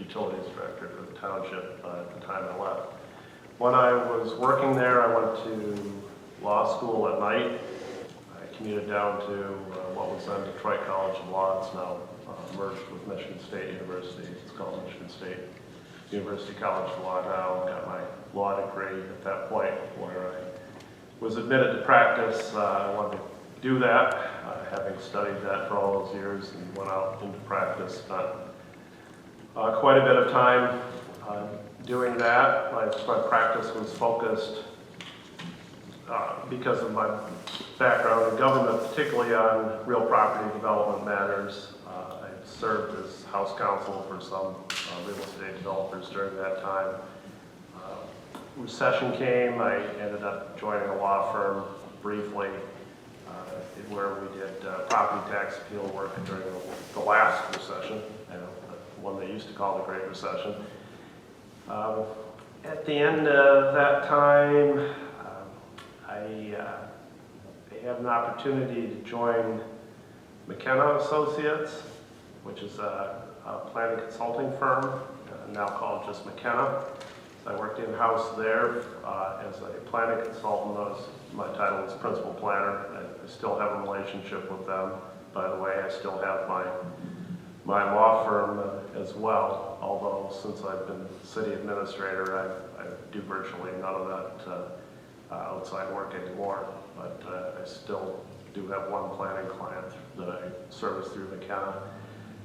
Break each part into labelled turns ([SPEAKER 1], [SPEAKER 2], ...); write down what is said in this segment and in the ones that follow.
[SPEAKER 1] utilities director for the township at the time I left. When I was working there, I went to law school at night. I commuted down to what was then Detroit College of Law. It's now merged with Michigan State University. It's called Michigan State University College of Law now. Got my law degree at that point where I was admitted to practice. I wanted to do that, having studied that for all those years, and went out into practice. Spent quite a bit of time doing that. My practice was focused, because of my background in government, particularly on real property development matters. I served as house counsel for some real estate developers during that time. Recession came. I ended up joining a law firm briefly where we did property tax appeal work during the last recession, the one they used to call the Great Recession. At the end of that time, I had an opportunity to join McKenna Associates, which is a planning consulting firm, now called just McKenna. So I worked in-house there as a planning consultant. My title is principal planner. I still have a relationship with them. By the way, I still have my law firm as well, although since I've been city administrator, I do virtually none of that outside work anymore. But I still do have one planning client that I service through McKenna.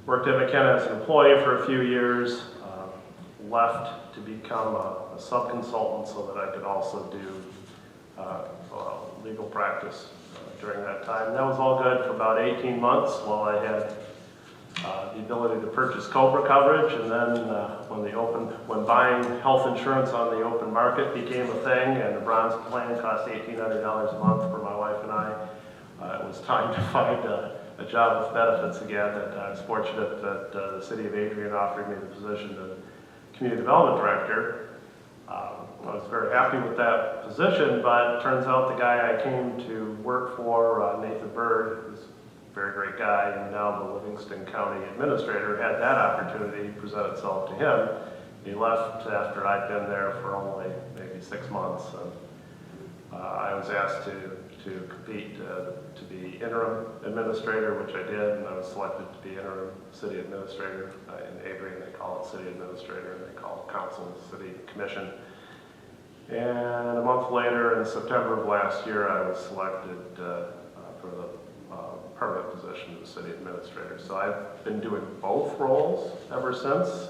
[SPEAKER 1] Worked at McKenna as an employee for a few years, left to become a sub-consultant so that I could also do legal practice during that time. That was all good for about 18 months while I had the ability to purchase COBRA coverage, and then when buying health insurance on the open market became a thing, and the bronze plan cost $1,800 a month for my wife and I, it was time to find a job with benefits again. And I was fortunate that the city of Adrian offered me the position of community development director. I was very happy with that position, but it turns out the guy I came to work for, Nathan Bird, who's a very great guy, and now the Livingston County administrator, had that opportunity present itself to him. He left after I'd been there for only maybe 6 months, and I was asked to compete to be interim administrator, which I did, and I was selected to be interim city administrator. In Adrian, they call it city administrator, and they call it council city commission. And a month later, in September of last year, I was selected for the permanent position of city administrator. So I've been doing both roles ever since,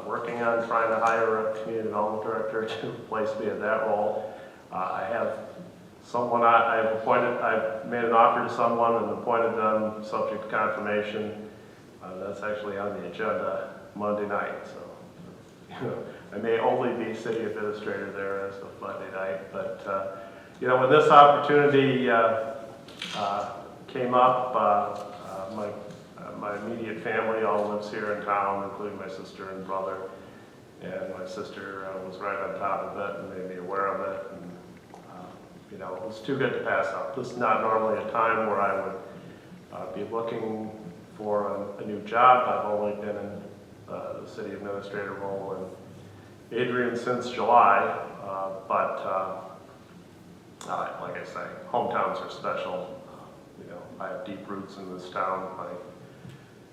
[SPEAKER 1] working on trying to hire a community development director to replace me in that role. I have someone I've made an offer to someone and appointed them subject to confirmation. That's actually on the agenda Monday night. So, I may only be city administrator there as of Monday night, but when this opportunity came up, my immediate family all lives here in town, including my sister and brother, and my sister was right on top of it and made me aware of it. And, it was too good to pass up. This is not normally a time where I would be looking for a new job. I've only been in the city administrator role in Adrian since July, but like I say, hometowns are special. I have deep roots in this town. My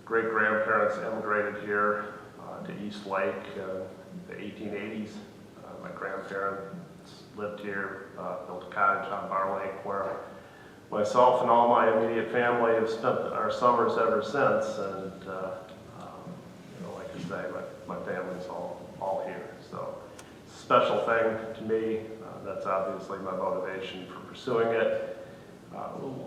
[SPEAKER 1] great-grandparents emigrated here to East Lake in the 1880s. My grandparents lived here, built a cottage on Bar Lake, where myself and all my immediate family have spent our summers ever since. And like I say, my family's all here. So it's a special thing to me. That's obviously my motivation for pursuing it.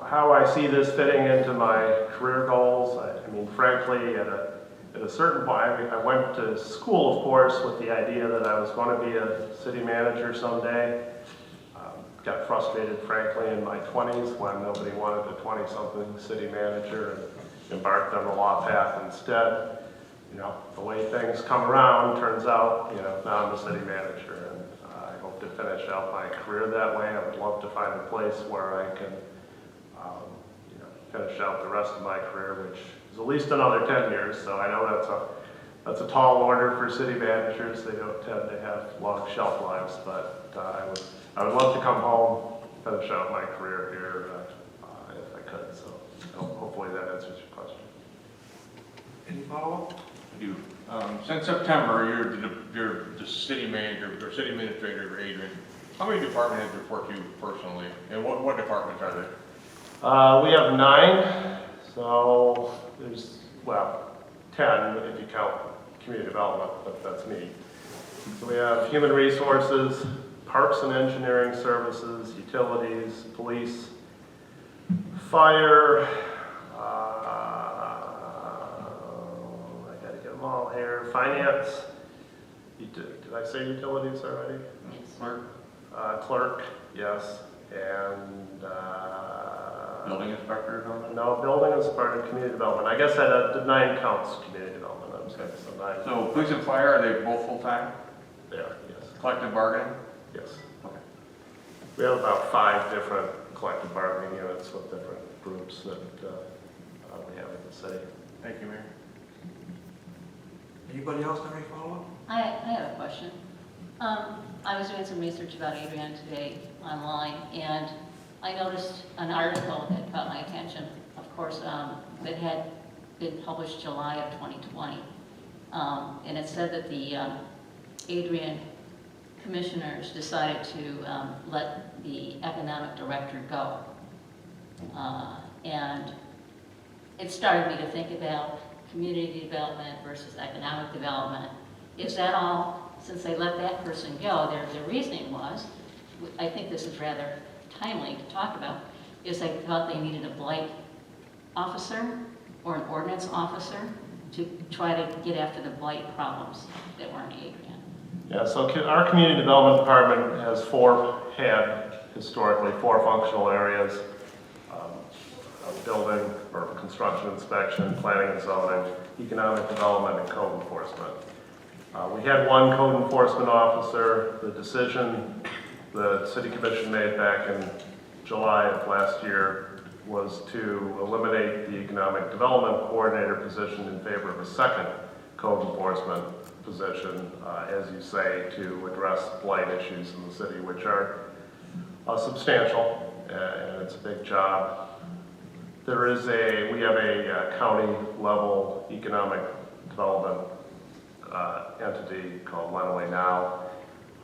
[SPEAKER 1] How I see this fitting into my career goals, I mean, frankly, at a certain point, I went to school, of course, with the idea that I was going to be a city manager someday. Got frustrated, frankly, in my 20s when nobody wanted a 20-something city manager, and embarked on the law path instead. The way things come around, turns out, now I'm a city manager, and I hope to finish out my career that way. I would love to find a place where I can finish out the rest of my career, which is at least another 10 years, so I know That's a tall order for city managers. They don't tend to have long shelf lives, but I would love to come home, finish out my career here if I could. So hopefully that answers your question.
[SPEAKER 2] Any follow-up?
[SPEAKER 3] I do. Since September, you're the city manager or city administrator for Adrian. How many department heads report to you personally, and what departments are they?
[SPEAKER 1] We have 9, so there's, well, 10 if you count community development, but that's me. So we have human resources, parks and engineering services, utilities, police, fire, I gotta get them all here, finance, did I say utilities already?
[SPEAKER 3] Clerk?
[SPEAKER 1] Clerk, yes, and
[SPEAKER 3] Building inspector or something?
[SPEAKER 1] no, building is part of community development. I guess that 9 counts community development, I'm saying, so 9.
[SPEAKER 3] So police and fire, are they both full-time?
[SPEAKER 1] They are, yes,
[SPEAKER 3] Collective bargaining?
[SPEAKER 1] yes.
[SPEAKER 3] Okay.
[SPEAKER 1] We have about 5 different collective bargaining units with different groups that we have in the city.
[SPEAKER 3] Thank you, Mayor.
[SPEAKER 2] Anybody else have any follow-up?
[SPEAKER 4] I have a question. I was doing some research about Adrian today online, and I noticed an article that caught my attention, of course, that had been published July of 2020. And it said that the Adrian commissioners decided to let the economic director go. And it started me to think about community development versus economic development. Is that all, since they let that person go, their reasoning was, I think this is rather timely to talk about, is they thought they needed a blight officer or an ordinance officer to try to get after the blight problems that were in Adrian.
[SPEAKER 1] Yeah, so our community development department has historically four functional areas: building or construction inspection, planning and zoning, economic development, and code enforcement. We had one code enforcement officer. The decision the City Commission made back in July of last year was to eliminate the economic development coordinator position in favor of a second code enforcement position, as you say, to address blight issues in the city, which are substantial, and it's a big job. We have a county level economic development entity called Lenawee Now,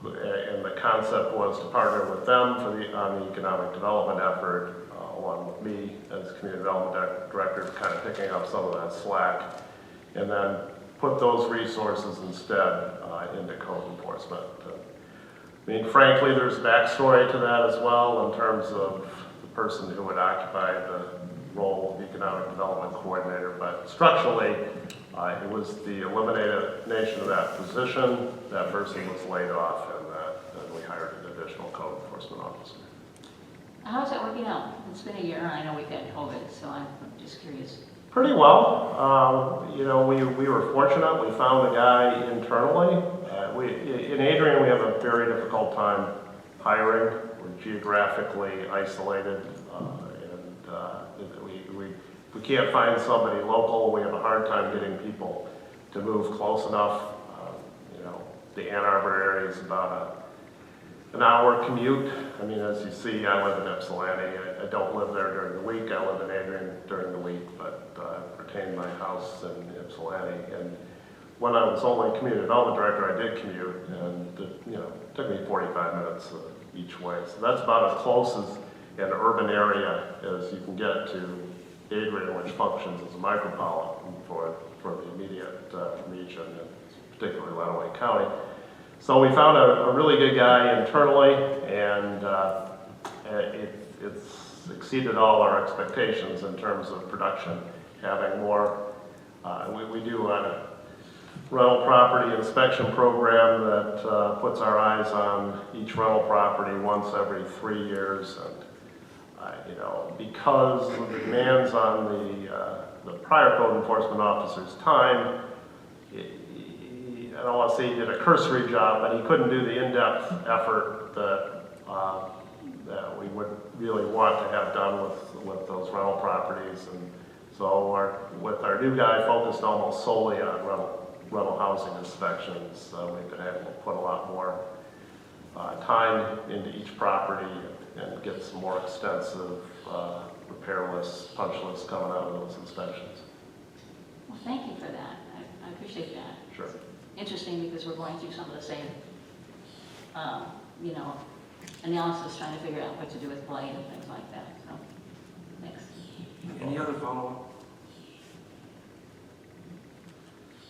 [SPEAKER 1] and the concept was to partner with them on the economic development effort, along with me as community development director, kind of picking up some of that slack, and then put those resources instead into code enforcement. I mean, frankly, there's backstory to that as well in terms of the person who would occupy the role of economic development coordinator, but structurally, it was the elimination of that position. That person was laid off, and we hired an additional code enforcement officer.
[SPEAKER 4] How's that working out? It's been a year, and I know we've had COVID, so I'm just curious.
[SPEAKER 1] Pretty well. We were fortunate. We found a guy internally. In Adrian, we have a very difficult time hiring. We're geographically isolated, we can't find somebody local. We have a hard time getting people to move close enough. The Ann Arbor area is about an hour commute. I mean, as you see, I live in Ypsilanti. I don't live there during the week. I live in Adrian during the week, but I retained my house in Ypsilanti. And when I was only community development director, I did commute, and it took me 45 minutes each way. So that's about as close as an urban area as you can get to Adrian, which functions as a micropolitan for the immediate region, and particularly Lenawee County. So we found a really good guy internally, and it's exceeded all our expectations in terms of production. Having more, we do a rental property inspection program that puts our eyes on each rental property once every 3 years, and because of the demands on the prior code enforcement officer's time, I don't want to say he did a cursory job, but he couldn't do the in-depth effort that we would really want to have done with those rental properties. And so with our new guy focused almost solely on rental housing inspections. We've been able to put a lot more time into each property and get some more extensive repair lists, punch lists coming out of those inspections.
[SPEAKER 4] Well, thank you for that. I appreciate that.
[SPEAKER 1] Sure.
[SPEAKER 4] Interesting because we're going through some of the same, you know, analysis, trying to figure out what to do with blight and things like that. So, thanks.
[SPEAKER 2] Any other follow-up?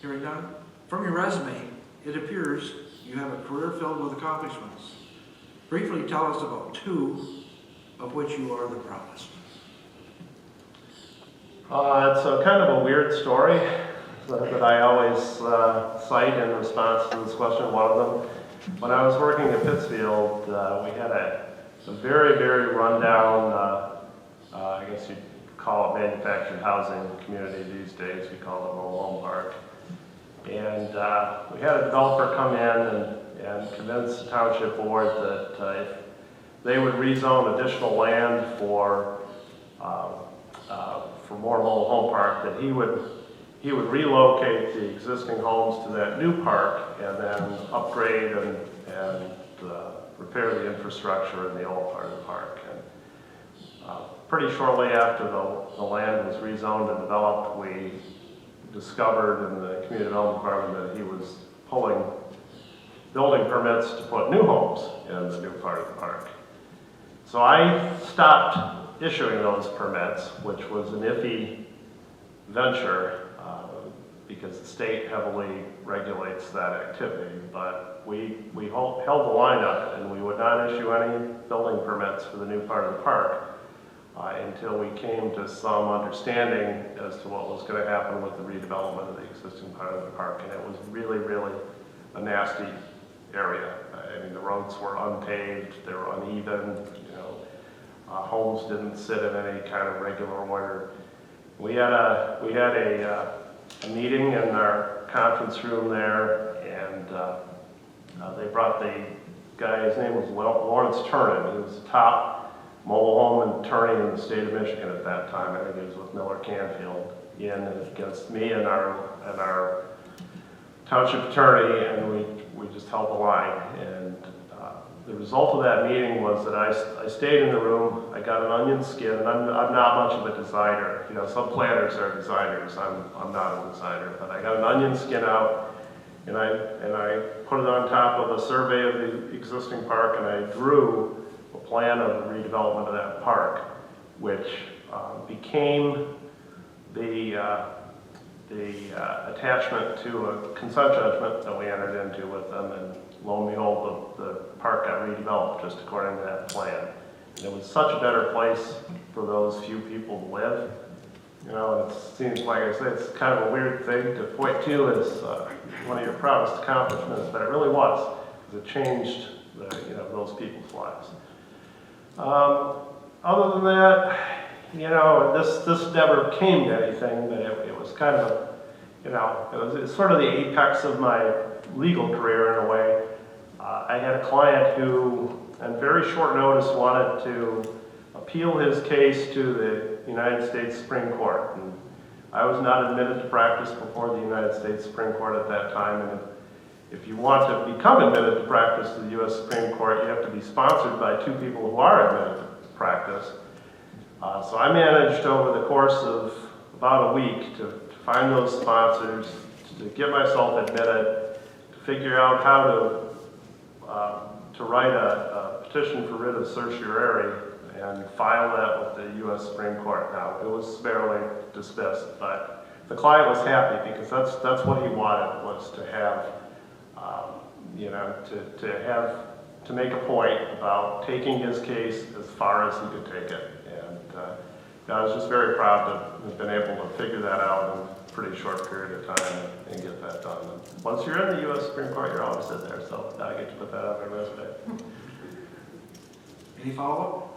[SPEAKER 2] Hearing none? From your resume, it appears you have a career filled with accomplishments. Briefly tell us about two of which you are the proudest.
[SPEAKER 1] It's a kind of a weird story that I always cite in response to this question. One of them, when I was working at Pittsfield, we had a very, very rundown, I guess you'd call it manufactured housing community these days. We call it mobile home park. And we had a developer come in and convince the township board that if they would rezone additional land for more mobile home park, that he would relocate the existing homes to that new park and then upgrade and repair the infrastructure in the old part of the park. And pretty shortly after the land was rezoned and developed, we discovered in the community development department that he was pulling building permits to put new homes in the new part of the park. So I stopped issuing those permits, which was an iffy venture because the state heavily regulates that activity. But we held the line on it, and we would not issue any building permits for the new part of the park until we came to some understanding as to what was going to happen with the redevelopment of the existing part of the park. And it was really, really a nasty area. I mean, the roads were unpaved, they were uneven, you know, homes didn't sit in any kind of regular order. We had a meeting in our conference room there, and they brought the guy, his name was Lawrence Turner. He was the top mobile home attorney in the state of Michigan at that time. I think he was with Miller Canfield, in against me and our township attorney, and we just held the line. And the result of that meeting was that I stayed in the room. I got an onion skin, and I'm not much of a designer. You know, some planners are designers. I'm not a designer, but I got an onion skin out, and I put it on top of a survey of the existing park, and I drew a plan of the redevelopment of that park, which became the attachment to a consent judgment that we entered into with them, and lo and behold, the park got redeveloped just according to that plan. And it was such a better place for those few people to live. You know, it seems like I say it's kind of a weird thing to point to as one of your proudest accomplishments, but it really was, because it changed those people's lives. Other than that, you know, this never came to anything, but it was kind of it's sort of the apex of my legal career in a way. I had a client who, on very short notice, wanted to appeal his case to the United States Supreme Court. And I was not admitted to practice before the United States Supreme Court at that time. And if you want to become admitted to practice to the U.S. Supreme Court, you have to be sponsored by two people who are admitted to practice. So I managed over the course of about a week to find those sponsors, to get myself admitted, to figure out how to write a petition for writ of certiorari and file that with the U.S. Supreme Court. Now, it was summarily dismissed, but the client was happy because that's what he wanted, was to have, to make a point about taking his case as far as he could take it. And I was just very proud to have been able to figure that out in a pretty short period of time and get that done. And once you're in the U.S. Supreme Court, you're always in there, so now I get to put that on my resume.
[SPEAKER 2] Any follow-up?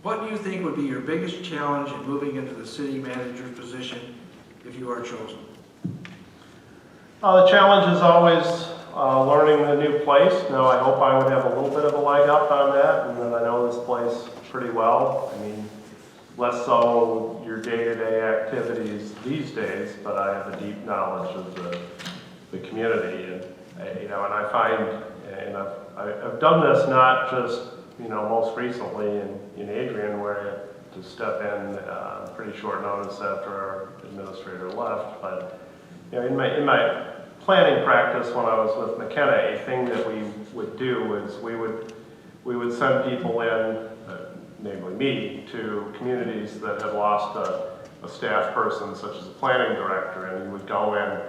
[SPEAKER 2] What do you think would be your biggest challenge in moving into the city manager's position if you are chosen?
[SPEAKER 1] The challenge is always learning a new place. Now, I hope I would have a little bit of a leg up on that, and that I know this place pretty well. I mean, less so your day-to-day activities these days, but I have a deep knowledge of the community. And, and I find, and I've done this not just, most recently in Adrian, where I had to step in pretty short notice after our administrator left, but in my planning practice when I was with McKenna, a thing that we would do is we would send people in, namely me, to communities that had lost a staff person such as a planning director, and you would go in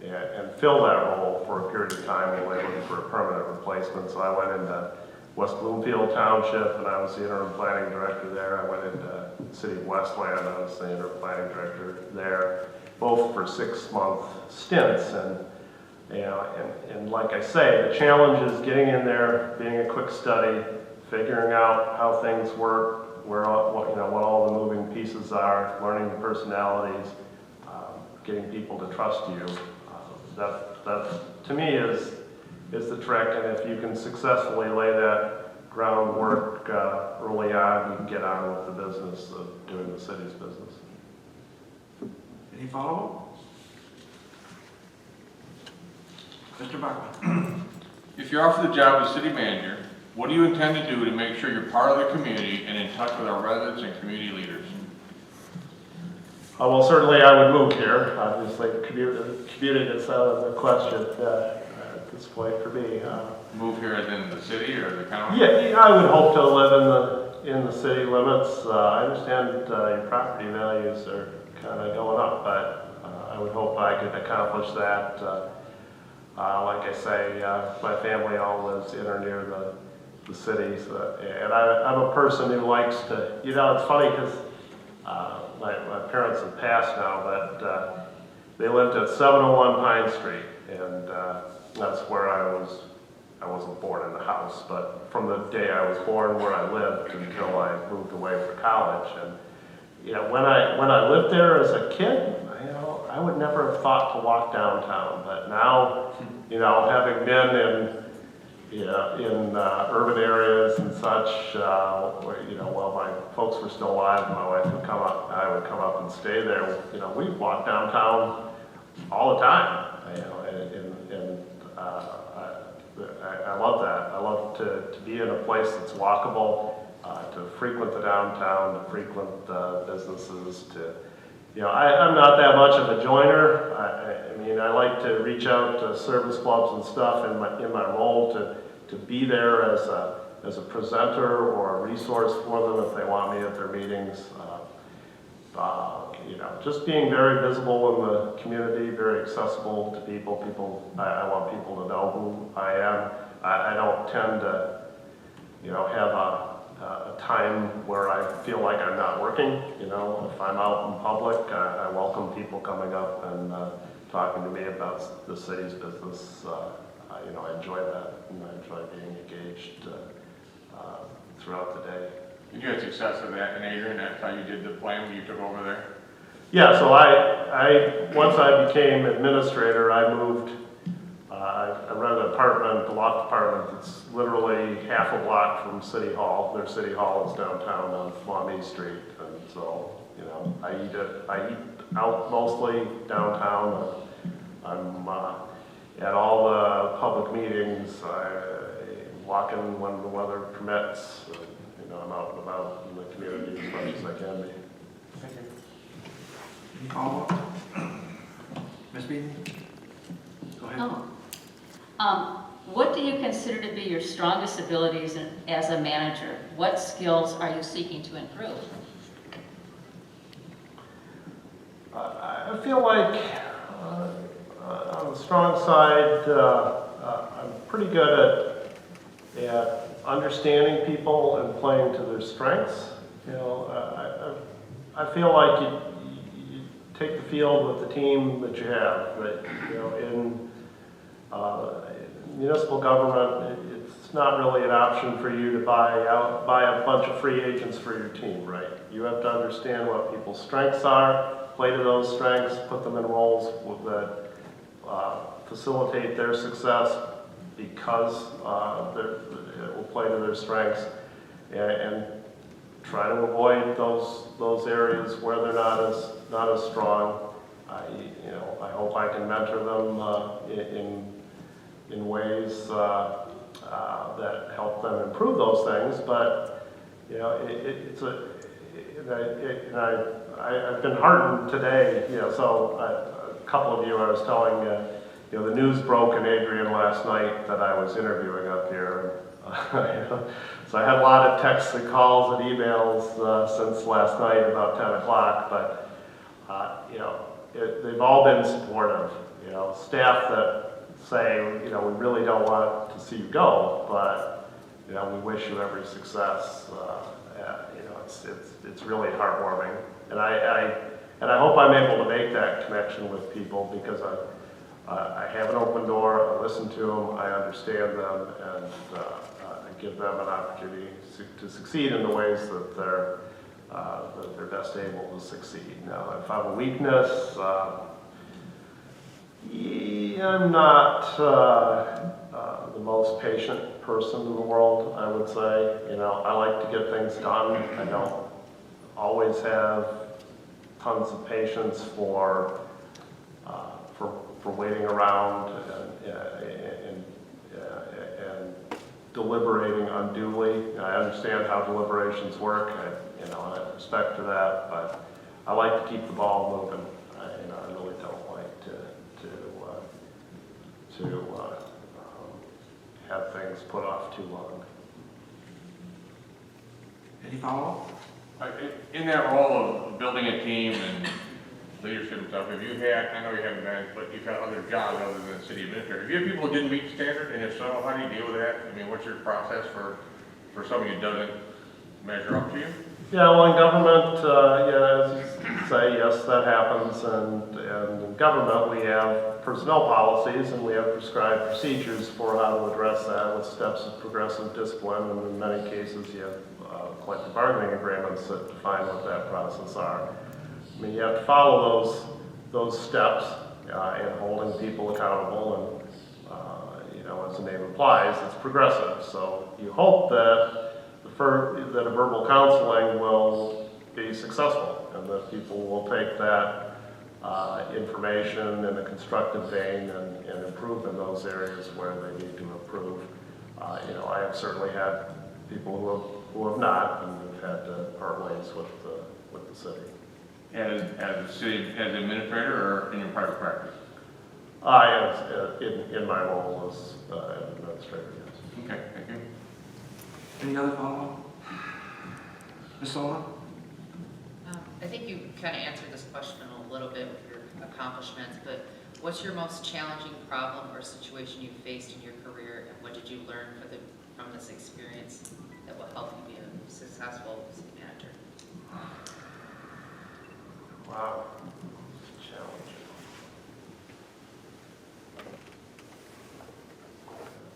[SPEAKER 1] and fill that role for a period of time while they looked for a permanent replacement. So I went into West Bloomfield Township, and I was the interim planning director there. I went into the city of Westland, I was the interim planning director there, both for 6-month stints. And like I say, the challenge is getting in there, being a quick study, figuring out how things work, what all the moving pieces are, learning the personalities, getting people to trust you. That to me is the trick, and if you can successfully lay that groundwork early on, you can get on with the business of doing the city's business.
[SPEAKER 2] Any follow-up? Mr. Bachman.
[SPEAKER 3] If you're offered the job as city manager, what do you intend to do to make sure you're part of the community and in touch with our residents and community leaders?
[SPEAKER 1] Well, certainly I would move here. Obviously, commuting is out of the question at this point for me.
[SPEAKER 3] Move here as in the city or the county?
[SPEAKER 1] Yeah, I would hope to live in the city limits. I understand your property values are kind of going up, but I would hope I could accomplish that. Like I say, my family all lives in or near the cities, and I'm a person who likes to, it's funny because my parents have passed now, but they lived at 701 Pine Street, and that's where I wasn't born in the house, but from the day I was born where I lived until I moved away for college. And when I lived there as a kid, I would never have thought to walk downtown, but now, having been in urban areas and such, while my folks were still alive, my wife would come up, I would come up and stay there. We'd walk downtown all the time, I love that. I love to be in a place that's walkable, to frequent the downtown, to frequent businesses, I'm not that much of a joiner. I like to reach out to service clubs and stuff in my role to be there as a presenter or a resource for them if they want me at their meetings. Just being very visible in the community, very accessible to people. I want people to know who I am. I don't tend to, have a time where I feel like I'm not working. If I'm out in public, I welcome people coming up and talking to me about the city's business. I enjoy that, and I enjoy being engaged throughout the day.
[SPEAKER 3] Did you have success with that in Adrian? That's how you did the plan when you took over there?
[SPEAKER 1] Yeah, so once I became administrator, I moved. I rented an apartment, the loft apartment. It's literally half a block from City Hall. Their City Hall is downtown on Manistee Street, and so I eat out mostly downtown. I'm at all the public meetings. I walk in when the weather permits. I'm out and about in the community as much as I can be.
[SPEAKER 2] Thank you. Any follow-up? Ms. Beaton? Go ahead.
[SPEAKER 4] What do you consider to be your strongest abilities as a manager? What skills are you seeking to improve?
[SPEAKER 1] I feel like on the strong side, I'm pretty good at understanding people and playing to their strengths. I feel like you take the field with the team that you have. That in municipal government, it's not really an option for you to buy a bunch of free agents for your team, right? You have to understand what people's strengths are, play to those strengths, put them in roles that facilitate their success because it will play to their strengths, and try to avoid those areas where they're not as strong. I hope I can mentor them in ways that help them improve those things. But I've been heartened today. So a couple of you, I was telling the news broke in Adrian last night that I was interviewing up here. So I had a lot of texts and calls and emails since last night about 10 o'clock, but they've all been supportive. Staff that say, we really don't want to see you go, but we wish you every success. It's really heartwarming, and I hope I'm able to make that connection with people, because I have an open door. I listen to them, I understand them, and I give them an opportunity to succeed in the ways that they're best able to succeed. Now, if I have a weakness, I'm not the most patient person in the world, I would say. I like to get things done. I don't always have tons of patience for waiting around and deliberating unduly. I understand how deliberations work. I have respect for that, but I like to keep the ball moving. I really don't like to have things put off too long.
[SPEAKER 2] Any follow-up?
[SPEAKER 3] In that role of building a team and leadership and stuff, have you had, I know you haven't been, but you've had other jobs other than the city administrator. Have you had people who didn't meet standard, and if so, how do you deal with that? I mean, what's your process for somebody who doesn't measure up to you?
[SPEAKER 1] Yeah, well, in government, as you say, yes, that happens, and in government we have personnel policies and we have prescribed procedures for how to address that with steps of progressive discipline, and in many cases you have collective bargaining agreements that define what that process are. I mean, you have to follow those steps in holding people accountable, and as the name implies, it's progressive. So you hope that that a verbal counseling will be successful, and that people will take that information in a constructive vein and improve in those areas where they need to improve. I have certainly had people who have not, and have had to part ways with the city.
[SPEAKER 3] As a city, as administrator, or in your private practice?
[SPEAKER 1] In my role as an administrator, yes.
[SPEAKER 3] Okay, thank you.
[SPEAKER 2] Any other follow-up? Ms. Sullivan?
[SPEAKER 5] I think you kind of answered this question a little bit with your accomplishments, but what's your most challenging problem or situation you faced in your career, and what did you learn from this experience that will help you be a successful city manager?
[SPEAKER 1] Wow, challenge.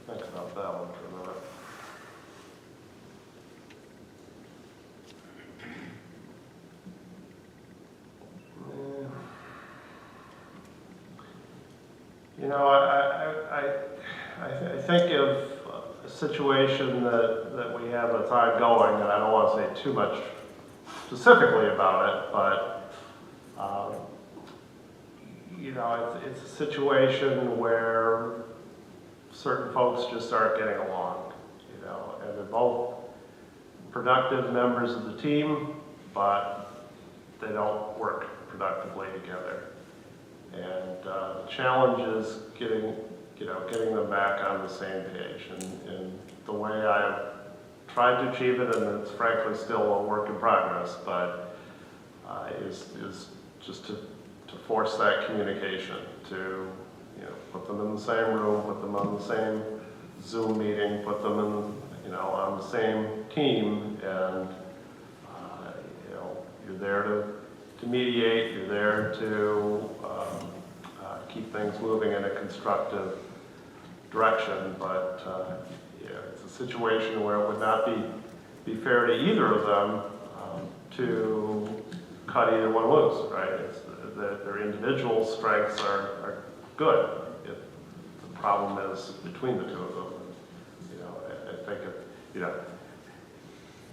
[SPEAKER 1] Think about that one for a minute. I think of a situation that we have that's ongoing, and I don't want to say too much specifically about it, but it's a situation where certain folks just aren't getting along, and they're both productive members of the team, but they don't work productively together. And the challenge is getting them back on the same page. And the way I've tried to achieve it, and it's frankly still a work in progress, but is just to force that communication, to put them in the same room, put them on the same Zoom meeting, put them in on the same team, and you're there to mediate, you're there to keep things moving in a constructive direction, but it's a situation where it would not be fair to either of them to cut either one loose, right? Their individual strengths are good. If the problem is between the two of them, I think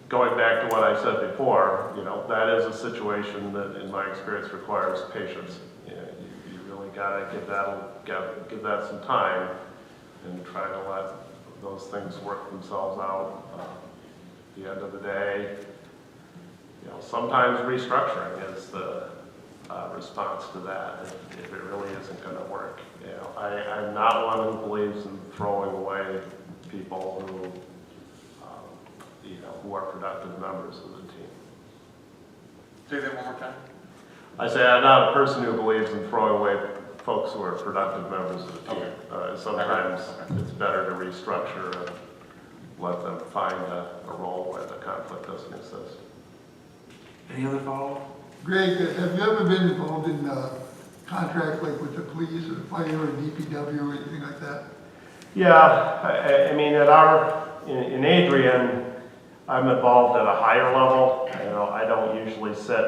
[SPEAKER 1] going back to what I said before, that is a situation that, in my experience, requires patience. You really gotta give that some time and try to let those things work themselves out. At the end of the day, sometimes restructuring is the response to that if it really isn't going to work. I'm not one who believes in throwing away people who are productive members of the team.
[SPEAKER 3] Say that one more time.
[SPEAKER 1] I say I'm not a person who believes in throwing away folks who are productive members of the team.
[SPEAKER 3] Okay.
[SPEAKER 1] Sometimes it's better to restructure and let them find a role where the conflict doesn't exist.
[SPEAKER 2] Any other follow-up?
[SPEAKER 6] Greg, have you ever been involved in contracts like with the police or the fire or DPW or anything like that?
[SPEAKER 1] Yeah, I mean, in Adrian, I'm involved at a higher level. I don't usually sit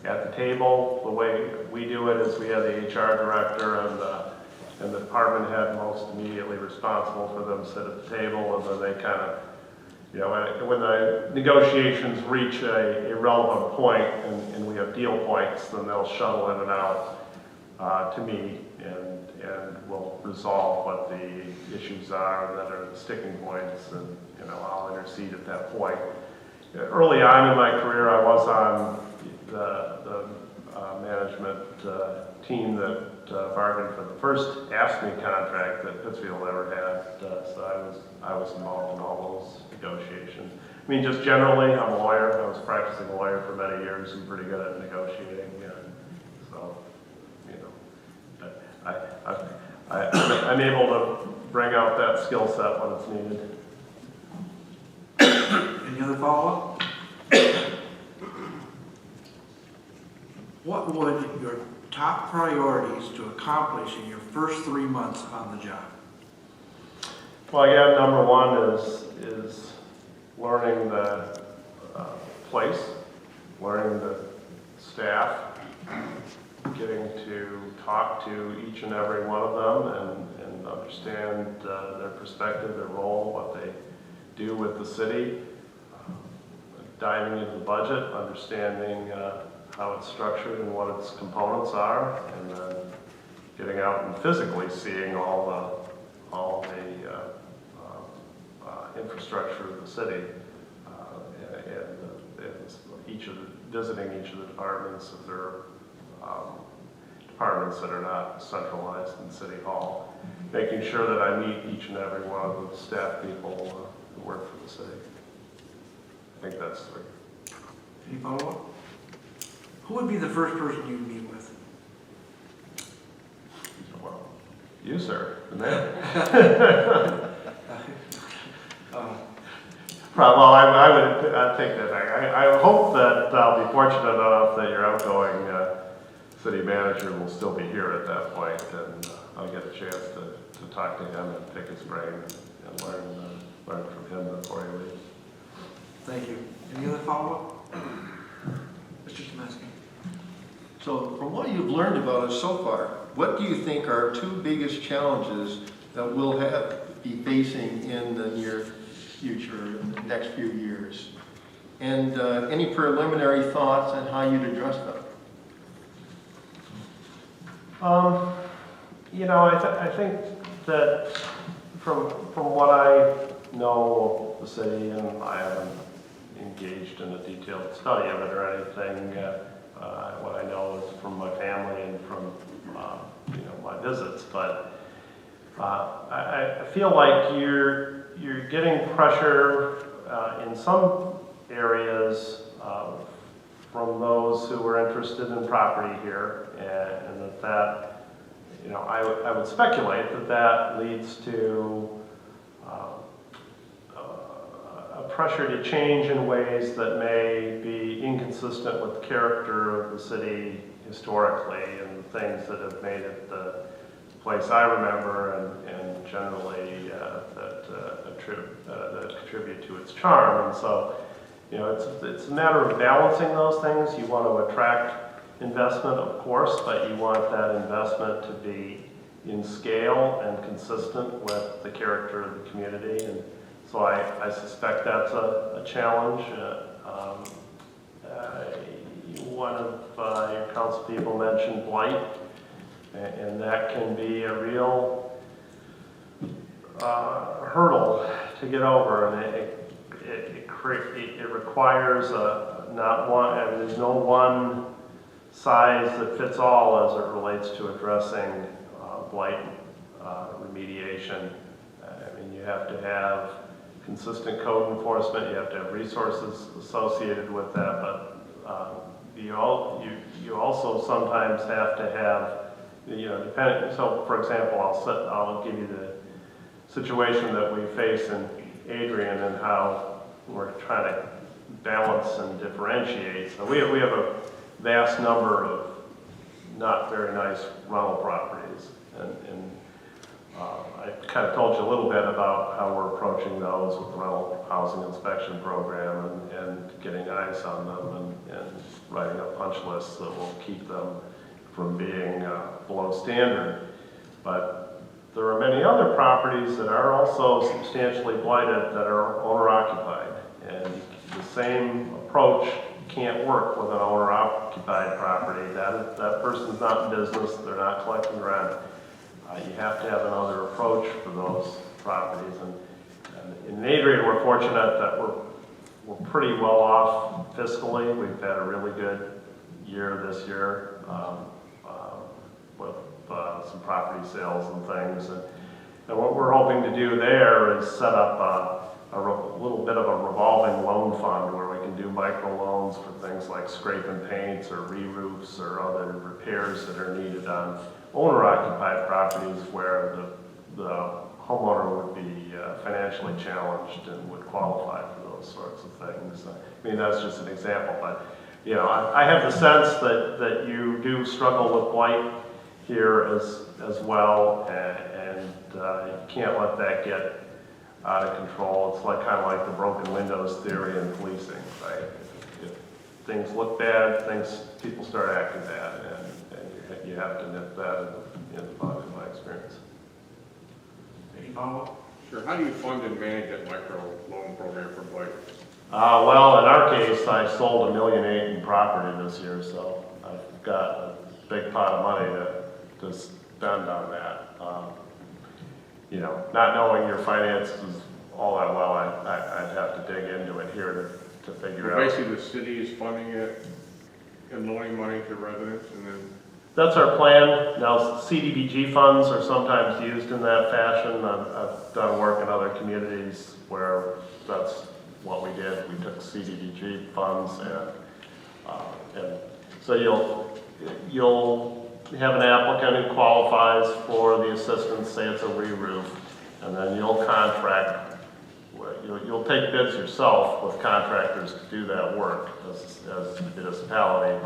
[SPEAKER 1] at the table. The way we do it is we have the HR director and the department head most immediately responsible for them sit at the table, and then they kind of, when the negotiations reach a relevant point and we have deal points, then they'll shuttle in and out to me, and we'll resolve what the issues are that are the sticking points, and I'll intercede at that point. Early on in my career, I was on the management team that bargained for the first AFSCME contract that Pittsfield ever had, so I was involved in all those negotiations. I mean, just generally, I'm a lawyer. I was practicing lawyer for many years and pretty good at negotiating. So, I'm able to bring out that skill set when it's needed.
[SPEAKER 2] Any other follow-up? What would your top priorities to accomplish in your first 3 months on the job?
[SPEAKER 1] Well, again, number one is learning the place, learning the staff, getting to talk to each and every one of them and understand their perspective, their role, what they do with the city, diving into the budget, understanding how it's structured and what its components are, and then getting out and physically seeing all the infrastructure of the city, and visiting each of the departments if there are departments that are not centralized in City Hall, making sure that I meet each and every one of the staff people who work for the city. I think that's three.
[SPEAKER 2] Any follow-up? Who would be the first person you'd meet with?
[SPEAKER 1] Well, you, sir, the man. Well, I would take that back. I hope that I'll be fortunate enough that your outgoing city manager will still be here at that point, and I'll get a chance to talk to him and pick his brain and learn from him before he leaves.
[SPEAKER 2] Thank you. Any other follow-up? Mr. Szymanski.
[SPEAKER 7] So from what you've learned about us so far, what do you think are two biggest challenges that we'll be facing in the near future, in the next few years? And any preliminary thoughts on how you'd address them?
[SPEAKER 1] I think that from what I know of the city, and I haven't engaged in a detailed study of it or anything, what I know is from my family and from my visits, but I feel like you're getting pressure in some areas from those who are interested in property here, and that I would speculate that leads to a pressure to change in ways that may be inconsistent with the character of the city historically and the things that have made it the place I remember and generally that contribute to its charm. And so, it's a matter of balancing those things. You want to attract investment, of course, but you want that investment to be in scale and consistent with the character of the community. And So I suspect that's a challenge. One of your council people mentioned blight, and that can be a real hurdle to get over, and it requires not one, and there's no one size that fits all as it relates to addressing blight remediation. I mean, you have to have consistent code enforcement, you have to have resources associated with that, but you also sometimes have to have, depending, so for example, I'll give you the situation that we face in Adrian and how we're trying to balance and differentiate. So we have a vast number of not very nice rental properties, and I kind of told you a little bit about how we're approaching those with the rental housing inspection program and getting eyes on them and writing up punch lists that will keep them from being below standard. But there are many other properties that are also substantially blighted that are owner-occupied, and the same approach can't work with an owner-occupied property. That person's not in business, they're not collecting rent. You have to have another approach for those properties. And in Adrian, we're fortunate that we're pretty well off fiscally. We've had a really good year this year with some property sales and things. And what we're hoping to do there is set up a little bit of a revolving loan fund where we can do micro loans for things like scraping paints or re-roofs or other repairs that are needed on owner-occupied properties where the homeowner would be financially challenged and would qualify for those sorts of things. I mean, that's just an example, but I have the sense that you do struggle with blight here as well, and you can't let that get out of control. It's kind of like the broken windows theory in policing, right? If things look bad, people start acting bad, and you have to nip that in the bud, in my experience.
[SPEAKER 2] Any follow-up?
[SPEAKER 3] Sure. How do you fund and manage that micro loan program for blight?
[SPEAKER 1] Well, in our case, I sold $1.8 million in property this year, so I've got a big pot of money to spend on that. Not knowing your finances all that well, I'd have to dig into it here to figure out.
[SPEAKER 3] Basically, the city is funding it and loaning money to residents, and then
[SPEAKER 1] That's our plan. Now, CDBG funds are sometimes used in that fashion. I've done work in other communities where that's what we did. We took CDBG funds, and so you'll have an applicant who qualifies for the assistance, say it's a re-roof, and then you'll contract. You'll take bids yourself with contractors to do that work as a municipality.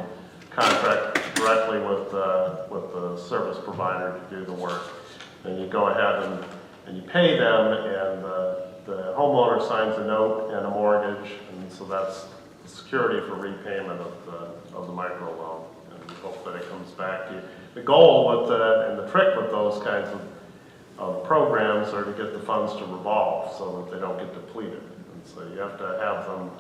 [SPEAKER 1] Contract directly with the service provider to do the work. And you go ahead and you pay them, and the homeowner signs a note and a mortgage, and so that's security for repayment of the micro loan. And we hope that it comes back to you. The goal with and the trick with those kinds of programs are to get the funds to revolve so that they don't get depleted. And so you have to have them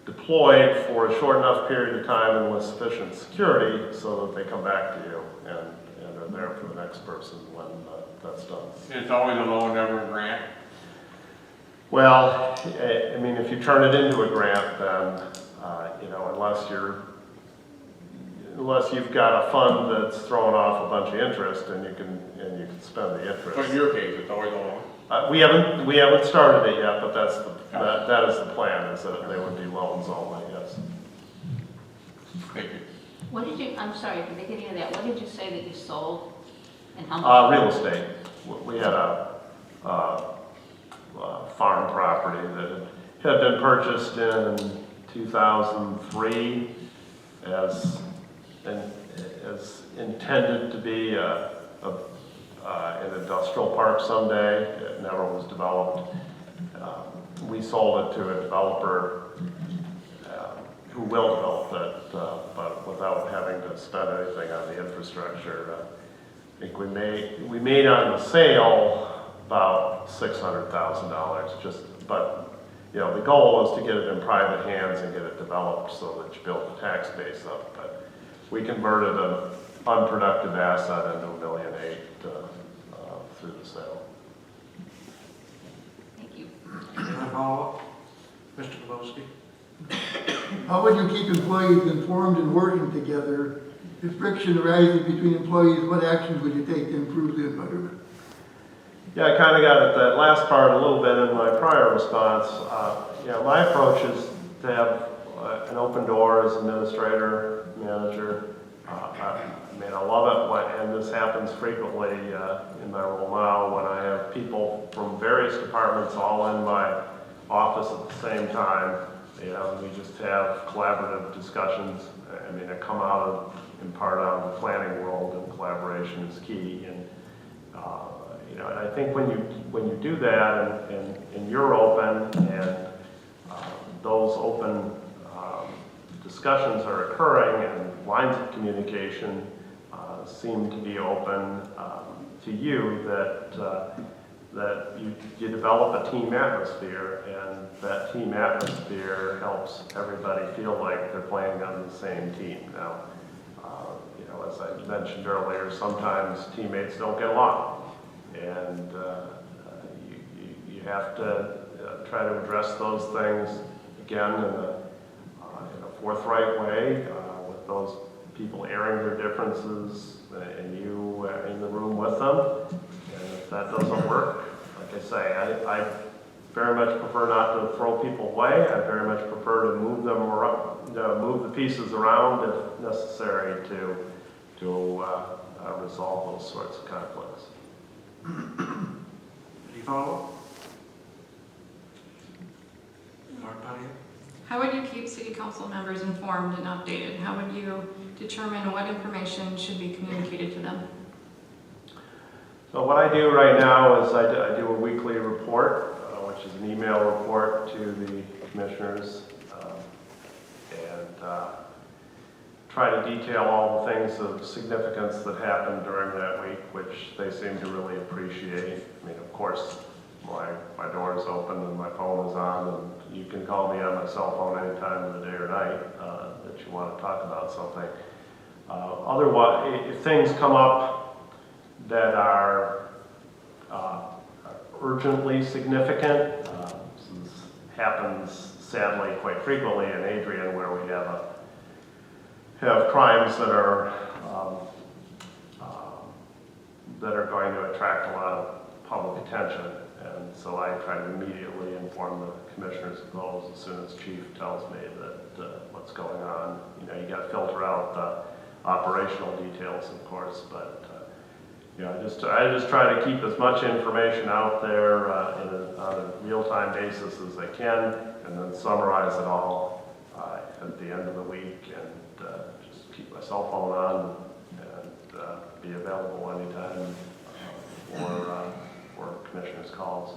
[SPEAKER 1] deployed for a short enough period of time and with sufficient security so that they come back to you and are there for the next person when that's done.
[SPEAKER 3] it's always a loan, never a grant.
[SPEAKER 1] Well, I mean, if you turn it into a grant, then unless you've got a fund that's throwing off a bunch of interest, and you can spend the interest.
[SPEAKER 3] But in your case, it's always a loan.
[SPEAKER 1] We haven't started it yet, but that is the plan, is that they would be loans only, yes.
[SPEAKER 3] Thank you.
[SPEAKER 4] I'm sorry, at the beginning of that, what did you say that you sold and how much?
[SPEAKER 1] Real estate. We had a farm property that had been purchased in 2003 as intended to be an industrial park someday. It never was developed. We sold it to a developer who will develop it, but without having to spend anything on the infrastructure. I think we made on the sale about $600,000, just but, you know, the goal is to get it in private hands and get it developed so that you build the tax base up. But we converted an unproductive asset into $1.8 million through the sale.
[SPEAKER 4] Thank you.
[SPEAKER 2] Any other follow-up? Mr. Kowalski?
[SPEAKER 6] How would you keep employees informed and working together? If friction arises between employees, what actions would you take to improve the environment?
[SPEAKER 1] Yeah, I kind of got at that last part a little bit in my prior response. My approach is to have an open door as administrator, manager. I love it when, and this happens frequently in my role now, when I have people from various departments all in my office at the same time. We just have collaborative discussions. They come out of, in part out of the planning world, and collaboration is key. And and I think when you do that, and you're open, and those open discussions are occurring, and lines of communication seem to be open to you, that you develop a team atmosphere, and that team atmosphere helps everybody feel like they're playing on the same team. Now, as I mentioned earlier, sometimes teammates don't get along, and you have to try to address those things again in a forthright way, with those people airing their differences, and you in the room with them. And if that doesn't work, like I say, I very much prefer not to throw people away. I very much prefer to move them around, move the pieces around if necessary to resolve those sorts of conflicts.
[SPEAKER 2] Any follow-up? Mark Patio?
[SPEAKER 8] How would you keep city council members informed and updated? How would you determine what information should be communicated to them?
[SPEAKER 1] So what I do right now is I do a weekly report, which is an email report to the commissioners, and try to detail all the things of significance that happened during that week, which they seem to really appreciate. Of course, my door is open and my phone is on, and you can call me on my cell phone any time of the day or night that you want to talk about something. Otherwise, if things come up that are urgently significant, this happens sadly quite frequently in Adrian, where we have crimes that are going to attract a lot of public attention. And so I try to immediately inform the commissioners of those as soon as chief tells me that what's going on. You got to filter out the operational details, of course, but I just try to keep as much information out there on a real-time basis as I can, and then summarize it all at the end of the week, and just keep my cell phone on and be available anytime for commissioners' calls.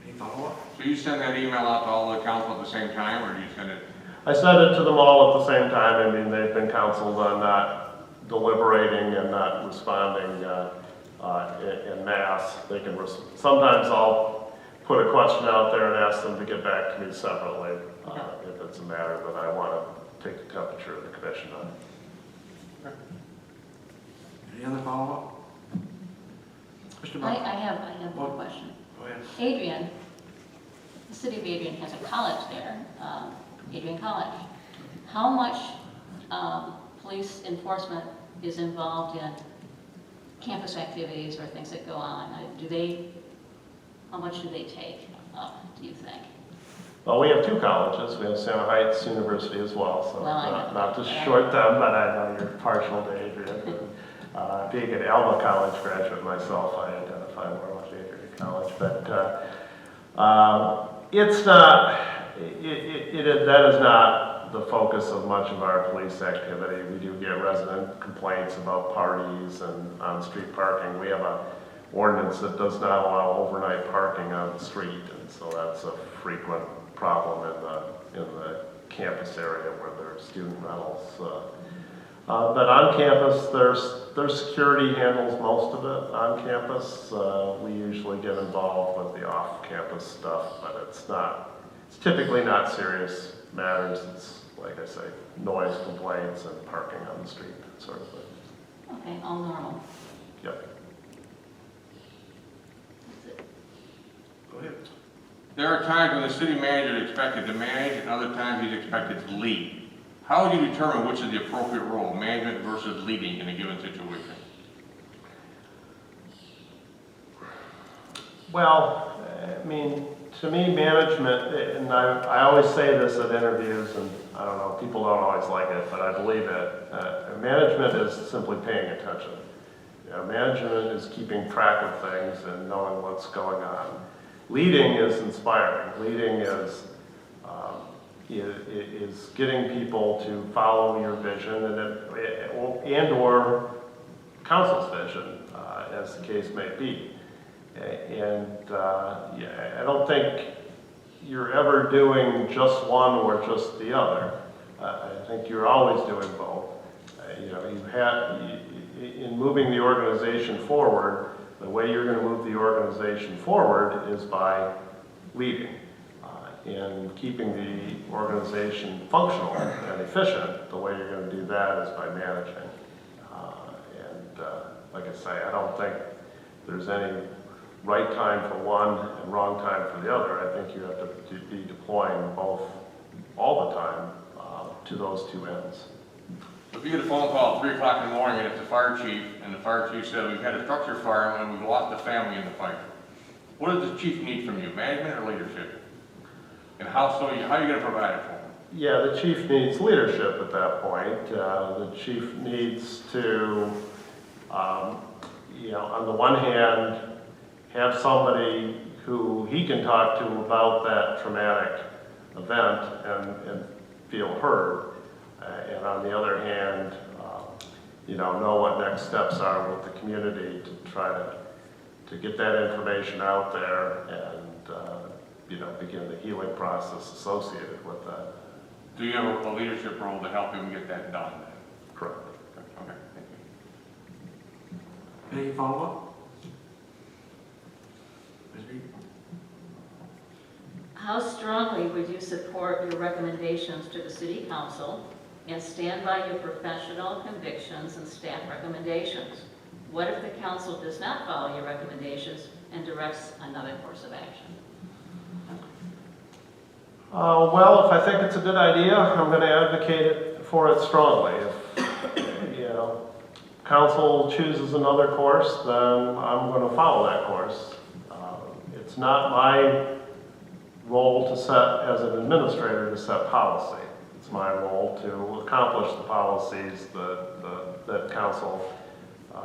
[SPEAKER 2] Any follow-up?
[SPEAKER 3] So you send that email out to all the council at the same time, or do you send it?
[SPEAKER 1] I send it to them all at the same time. They've been counseled on not deliberating and not responding in mass. They can sometimes I'll put a question out there and ask them to get back to me separately if it's a matter that I want to take the temperature of the commission on.
[SPEAKER 2] Any other follow-up? Mr.
[SPEAKER 4] I
[SPEAKER 2] Buck?
[SPEAKER 4] have one question.
[SPEAKER 2] Go ahead.
[SPEAKER 4] Adrian, the city of Adrian has a college there, Adrian College. How much police enforcement is involved in campus activities or things that go on? How much do they take up, do you think?
[SPEAKER 1] Well, we have two colleges. We have Santa Heights University as well, so
[SPEAKER 4] Well,
[SPEAKER 1] not to short them, but I know you're partial to Adrian. Being an Alma College graduate myself, I identify more with Adrian College, but it's not. That is not the focus of much of our police activity. We do get resident complaints about parties and on-street parking. We have an ordinance that does not allow overnight parking on the street, and so that's a frequent problem in the campus area where there are student rentals. But on campus, their security handles most of it. On campus, we usually get involved with the off-campus stuff, but it's typically not serious matters. It's, like I say, noise complaints and parking on the street, that sort of thing.
[SPEAKER 4] Okay, all normal.
[SPEAKER 1] Yep.
[SPEAKER 4] That's it.
[SPEAKER 1] Go ahead.
[SPEAKER 3] There are times when the city manager is expected to manage and other times he's expected to lead. How would you determine which is the appropriate role, management versus leading in a given situation?
[SPEAKER 1] Well, I mean, to me, management, and I always say this at interviews, and I don't know, people don't always like it, but I believe it. Management is simply paying attention. Management is keeping track of things and knowing what's going on. Leading is inspiring. Leading is getting people to follow your vision and or council's vision, as the case may be. I don't think you're ever doing just one or just the other. I think you're always doing both. In moving the organization forward, the way you're going to move the organization forward is by leading. And keeping the organization functional and efficient, the way you're going to do that is by managing. Like I say, I don't think there's any right time for one and wrong time for the other. I think you have to be deploying both all the time to those two ends.
[SPEAKER 3] If you get a phone call at 3 o'clock in the morning and it's the fire chief, and the fire chief said, we've had a structure fire and we've lost a family in the fire. What does the chief need from you, management or leadership? And how are you going to provide it for him?
[SPEAKER 1] Yeah, the chief needs leadership at that point. The chief needs to, on the one hand, have somebody who he can talk to about that traumatic event and feel heard. And on the other hand, know what next steps are with the community to try to get that information out there and, begin the healing process associated with that.
[SPEAKER 3] Do you have a leadership role to help him get that done?
[SPEAKER 1] Correct.
[SPEAKER 3] Okay, thank you.
[SPEAKER 2] Any follow-up? Ms. Reed?
[SPEAKER 4] How strongly would you support your recommendations to the city council and stand by your professional convictions and staff recommendations? What if the council does not follow your recommendations and directs another course of action?
[SPEAKER 1] Well, if I think it's a good idea, I'm going to advocate for it strongly. If, council chooses another course, then I'm going to follow that course. It's not my role to set, as an administrator, to set policy. It's my role to accomplish the policies that council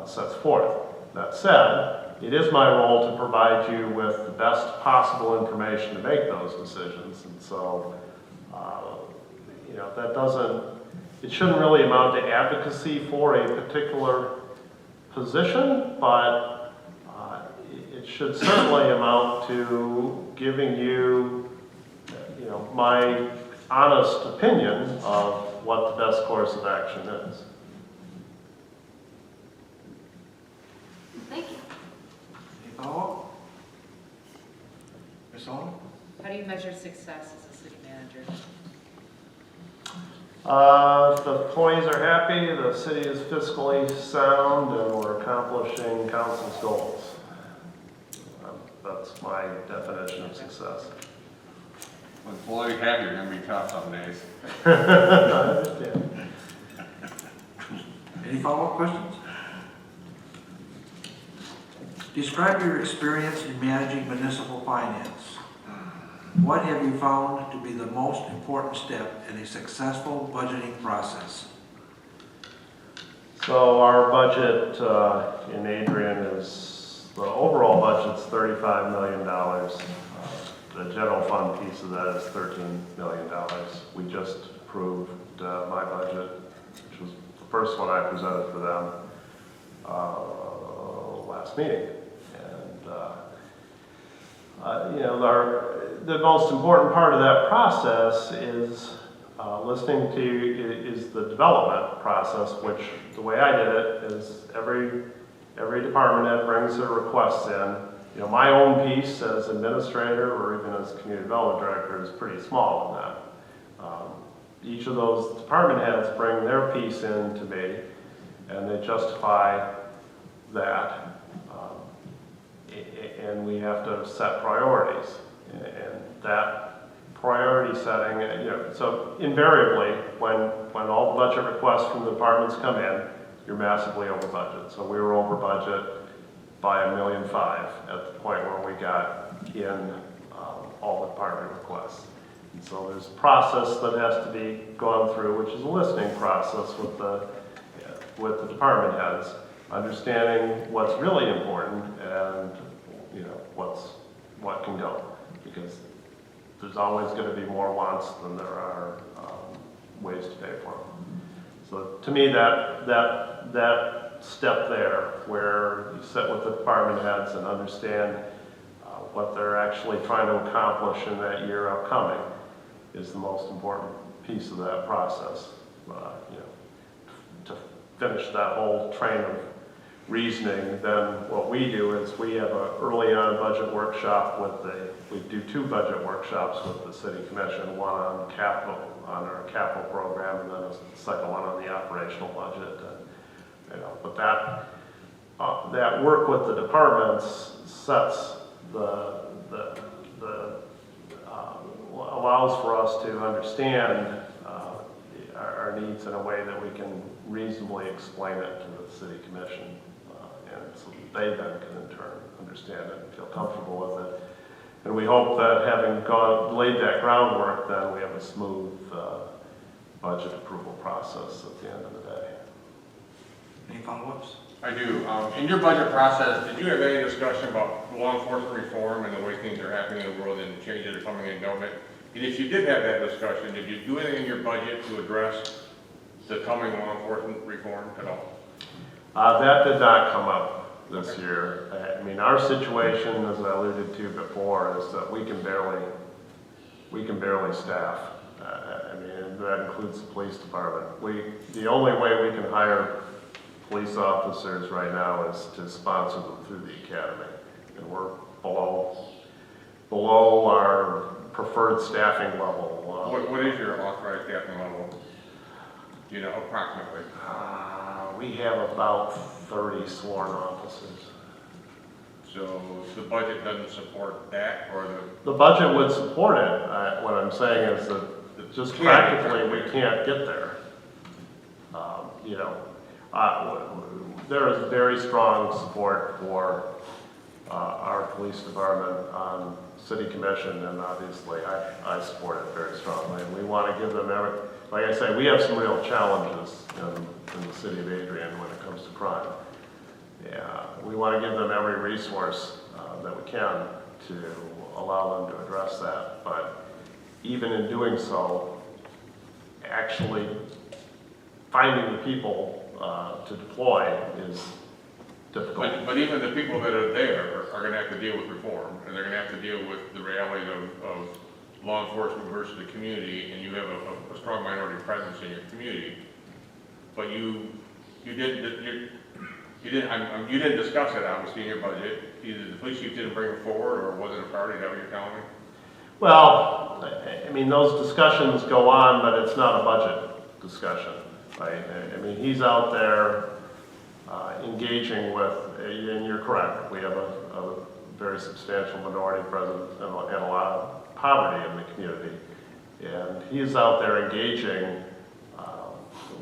[SPEAKER 1] sets forth. That said, it is my role to provide you with the best possible information to make those decisions. And so, it shouldn't really amount to advocacy for a particular position, but it should certainly amount to giving you, my honest opinion of what the best course of action is.
[SPEAKER 4] Thank you.
[SPEAKER 2] Any follow-up? Ms. Sullivan?
[SPEAKER 5] How do you measure success as a city manager?
[SPEAKER 1] If the employees are happy, the city is fiscally sound, and we're accomplishing council's goals. That's my definition of success.
[SPEAKER 3] When employees happy, you're going to be tough some days.
[SPEAKER 1] I understand.
[SPEAKER 2] Any follow-up questions? Describe your experience in managing municipal finance. What have you found to be the most important step in a successful budgeting process?
[SPEAKER 1] So our budget in Adrian is, the overall budget's $35 million. The general fund piece of that is $13 million. We just approved my budget, which was the first one I presented for them last meeting. And the most important part of that process is Listening to is the development process, which the way I did it is every department head brings their requests in. You know, my own piece as administrator or even as community development director is pretty small in that. Each of those department heads bring their piece in to me, and they justify that. And we have to set priorities, and that priority setting, you know, so invariably, when all the budget requests from the departments come in, you're massively over budget. So we were over budget by $1.5 million at the point where we got in all the department requests. And so there's a process that has to be gone through, which is a listening process with the department heads, understanding what's really important and, you know, what can go, because there's always going to be more wants than there are ways to pay for them. So to me, that step there, where you sit with the department heads and understand what they're actually trying to accomplish in that year upcoming, is the most important piece of that process. You know, to finish that whole train of reasoning, then what we do is we have an early on budget workshop we do 2 budget workshops with the city commission, one on our capital program, and then a second one on the operational budget. You know, but that work with the departments sets allows for us to understand our needs in a way that we can reasonably explain it to the city commission, and so that they then can in turn understand it and feel comfortable with it. And we hope that having laid that groundwork, then we have a smooth budget approval process at the end of the day.
[SPEAKER 2] Any follow-ups?
[SPEAKER 3] I do. In your budget process, did you have any discussion about law enforcement reform and the way things are happening in the world and changes that are coming in government? And if you did have that discussion, did you do anything in your budget to address the coming law enforcement reform at all?
[SPEAKER 1] That did not come up this year. I mean, our situation, as I alluded to before, is that we can barely staff. I mean, that includes the police department. The only way we can hire police officers right now is to sponsor them through the academy, and we're below our preferred staffing level.
[SPEAKER 3] What is your authorized staffing level? Do you know approximately?
[SPEAKER 1] We have about 30 sworn officers.
[SPEAKER 3] So the budget doesn't support that, or
[SPEAKER 1] The budget would support it. What I'm saying is that just practically we can't get there. You know, there is very strong support for our police department on city commission, and obviously I support it very strongly. And we want to give them like I say, we have some real challenges in the city of Adrian when it comes to crime. Yeah, we want to give them every resource that we can to allow them to address that. But even in doing so, actually finding the people to deploy is difficult.
[SPEAKER 3] But even the people that are there are going to have to deal with reform, and they're going to have to deal with the reality of law enforcement versus the community, and you have a strong minority presence in your community. But you didn't discuss it, obviously, in your budget. Either the police chief didn't bring it forward, or was it a priority? Is that what you're telling me?
[SPEAKER 1] Well, I mean, those discussions go on, but it's not a budget discussion, right? I mean, he's out there engaging with, and you're correct, we have a very substantial minority presence and a lot of poverty in the community. And he's out there engaging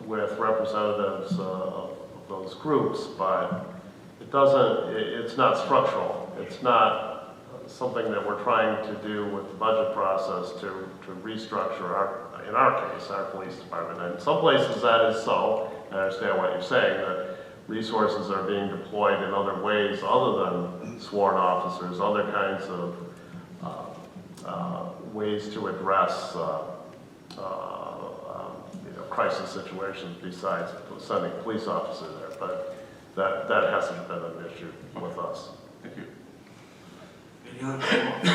[SPEAKER 1] with representatives of those groups, but it's not structural. It's not something that we're trying to do with the budget process to restructure in our case, our police department. And in some places that is so. I understand what you're saying, that resources are being deployed in other ways other than sworn officers, other kinds of ways to address crisis situations besides sending police officers there. But that hasn't been an issue with us.
[SPEAKER 3] Thank you.
[SPEAKER 2] Any other follow-ups?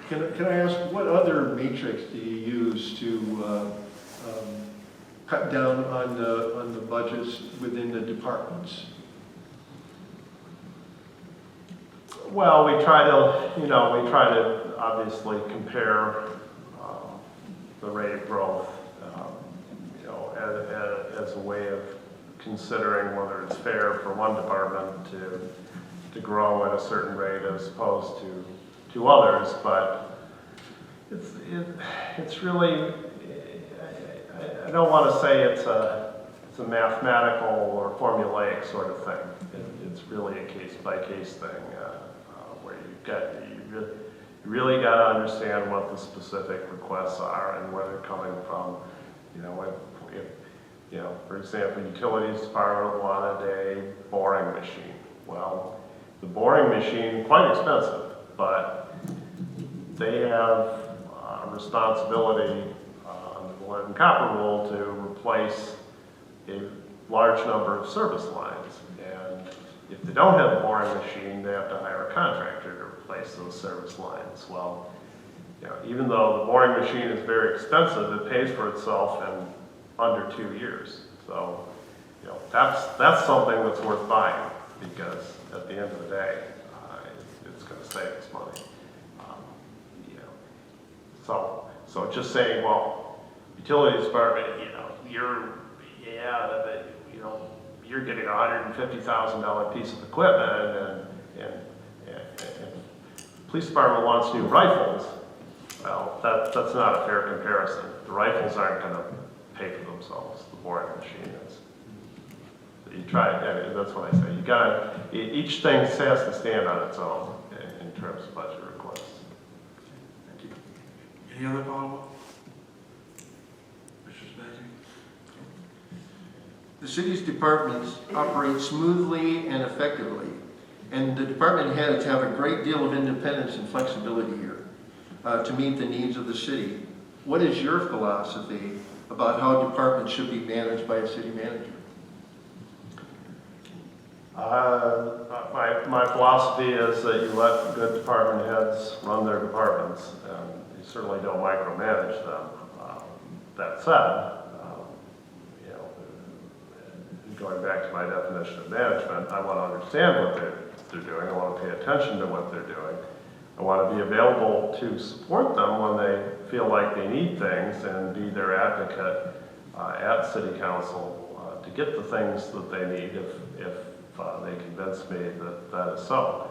[SPEAKER 7] Can I ask, what other matrix do you use to cut down on the budgets within the departments?
[SPEAKER 1] Well, we try to obviously compare the rate of growth, as a way of considering whether it's fair for one department to grow at a certain rate as opposed to others. But it's really, I don't want to say it's a mathematical or formulaic sort of thing. It's really a case-by-case thing, where you really got to understand what the specific requests are and where they're coming from. For example, utilities department wanted a boring machine. Well, the boring machine, quite expensive, but they have a responsibility under the lead and copper rule to replace a large number of service lines. And if they don't have a boring machine, they have to hire a contractor to replace those service lines. Well, even though the boring machine is very expensive, it pays for itself in under 2 years. So, that's something that's worth buying, because at the end of the day, it's going to save us money. So just saying, well, utilities department, you're getting a $150,000 piece of equipment, and police department wants new rifles. Well, that's not a fair comparison. The rifles aren't going to pay for themselves. The boring machine is. So you try. That's what I say. You gotta. Each thing has to stand on its own in terms of budget requests.
[SPEAKER 2] Thank you. Any other follow-up? Mr. Spencer?
[SPEAKER 7] The city's departments operate smoothly and effectively, and the department heads have a great deal of independence and flexibility here to meet the needs of the city. What is your philosophy about how departments should be managed by a city manager?
[SPEAKER 1] My philosophy is that you let good department heads run their departments, and you certainly don't micromanage them. That said, going back to my definition of management, I want to understand what they're doing. I want to pay attention to what they're doing. I want to be available to support them when they feel like they need things, and be their advocate at City Council to get the things that they need if they convince me that is so.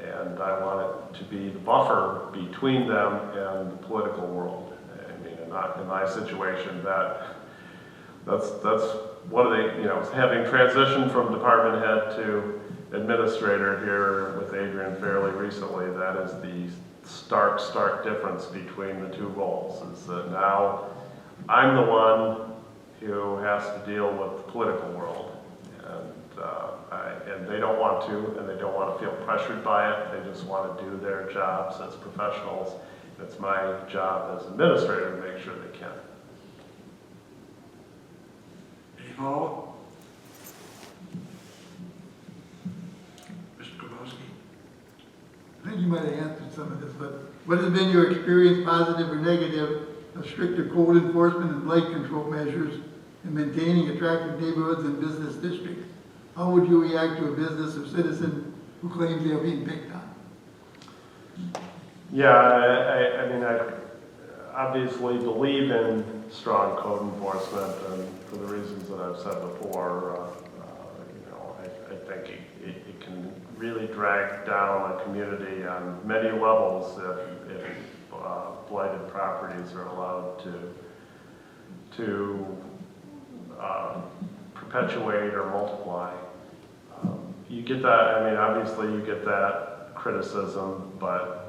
[SPEAKER 1] And I want it to be the buffer between them and the political world. I mean, in my situation, that's what are they, having transitioned from department head to administrator here with Adrian fairly recently, that is the stark difference between the two roles, is that now I'm the one who has to deal with the political world, and they don't want to, and they don't want to feel pressured by it. They just want to do their jobs as professionals. It's my job as administrator to make sure they can.
[SPEAKER 2] Any follow-up? Mr. Kowalski?
[SPEAKER 6] I think you might have answered some of this, but what has been your experience, positive or negative, of stricter code enforcement and blight control measures in maintaining attractive neighborhoods and business districts? How would you react to a business or citizen who claims they are being picked on?
[SPEAKER 1] Yeah, I mean, I obviously believe in strong code enforcement, and for the reasons that I've said before, I think it can really drag down a community on many levels if blighted properties are allowed to perpetuate or multiply. You get that, I mean, obviously you get that criticism, but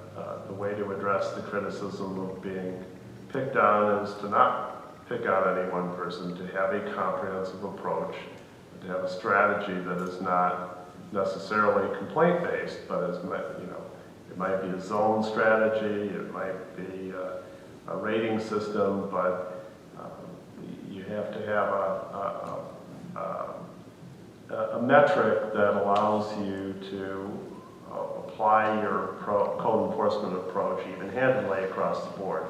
[SPEAKER 1] the way to address the criticism of being picked on is to not pick on any one person, to have a comprehensive approach, to have a strategy that is not necessarily complaint-based, but is, it might be a zone strategy, it might be a rating system, but you have to have a metric that allows you to apply your code enforcement approach even-handedly across the board.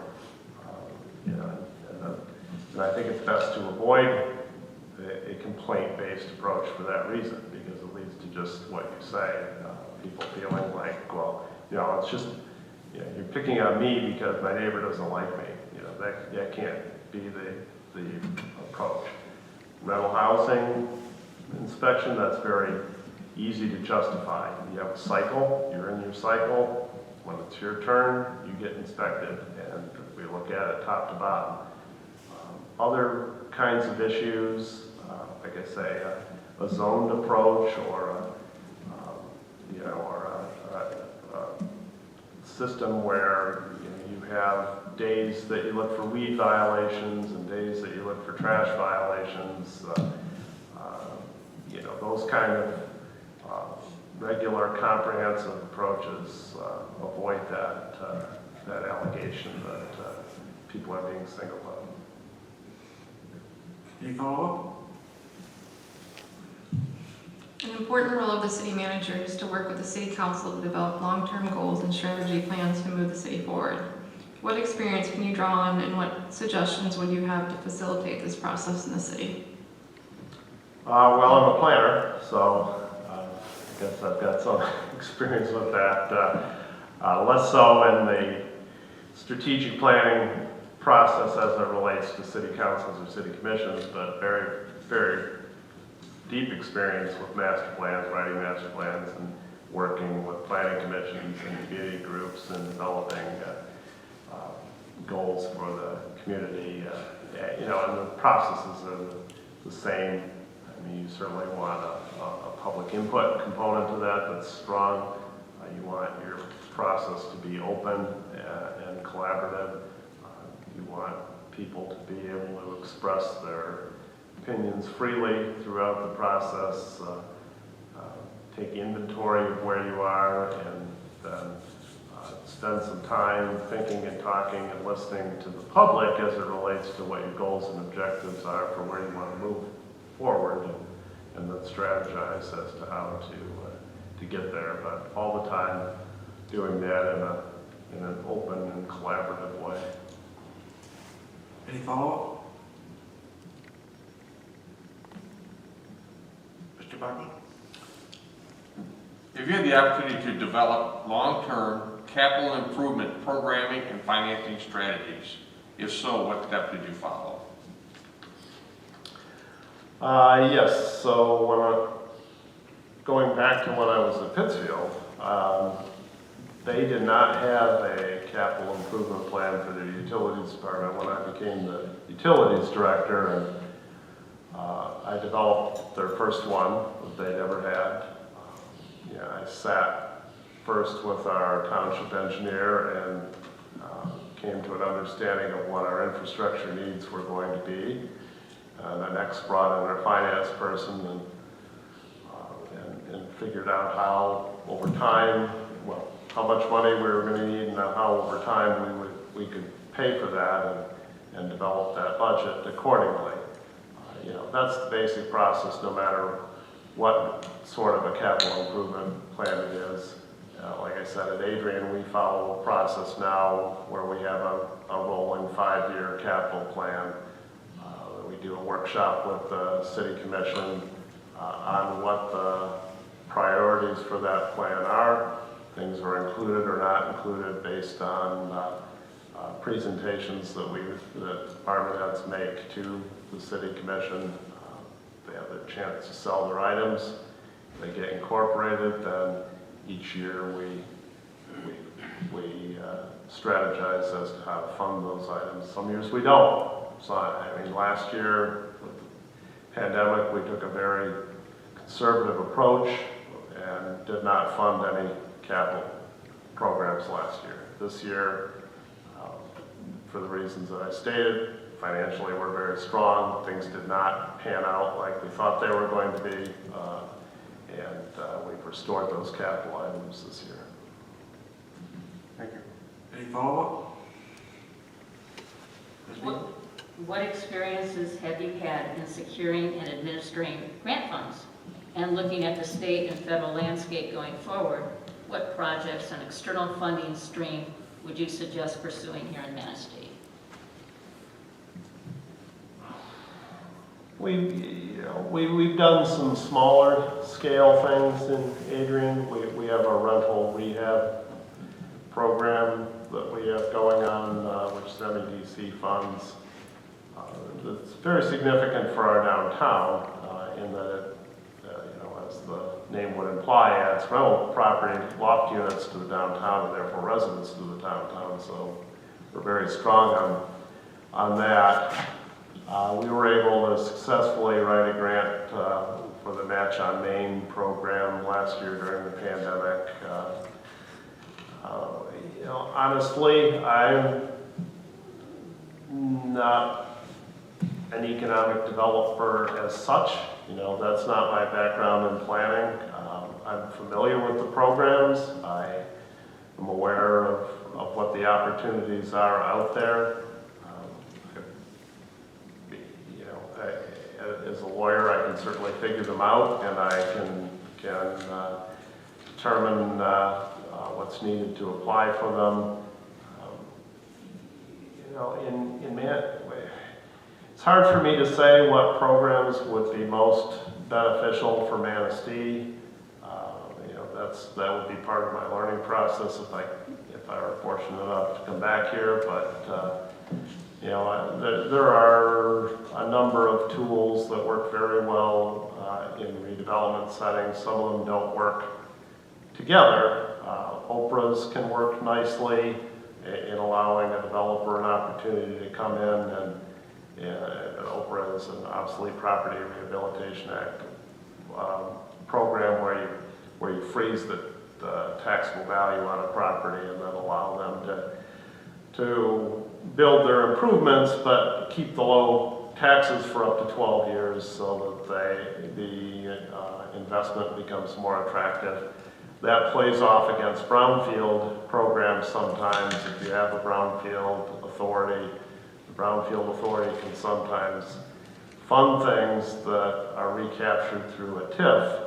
[SPEAKER 1] And And I think it's best to avoid a complaint-based approach for that reason, because it leads to just what you say, people feeling like, well, you know, it's just, you know, you're picking on me because my neighbor doesn't like me. You know, that can't be the approach. Rental housing inspection, that's very easy to justify. You have a cycle, you're in your cycle. When it's your turn, you get inspected, and we look at it top to bottom. Other kinds of issues, like I say, a zoned approach or a system where you have days that you look for weed violations and days that you look for trash violations. Those kind of regular comprehensive approaches avoid that allegation that people are being singled out.
[SPEAKER 2] Any follow-up?
[SPEAKER 8] An important role of the city manager is to work with the city council to develop long-term goals and strategy plans to move the city forward. What experience can you draw on, and what suggestions would you have to facilitate this process in the city?
[SPEAKER 1] Well, I'm a planner, so I guess I've got some experience with that. Less so in the strategic planning process as it relates to city councils or city commissions, but very, very deep experience with master plans, writing master plans, and working with planning commissions and community groups and developing goals for the community. And the processes are the same. I mean, you certainly want a public input component to that that's strong. You want your process to be open and collaborative. You want people to be able to express their opinions freely throughout the process. Take inventory of where you are, and then spend some time thinking and talking and listening to the public as it relates to what your goals and objectives are for where you want to move forward, and then strategize as to how to get there. But all the time doing that in an open and collaborative way.
[SPEAKER 2] Any follow-up? Mr. Buckman?
[SPEAKER 3] If you had the opportunity to develop long-term capital improvement programming and financing strategies, if so, what steps did you follow?
[SPEAKER 1] Yes, so going back to when I was at Pittsfield, they did not have a capital improvement plan for their utilities department. When I became the utilities director, and I developed their first one that they'd ever had. I sat first with our township engineer and came to an understanding of what our infrastructure needs were going to be. And I next brought in our finance person and figured out how over time, how much money we were going to need, and how over time we could pay for that and develop that budget accordingly. That's the basic process, no matter what sort of a capital improvement plan it is. Like I said, at Adrian, we follow a process now where we have a rolling 5-year capital plan. We do a workshop with the city commission on what the priorities for that plan are. Things are included or not included based on presentations that department heads make to the city commission. They have the chance to sell their items. They get incorporated. Then each year we strategize as to how to fund those items. Some years we don't. So last year with the pandemic, we took a very conservative approach and did not fund any capital programs last year. This year, for the reasons that I stated, financially we're very strong. Things did not pan out like we thought they were going to be, and we've restored those capital items this year.
[SPEAKER 3] Thank you.
[SPEAKER 2] Any follow-up? Ms. Dean?
[SPEAKER 4] What experiences have you had in securing and administering grant funds? And looking at the state and federal landscape going forward, what projects and external funding stream would you suggest pursuing here in Manistee?
[SPEAKER 1] We've done some smaller scale things in Adrian. We have a rental rehab program that we have going on, which is MEDC funds. It's very significant for our downtown in that it, as the name would imply, adds rental property, loft units to the downtown and therefore residents to the downtown. So we're very strong on that. We were able to successfully write a grant for the Match on Main program last year during the pandemic. Honestly, I'm not an economic developer as such. That's not my background in planning. I'm familiar with the programs. I am aware of what the opportunities are out there. As a lawyer, I can certainly figure them out, and I can determine what's needed to apply for them. It's hard for me to say what programs would be most beneficial for Manistee. That would be part of my learning process if I were fortunate enough to come back here. But there are a number of tools that work very well in redevelopment settings. Some of them don't work together. Oprahs can work nicely in allowing a developer an opportunity to come in and Oprah is an Obsolete Property Rehabilitation Act program where you freeze the taxable value on a property and then allow them to build their improvements, but keep the low taxes for up to 12 years so that the investment becomes more attractive. That plays off against brownfield programs sometimes. If you have a brownfield authority, the brownfield authority can sometimes fund things that are recaptured through a TIF,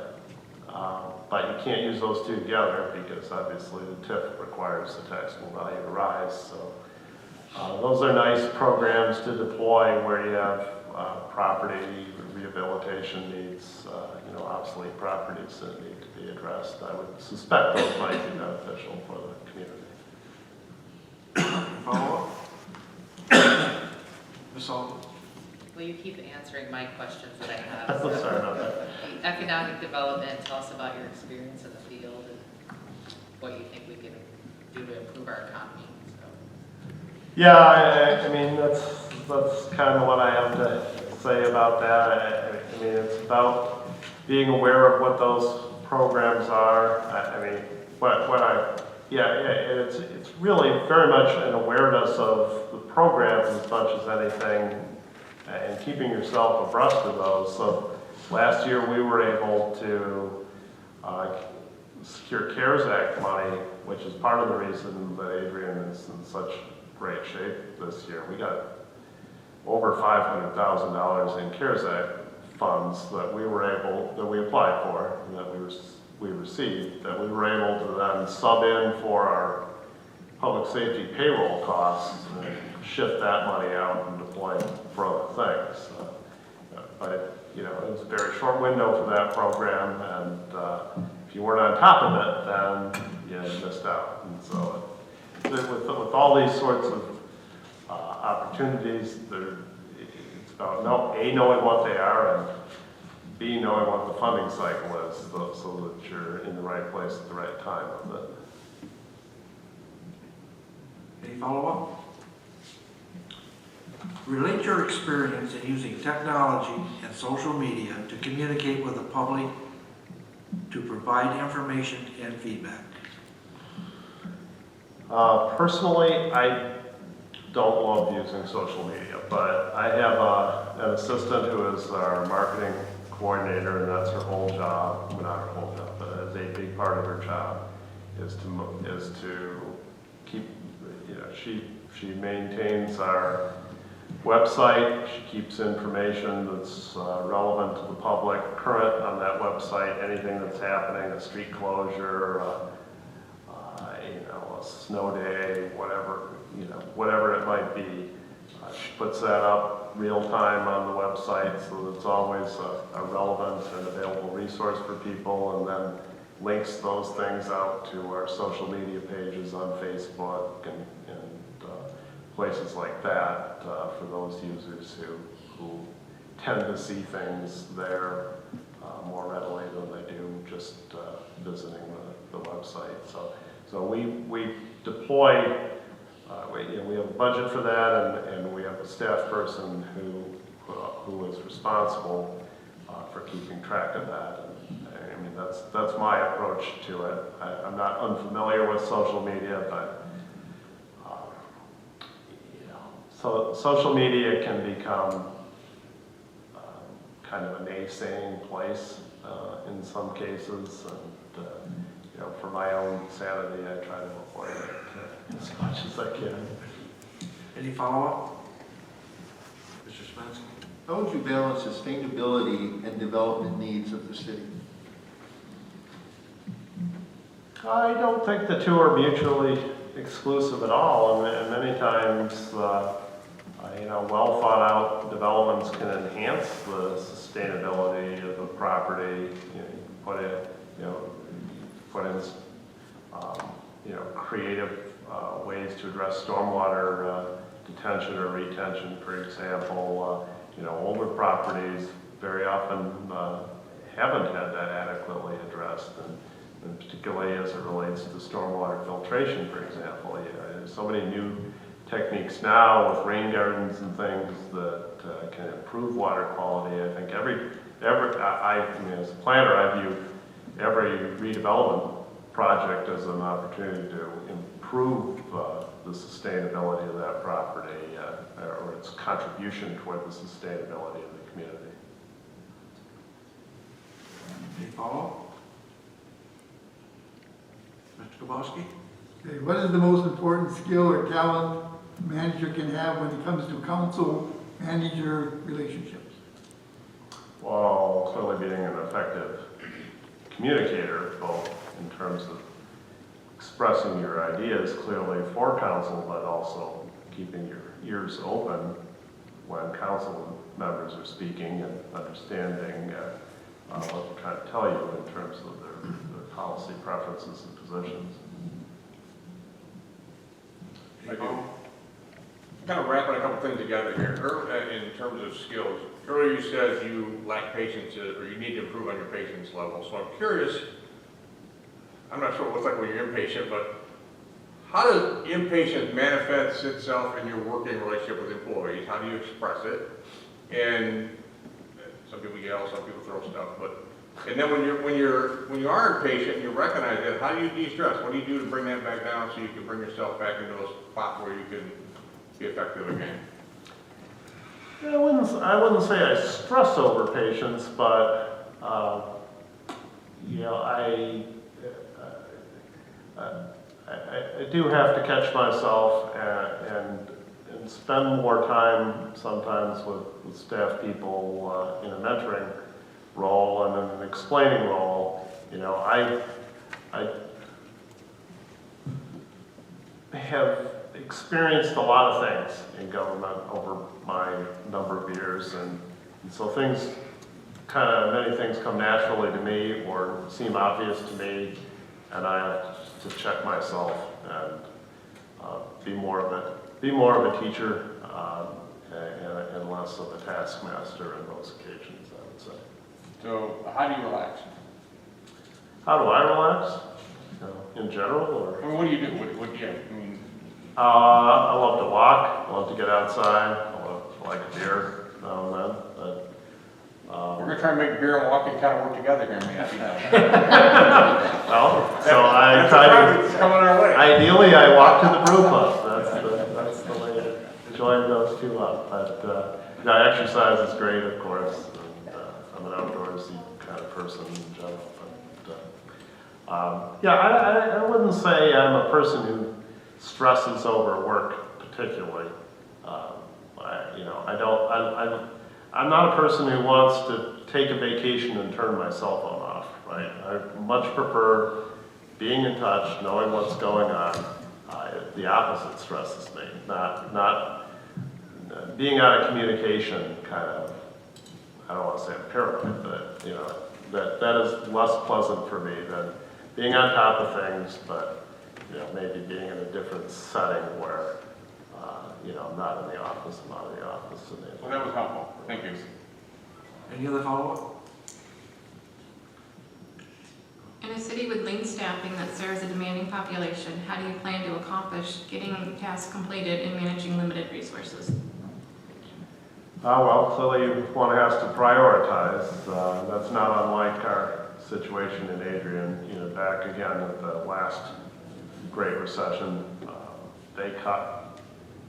[SPEAKER 1] but you can't use those two together because obviously the TIF requires the taxable value to rise. So those are nice programs to deploy where you have property rehabilitation needs, obsolete properties that need to be addressed. I would suspect those might be beneficial for the community.
[SPEAKER 2] Follow up? Ms. Sullivan?
[SPEAKER 5] Well, you keep answering my questions that I have.
[SPEAKER 1] I'm sorry about that.
[SPEAKER 5] Economic development, tell us about your experience in the field and what you think we can do to improve our economy.
[SPEAKER 1] Yeah, I mean, that's kind of what I have to say about that. I mean, it's about being aware of what those programs are. It's really very much an awareness of the programs as much as anything and keeping yourself abreast of those. So last year we were able to secure CARES Act money, which is part of the reason that Adrian is in such great shape this year. We got over $500,000 in CARES Act funds that we applied for, and that we received, that we were able to then sub in for our public safety payroll costs and shift that money out and deploy it for other things. But it was a very short window for that program, and if you weren't on top of it, then you missed out. And so with all these sorts of opportunities, it's about knowing what they are, and B, knowing what the funding cycle is, so that you're in the right place at the right time with it.
[SPEAKER 2] Any follow-up? Relate your experience in using technology and social media to communicate with the public, to provide information and feedback.
[SPEAKER 1] Personally, I don't love using social media, but I have an assistant who is our marketing coordinator, and that's her whole job. Well, not her whole job, but as a big part of her job is to keep. She maintains our website. She keeps information that's relevant to the public current on that website. Anything that's happening, a street closure, a snow day, whatever it might be. She puts that up real time on the website, so that it's always a relevant and available resource for people, and then links those things out to our social media pages on Facebook and places like that for those users who tend to see things there more readily than they do just visiting the website. So we deploy. We have a budget for that, and we have a staff person who is responsible for keeping track of that. And, I mean, that's my approach to it. I'm not unfamiliar with social media, but so social media can become kind of a naysaying place in some cases, and for my own sanity, I try to avoid it as much as I can.
[SPEAKER 2] Any follow-up? Mr. Spencer?
[SPEAKER 7] How would you balance sustainability and development needs of the city?
[SPEAKER 1] I don't think the two are mutually exclusive at all, and many times, well thought out developments can enhance the sustainability of the property. Put in creative ways to address stormwater detention or retention, for example. Older properties very often haven't had that adequately addressed, and particularly as it relates to stormwater filtration, for example. There's so many new techniques now with rain gardens and things that can improve water quality. I think as a planner, I view every redevelopment project as an opportunity to improve the sustainability of that property or its contribution toward the sustainability of the community.
[SPEAKER 2] Any follow-up? Mr. Kowalski?
[SPEAKER 6] Okay, what is the most important skill or talent a manager can have when it comes to council-manager relationships?
[SPEAKER 1] Well, clearly being an effective communicator, both in terms of expressing your ideas clearly for council, but also keeping your ears open when council members are speaking and understanding what they're trying to tell you in terms of their policy preferences and positions.
[SPEAKER 3] I do. Kind of wrapping a couple things together here. In terms of skills, earlier you said you lack patience or you need to improve on your patience level. So I'm curious, I'm not sure what it looks like when you're impatient, but how does impatience manifest itself in your working relationship with employees? How do you express it? And some people yell, some people throw stuff, and then when you are impatient and you recognize that, how do you de-stress? What do you do to bring that back down so you can bring yourself back into a spot where you can be effective again?
[SPEAKER 1] I wouldn't say I stress over patience, but I do have to catch myself and spend more time sometimes with staff people in a mentoring role and in an explaining role. I have experienced a lot of things in government over my number of years, and so many things come naturally to me or seem obvious to me, and I have to check myself and be more of a teacher and less of a taskmaster in those occasions, I would say.
[SPEAKER 3] So how do you relax?
[SPEAKER 1] How do I relax? In general, or?
[SPEAKER 3] I mean, what do you do? What do you?
[SPEAKER 1] I love to walk. I love to get outside. I like a beer now and then.
[SPEAKER 3] We're gonna try and make beer and walking kind of work together here, man.
[SPEAKER 1] Well, so I try to.
[SPEAKER 3] It's coming our way.
[SPEAKER 1] Ideally, I walk to the brew club. That's the way to join those two up. But exercise is great, of course. And, I'm an outdoorsy kind of person in general. But I wouldn't say I'm a person who stresses over work particularly. I'm not a person who wants to take a vacation and turn my cell phone off, right? I much prefer being in touch, knowing what's going on. The opposite stresses me, not being out of communication kind of, I don't want to say a pyramid, but, you know, that is less pleasant for me than being on top of things, but, you know, maybe being in a different setting where, you know, I'm not in the office, I'm out of the office. And
[SPEAKER 3] Well, that was helpful. Thank you.
[SPEAKER 2] Any other follow-up?
[SPEAKER 8] In a city with lean staffing that serves a demanding population, how do you plan to accomplish getting tasks completed and managing limited resources?
[SPEAKER 1] Well, clearly one has to prioritize. That's not unlike our situation in Adrian. You know, back again at the last Great Recession, they cut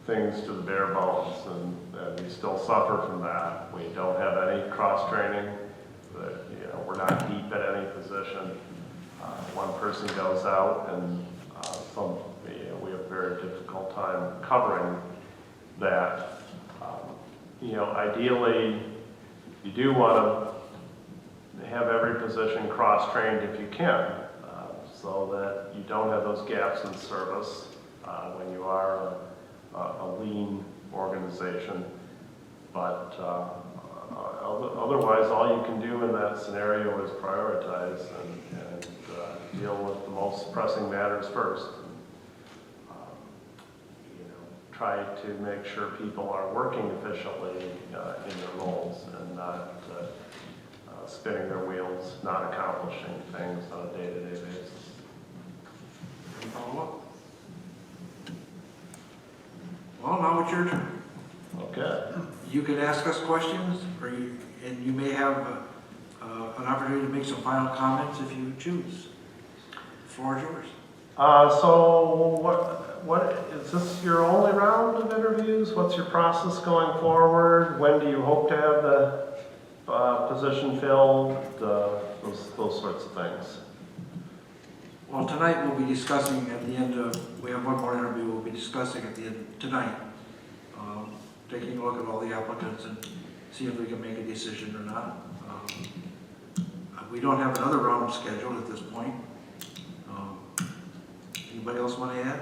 [SPEAKER 1] things to the bare bones, and we still suffer from that. We don't have any cross-training. You know, we're not deep at any position. One person goes out, and you know, we have a very difficult time covering that. You know, ideally, you do want to have every position cross-trained if you can, so that you don't have those gaps in service when you are a lean organization. But otherwise, all you can do in that scenario is prioritize and deal with the most pressing matters first. Try to make sure people are working efficiently in their roles and not spinning their wheels, not accomplishing things on a day-to-day basis.
[SPEAKER 2] Any follow-up? Well, now it's your turn.
[SPEAKER 1] Okay.
[SPEAKER 2] You can ask us questions, and you may have an opportunity to make some final comments if you choose. The floor is yours.
[SPEAKER 1] So what is this your only round of interviews? What's your process going forward? When do you hope to have the position filled? Those sorts of things.
[SPEAKER 2] Well, tonight we'll be discussing at the end of, we have one more interview we'll be discussing at the end tonight. Taking a look at all the applicants and see if we can make a decision or not. We don't have another round scheduled at this point. Anybody else want to add?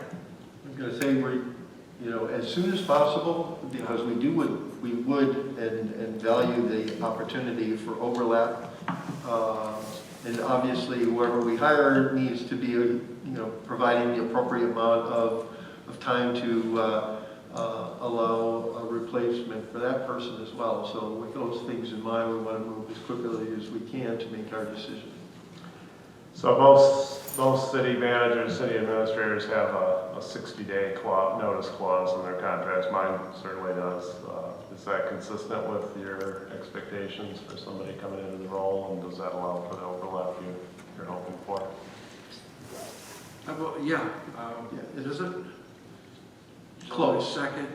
[SPEAKER 7] I'm going to say you know, as soon as possible, because we would and value the opportunity for overlap. And obviously, whoever we hire needs to be, you know, providing the appropriate amount of time to allow a replacement for that person as well. So with those things in mind, we want to move as quickly as we can to make our decision.
[SPEAKER 1] So most city managers, city administrators have a 60-day notice clause in their contracts. Mine certainly does. Is that consistent with your expectations for somebody coming into the role, and does that allow for the overlap you're hoping for?
[SPEAKER 2] Yeah.
[SPEAKER 7] Yeah,
[SPEAKER 2] Is it?
[SPEAKER 7] Close.
[SPEAKER 2] Second.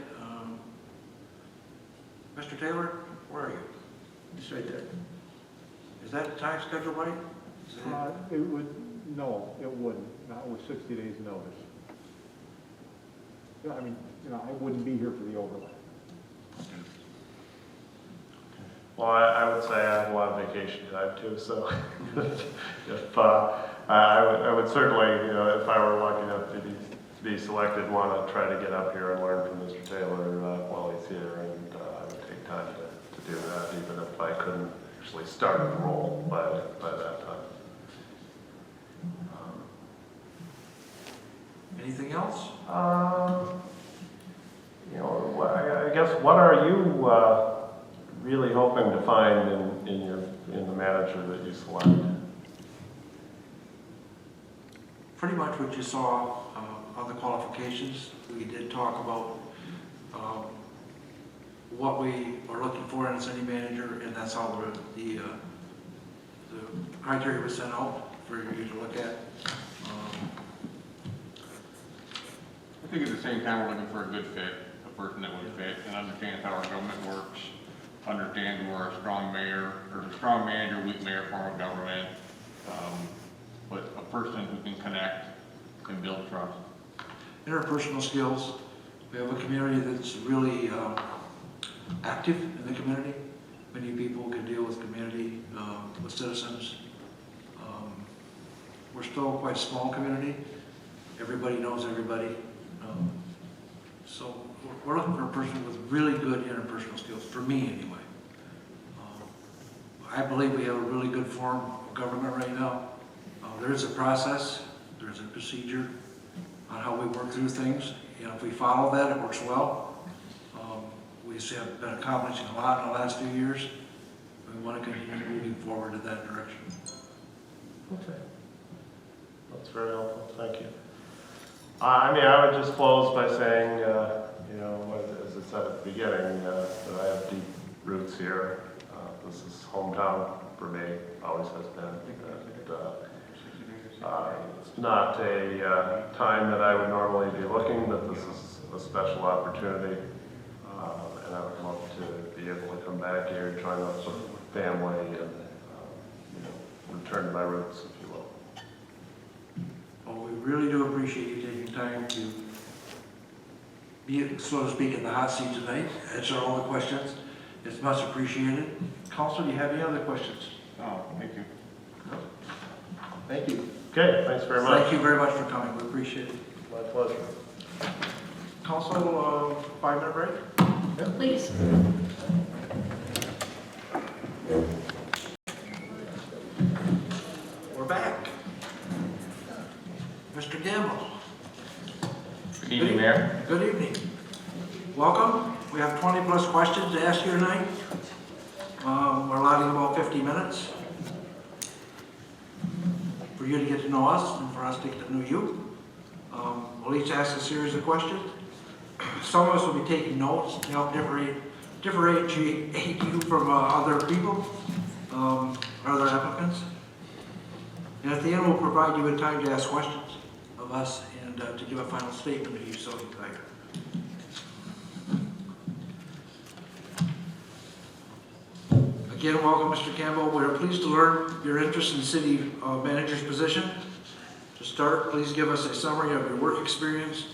[SPEAKER 2] Mr. Taylor, where are you?
[SPEAKER 7] It's right there.
[SPEAKER 2] Is that time schedule right?
[SPEAKER 9] It would, no, it wouldn't, not with 60 days notice. Yeah, I mean, you know, I wouldn't be here for the overlap.
[SPEAKER 1] Well, I would say I have a lot of vacation time too, so if I would certainly, you know, if I were lucky enough to be selected, want to try to get up here and learn from Mr. Taylor while he's here, and I would take time to do that, even if I couldn't actually start the role by that time.
[SPEAKER 2] Anything else?
[SPEAKER 1] You know, I guess what are you really hoping to find in the manager that you select?
[SPEAKER 2] Pretty much what you saw on the qualifications. We did talk about what we are looking for in a city manager, and that's how the criteria was sent out for you to look at.
[SPEAKER 3] I think at the same time, we're looking for a good fit, a person that would fit and understands how our government works, understands we're a strong mayor, or a strong manager, weak mayor form of government, but a person who can connect and build trust.
[SPEAKER 2] Interpersonal skills. We have a community that's really active in the community. Many people can deal with community, with citizens. We're still quite a small community. Everybody knows everybody. So we're looking for a person with really good interpersonal skills, for me anyway. I believe we have a really good form of government right now. There is a process, there's a procedure on how we work through things. You know, if we follow that, it works well. We have been accomplishing a lot in the last few years. We want to continue moving forward in that direction.
[SPEAKER 1] Okay. That's very helpful, thank you. I mean, I would just close by saying, you know, as I said at the beginning, that I have deep roots here. This is hometown for me, always has been. It's not a time that I would normally be looking, but this is a special opportunity. And I would love to be able to come back here and join up with family and, you know, return to my roots, if you will.
[SPEAKER 2] Well, we really do appreciate you taking time to be, so to speak, in the hot seat tonight, answer all the questions. It's much appreciated. Council, do you have any other questions?
[SPEAKER 3] Oh, thank you.
[SPEAKER 2] No?
[SPEAKER 7] Thank you.
[SPEAKER 1] Okay, thanks very much.
[SPEAKER 2] Thank you very much for coming. We appreciate it.
[SPEAKER 1] My pleasure.
[SPEAKER 2] Council, 5-minute break?
[SPEAKER 4] Please.
[SPEAKER 2] We're back. Mr. Gamble.
[SPEAKER 10] Good evening, Mayor.
[SPEAKER 2] Good evening. Welcome. We have 20+ questions to ask you tonight. We're allotting about 50 minutes for you to get to know us and for us to get to know you. We'll each ask a series of questions. Some of us will be taking notes to help differentiate you from other people, other applicants. And at the end, we'll provide you with time to ask questions of us and to give a final statement if you so desire. Again, welcome, Mr. Campbell. We are pleased to learn your interest in the city manager's position. To start, please give us a summary of your work experience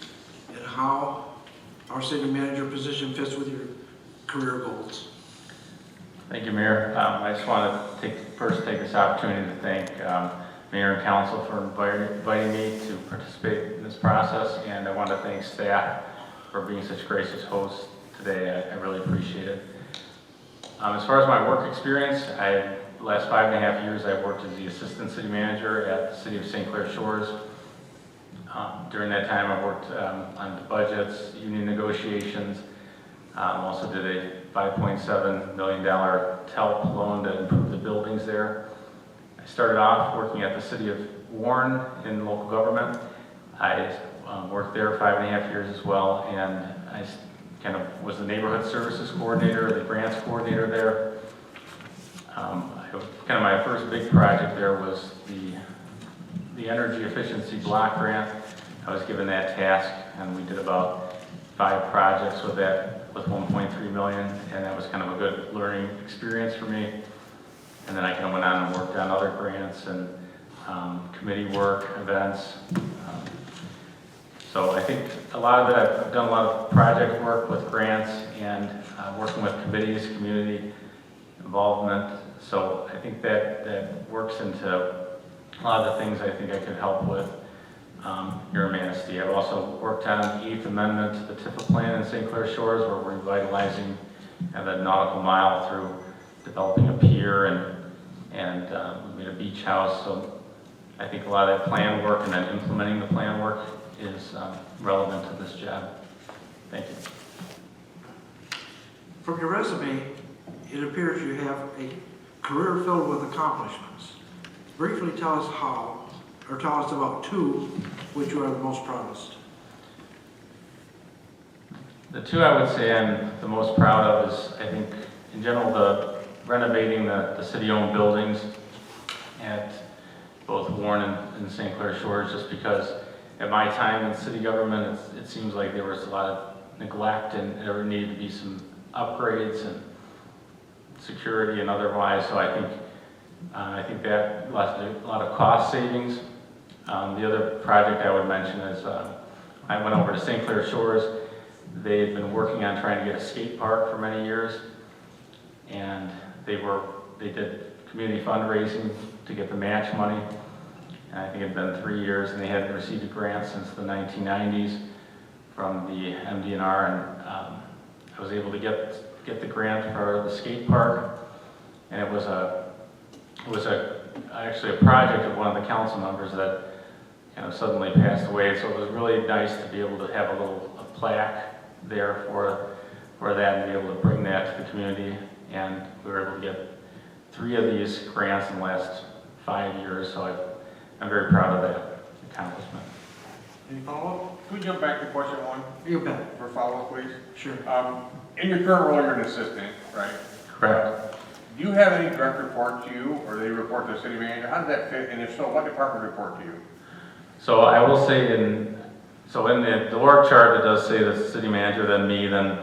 [SPEAKER 2] and how our city manager position fits with your career goals.
[SPEAKER 10] Thank you, Mayor. I just want to first take this opportunity to thank Mayor and Council for inviting me to participate in this process, and I want to thank staff for being such gracious hosts today. I really appreciate it. As far as my work experience, the last 5.5 years I've worked as the Assistant City Manager at the City of St. Clair Shores. During that time I worked on the budgets, union negotiations, also did a $5.7 million TELP loan to improve the buildings there. I started off working at the City of Warren in local government. I worked there 5.5 years as well, and I kind of was the neighborhood services coordinator, the grants coordinator there. Kind of my first big project there was the energy efficiency block grant. I was given that task, and we did about 5 projects with that, with 1.3 million, and that was kind of a good learning experience for me. And then I kind of went on and worked on other grants and committee work, events. So I think a lot of it, I've done a lot of project work with grants and working with committees, community involvement. So I think that works into a lot of the things I think I could help with here in Manistee. I've also worked on the 8th Amendment to the TIFA plan in St. Clair Shores, where we're revitalizing the nautical mile through developing a pier and we made a beach house. So I think a lot of that plan work and then implementing the plan work is relevant to this job. Thank you.
[SPEAKER 2] From your resume, it appears you have a career filled with accomplishments. Briefly tell us how, or tell us about 2 which you are the most proudest.
[SPEAKER 10] The 2 I would say I'm the most proud of is, I think, in general, the renovating the city-owned buildings at both Warren and St. Clair Shores, just because at my time in city government, it seems like there was a lot of neglect and there needed to be some upgrades and security and otherwise. So I think that left a lot of cost savings. The other project I would mention is I went over to St. Clair Shores. They've been working on trying to get a skate park for many years, and they did community fundraising to get the match money. And I think it had been 3 years, and they hadn't received a grant since the 1990s from the MDNR, and I was able to get the grant for the skate park, and it was actually a project of one of the council members that kind of suddenly passed away, so it was really nice to be able to have a plaque there for that and be able to bring that to the community, and we were able to get 3 of these grants in the last 5 years, so I'm very proud of that accomplishment.
[SPEAKER 2] Any follow-up?
[SPEAKER 3] Can we jump back to question 1
[SPEAKER 2] You bet.
[SPEAKER 3] for follow-up, please?
[SPEAKER 2] Sure.
[SPEAKER 3] In your current role, you're an assistant, right?
[SPEAKER 10] Correct.
[SPEAKER 3] Do you have any direct report to you, or they report to the city manager? How does that fit? And if so, what department report to you?
[SPEAKER 10] So I will say in the org chart, it does say the city manager, then me, then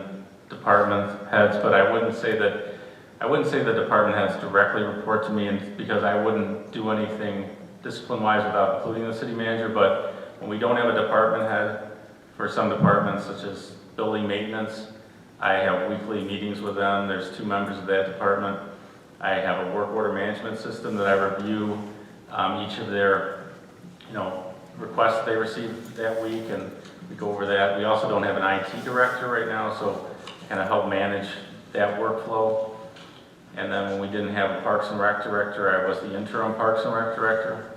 [SPEAKER 10] department heads, but I wouldn't say the department heads directly report to me, and because I wouldn't do anything discipline-wise without including the city manager, but when we don't have a department head for some departments, such as building maintenance, I have weekly meetings with them. There's 2 members of that department. I have a work order management system that I review each of their, requests they receive that week, and we go over that. We also don't have an IT director right now, so kind of help manage that workflow. And then when we didn't have a Parks and Rec director, I was the interim Parks and Rec director.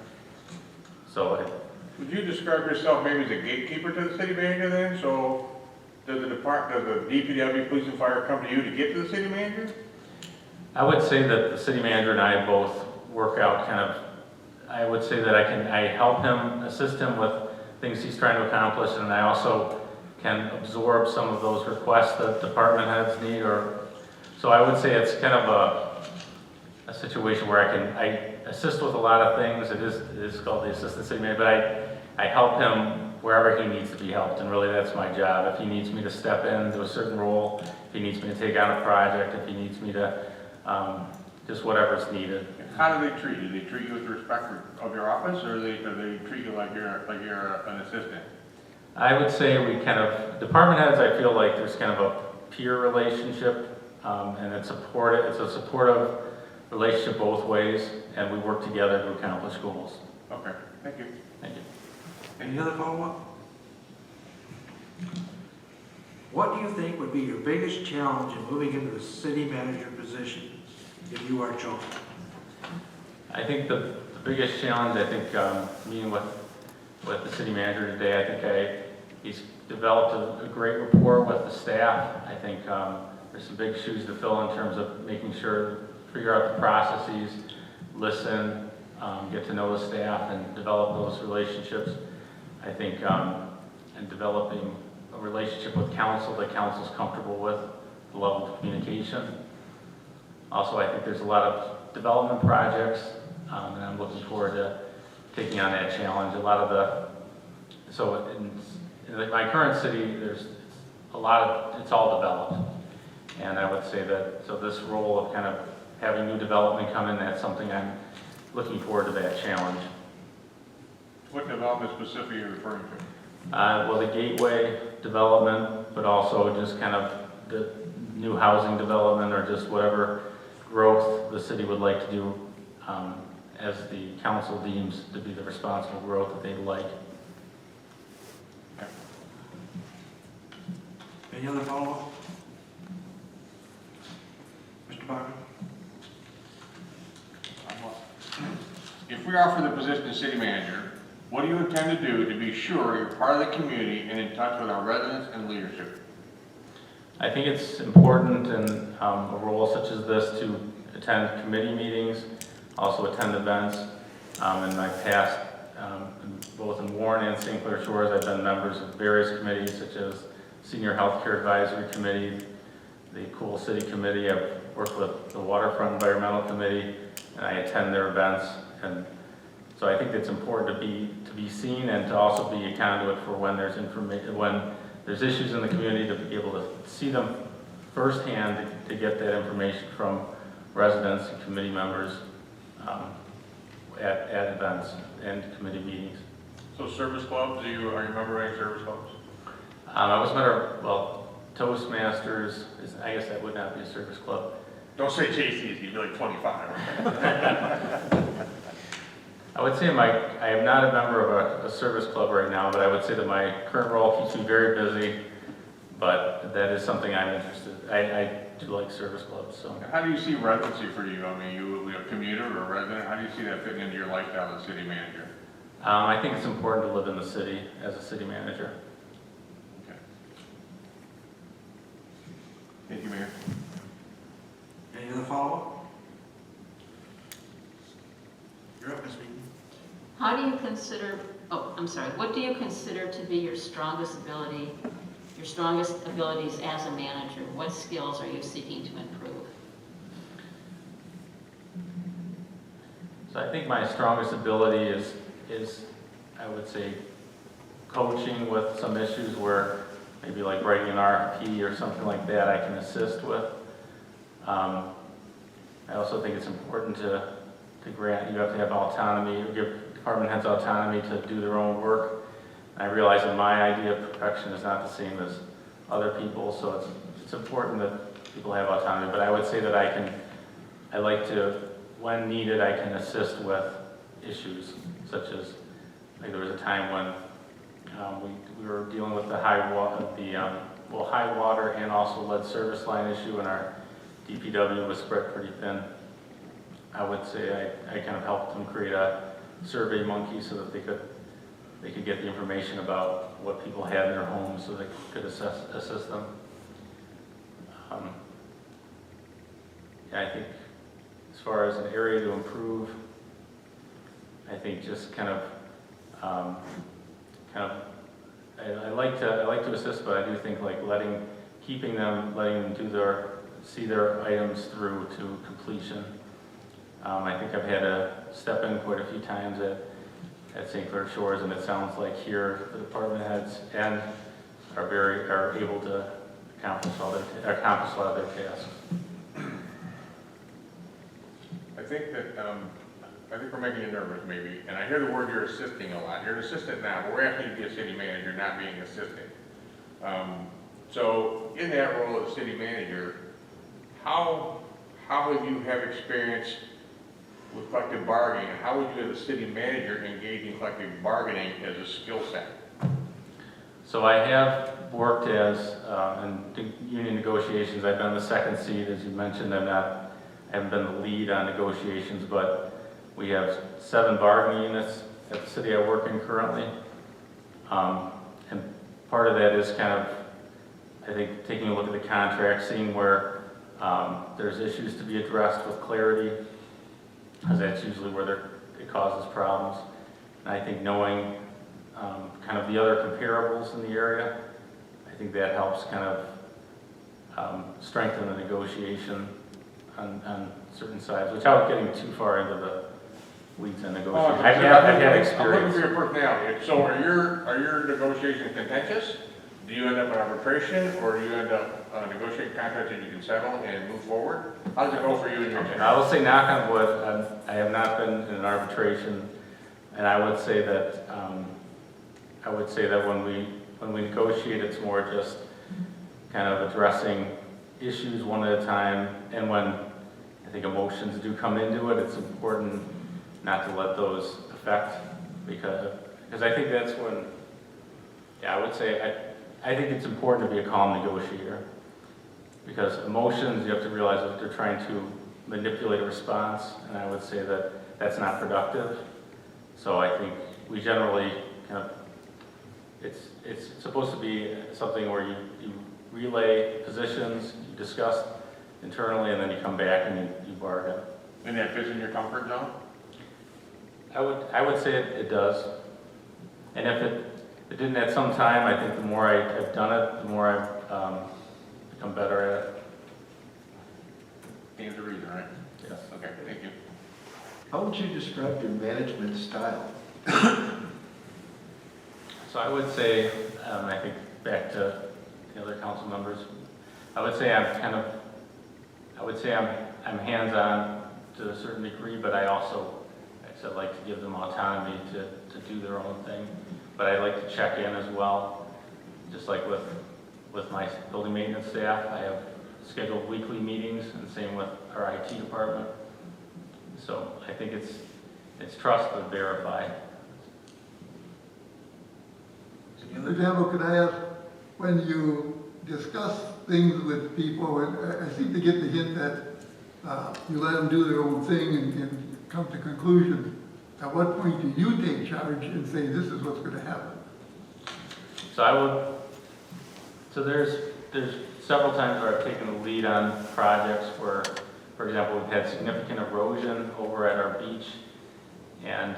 [SPEAKER 10] So
[SPEAKER 3] Would you describe yourself maybe as a gatekeeper to the city manager then? So does the DPW, police and fire come to you to get to the city manager?
[SPEAKER 10] I would say that the city manager and I both work out I would say that I help him, assist him with things he's trying to accomplish, and I also can absorb some of those requests that department heads need, so I would say it's kind of a situation where I assist with a lot of things. It is called the assistant city manager, but I help him wherever he needs to be helped, and really that's my job. If he needs me to step into a certain role, if he needs me to take on a project, if he needs me to, just whatever's needed.
[SPEAKER 3] How do they treat you? Do they treat you with respect of your office, or do they treat you like you're an assistant?
[SPEAKER 10] I would say department heads, I feel like there's kind of a peer relationship, and it's a supportive relationship both ways, and we work together to accomplish goals.
[SPEAKER 3] Okay, thank you.
[SPEAKER 10] Thank you.
[SPEAKER 2] Any other follow-up? What do you think would be your biggest challenge in moving into the city manager position if you are chosen?
[SPEAKER 10] I think the biggest challenge, meeting with the city manager today, I think he's developed a great rapport with the staff. I think there's some big shoes to fill in terms of making sure, figure out the processes, listen, get to know the staff, and develop those relationships. I think, and developing a relationship with council that council's comfortable with, the level of communication. Also, I think there's a lot of development projects, and I'm looking forward to taking on that challenge. So in my current city, there's it's all developed. And I would say that, so this role of kind of having new development come in, that's something I'm looking forward to, that challenge.
[SPEAKER 3] What development specifically are you referring to?
[SPEAKER 10] Well, the gateway development, but also just kind of the new housing development, or just whatever growth the city would like to do, as the council deems to be the responsible growth that they'd like.
[SPEAKER 2] Any other follow-up? Mr. Bachman?
[SPEAKER 3] If we offer the position of city manager, what do you intend to do to be sure you're part of the community and in touch with our residents and leadership?
[SPEAKER 10] I think it's important in a role such as this to attend committee meetings, also attend events. In my past, both in Warren and St. Clair Shores, I've been members of various committees such as Senior Healthcare Advisory Committee, the Cool City Committee. I've worked with the Waterfront Environmental Committee, and I attend their events. And so I think it's important to be seen, and to also be a conduit for when there's there's issues in the community, to be able to see them firsthand, to get that information from residents and committee members at events and committee meetings.
[SPEAKER 3] So service clubs, are you a member of any service clubs?
[SPEAKER 10] I was a member, Toastmasters, I guess that would not be a service club.
[SPEAKER 3] Don't say JC's, you'd be like 25.
[SPEAKER 10] I would say I am not a member of a service club right now, but I would say that my current role keeps me very busy, but that is something I'm interested, I do like service clubs, so.
[SPEAKER 3] How do you see residency for you? I mean, you a commuter or a resident, how do you see that fitting into your lifestyle as city manager?
[SPEAKER 10] I think it's important to live in the city as a city manager.
[SPEAKER 3] Okay. Thank you, Mayor.
[SPEAKER 2] Any other follow-up? You're up, Ms. Meaton.
[SPEAKER 4] How do you consider, oh, I'm sorry, what do you consider to be your strongest ability, your strongest abilities as a manager? What skills are you seeking to improve?
[SPEAKER 10] So I think my strongest ability is I would say coaching with some issues where maybe like writing an RFP or something like that I can assist with. I also think it's important to grant, you have to have autonomy, or give department heads autonomy to do their own work. And I realize that my idea of perfection is not the same as other people, so it's important that people have autonomy. But I would say that I like to, when needed, I can assist with issues such as, like there was a time when we were dealing with the high water and also lead service line issue, and our DPW was spread pretty thin. I would say I kind of helped them create a survey monkey so that they could get the information about what people had in their homes so they could assist them. Yeah, I think as far as an area to improve, I think just I like to assist, but I do think like letting them see their items through to completion. I think I've had to step in quite a few times at St. Clair Shores, and it sounds like here the department heads and are able to accomplish a lot of their tasks.
[SPEAKER 3] I think we're making you nervous maybe, and I hear the word you're assisting a lot. You're an assistant now, but we're asking you to be a city manager, not being an assistant. So in that role as city manager, how would you have experience with collective bargaining? How would you as a city manager engage in collective bargaining as a skill set?
[SPEAKER 10] So I have worked in union negotiations. I've been the second seat, as you mentioned. I haven't been the lead on negotiations, but we have 7 bargaining units at the city I work in currently. And part of that is kind of, I think, taking a look at the contract, seeing where there's issues to be addressed with clarity, because that's usually where it causes problems. And I think knowing kind of the other comparables in the area, I think that helps kind of strengthen the negotiation on certain sides, without getting too far into the weeds and negotiation. I've had experience.
[SPEAKER 3] I'm looking for your personality. So are your negotiations contentious? Do you end up in arbitration, or do you end up negotiating contracts that you can settle and move forward? How does it go for you in your tenure?
[SPEAKER 10] I will say, knock on wood, I have not been in an arbitration, and I would say that when we negotiate, it's more just kind of addressing issues one at a time, and when I think emotions do come into it, it's important not to let those affect, because I think that's when, yeah, I would say I think it's important to be a calm negotiator, because emotions, you have to realize that they're trying to manipulate a response, and I would say that that's not productive. So I think we generally kind of, it's supposed to be something where you relay positions, you discuss internally, and then you come back and you bargain.
[SPEAKER 3] And that fits in your comfort zone?
[SPEAKER 10] I would say it does. And if it didn't at some time, I think the more I've done it, the more I've become better at it.
[SPEAKER 3] Stands to reason, right?
[SPEAKER 10] Yes.
[SPEAKER 3] Okay, thank you.
[SPEAKER 7] How would you describe your management style?
[SPEAKER 10] So I would say, I think back to the other council members, I would say I'm hands-on to a certain degree, but I also, like I said, like to give them autonomy to do their own thing. But I like to check in as well, just like with my building maintenance staff. I have scheduled weekly meetings, and same with our IT department. So I think it's trust but verified.
[SPEAKER 6] For example, could I ask, when you discuss things with people, and I seem to get the hint that you let them do their own thing and come to conclusions, at what point do you take charge and say, this is what's going to happen?
[SPEAKER 10] So there's several times where I've taken the lead on projects where, for example, we've had significant erosion over at our beach. And,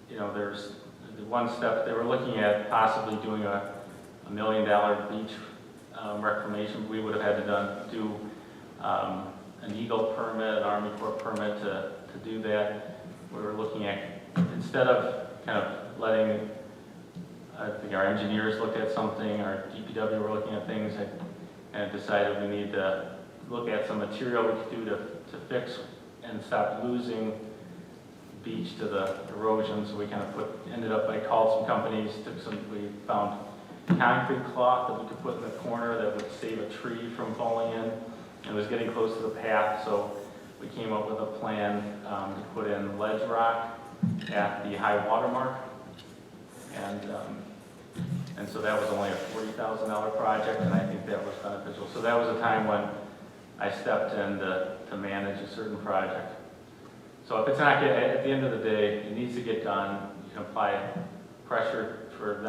[SPEAKER 10] you know, there's the one step, they were looking at possibly doing a $1 million beach reclamation. We would have had to do an Eagle permit, an Army Corps permit to do that. We were looking at, instead of kind of letting, I think our engineers looked at something, our DPW were looking at things, and decided we need to look at some material we could do to fix and stop losing beach to the erosion. So we kind of I called some companies, we found concrete cloth that we could put in the corner that would save a tree from falling in. It was getting close to the path, so we came up with a plan to put in ledge rock at the high water mark. And so that was only a $40,000 project, and I think that was beneficial. So that was a time when I stepped in to manage a certain project. So if it's not at the end of the day, it needs to get done. You can apply pressure for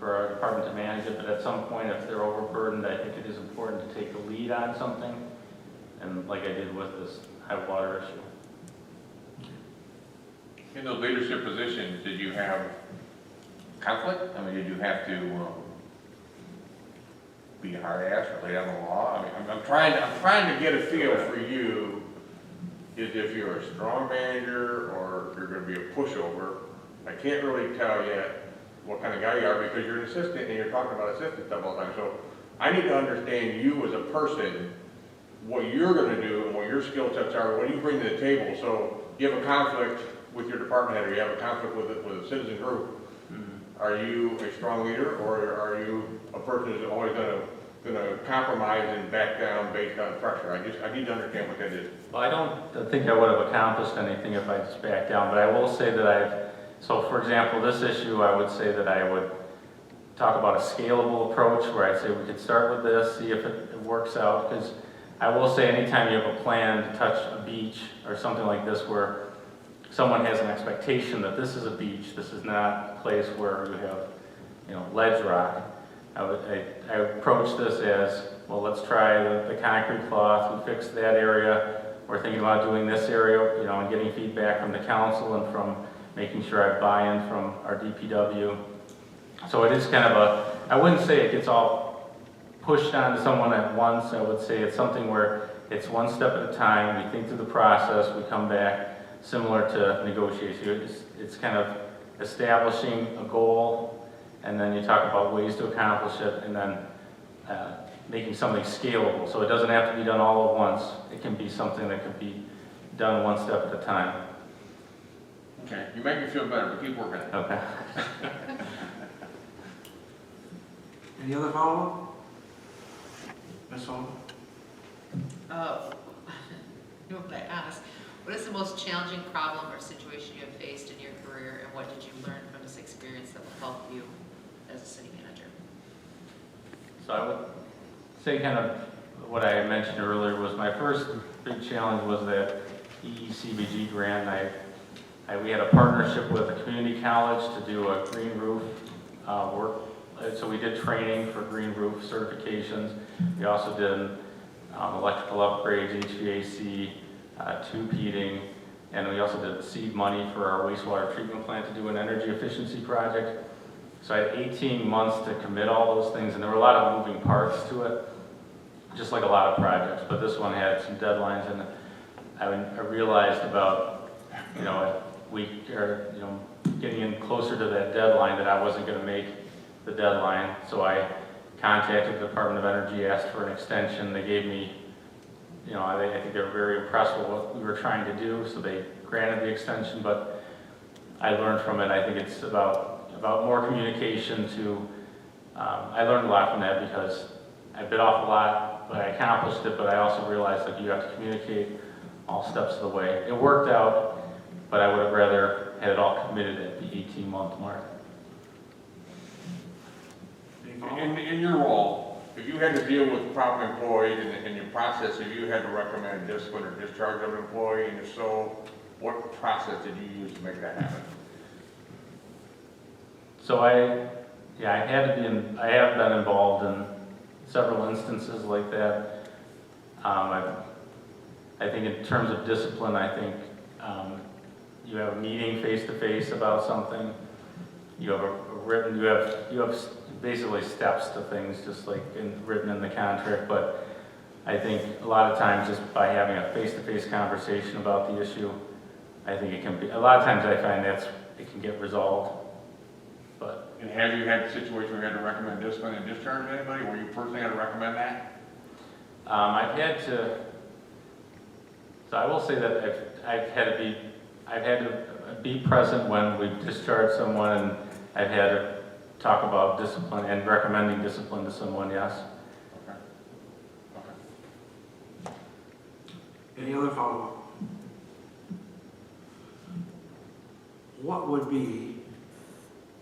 [SPEAKER 10] our department to manage it, but at some point, if they're overburdened, I think it is important to take the lead on something, and like I did with this high water issue.
[SPEAKER 3] In those leadership positions, did you have conflict? I mean, did you have to be a hard ass or lay down the law? I mean, I'm trying to get a feel for you, is if you're a strong manager or if you're going to be a pushover. I can't really tell yet what kind of guy you are because you're an assistant and you're talking about assistant stuff all the time. So I need to understand you as a person, what you're going to do and what your skill sets are, what you bring to the table. So you have a conflict with your department head or you have a conflict with a citizen group. Are you a strong leader, or are you a person who's always going to compromise and back down based on pressure? I need to understand what that is.
[SPEAKER 10] Well, I don't think I would have accomplished anything if I just backed down, but I will say that so for example, this issue, I would say that I would talk about a scalable approach where I'd say we could start with this, see if it works out, because I will say anytime you have a plan to touch a beach or something like this where someone has an expectation that this is a beach, this is not a place where you have, you know, ledge rock. I approach this as, well, let's try the concrete cloth, we fixed that area, we're thinking about doing this area, you know, and getting feedback from the council and from making sure I have buy-in from our DPW. So it is kind of I wouldn't say it gets all pushed onto someone at once. I would say it's something where it's one step at a time, we think through the process, we come back, similar to negotiation. It's kind of establishing a goal, and then you talk about ways to accomplish it, and then making something scalable. So it doesn't have to be done all at once. It can be something that can be done one step at a time.
[SPEAKER 3] Okay, you make me feel better, but keep working.
[SPEAKER 10] Okay.
[SPEAKER 2] Any other follow-up? Ms. Sullivan?
[SPEAKER 5] You want to ask, what is the most challenging problem or situation you have faced in your career, and what did you learn from this experience that will help you as a city manager?
[SPEAKER 10] So I would say kind of what I mentioned earlier was my first big challenge was that EECBG grant. We had a partnership with a community college to do a green roof work. So we did training for green roof certifications. We also did electrical upgrades, HVAC, tube heating, and we also did seed money for our wastewater treatment plant to do an energy efficiency project. So I had 18 months to commit all those things, and there were a lot of moving parts to it, just like a lot of projects, but this one had some deadlines, and I realized about, you know, a week or, you know, getting in closer to that deadline that I wasn't going to make the deadline. So I contacted the Department of Energy, asked for an extension. They gave me, you know, I think they were very impressed with what we were trying to do, so they granted the extension, but I learned from it. I think it's about more communication to, I learned a lot from that because I bit off a lot, but I accomplished it, but I also realized that you have to communicate all steps of the way. It worked out. but I would have rather had it all committed at the 18-month mark.
[SPEAKER 2] Any follow-up?
[SPEAKER 3] In your role, if you had to deal with proper employees in your process, if you had to recommend discipline or discharge of an employee, and if so, what process did you use to make that happen?
[SPEAKER 10] So I have been involved in several instances like that. I think in terms of discipline, I think you have a meeting face-to-face about something. You have you have basically steps to things, just like written in the contract. But I think a lot of times just by having a face-to-face conversation about the issue, I think it can be. A lot of times I find it can get resolved. But
[SPEAKER 3] And have you had a situation where you had to recommend discipline and discharge of anybody, where you personally had to recommend that?
[SPEAKER 10] I've had to. So I will say that I've had to be present when we've discharged someone, and I've had to talk about discipline and recommending discipline to someone, yes.
[SPEAKER 3] Okay. Okay.
[SPEAKER 2] Any other follow-up? What would be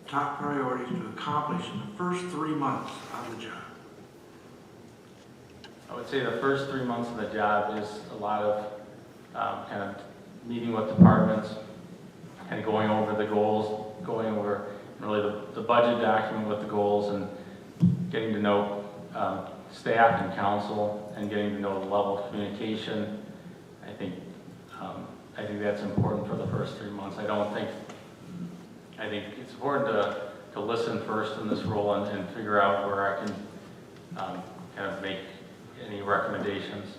[SPEAKER 2] top priorities to accomplish in the first 3 months on the job?
[SPEAKER 10] I would say the first 3 months of the job is a lot of kind of meeting with departments, kind of going over the goals, going over really the budget document with the goals, and getting to know staff and council, and getting to know the level of communication. I think that's important for the first 3 months. I think it's important to listen first in this role and figure out where I can kind of make any recommendations.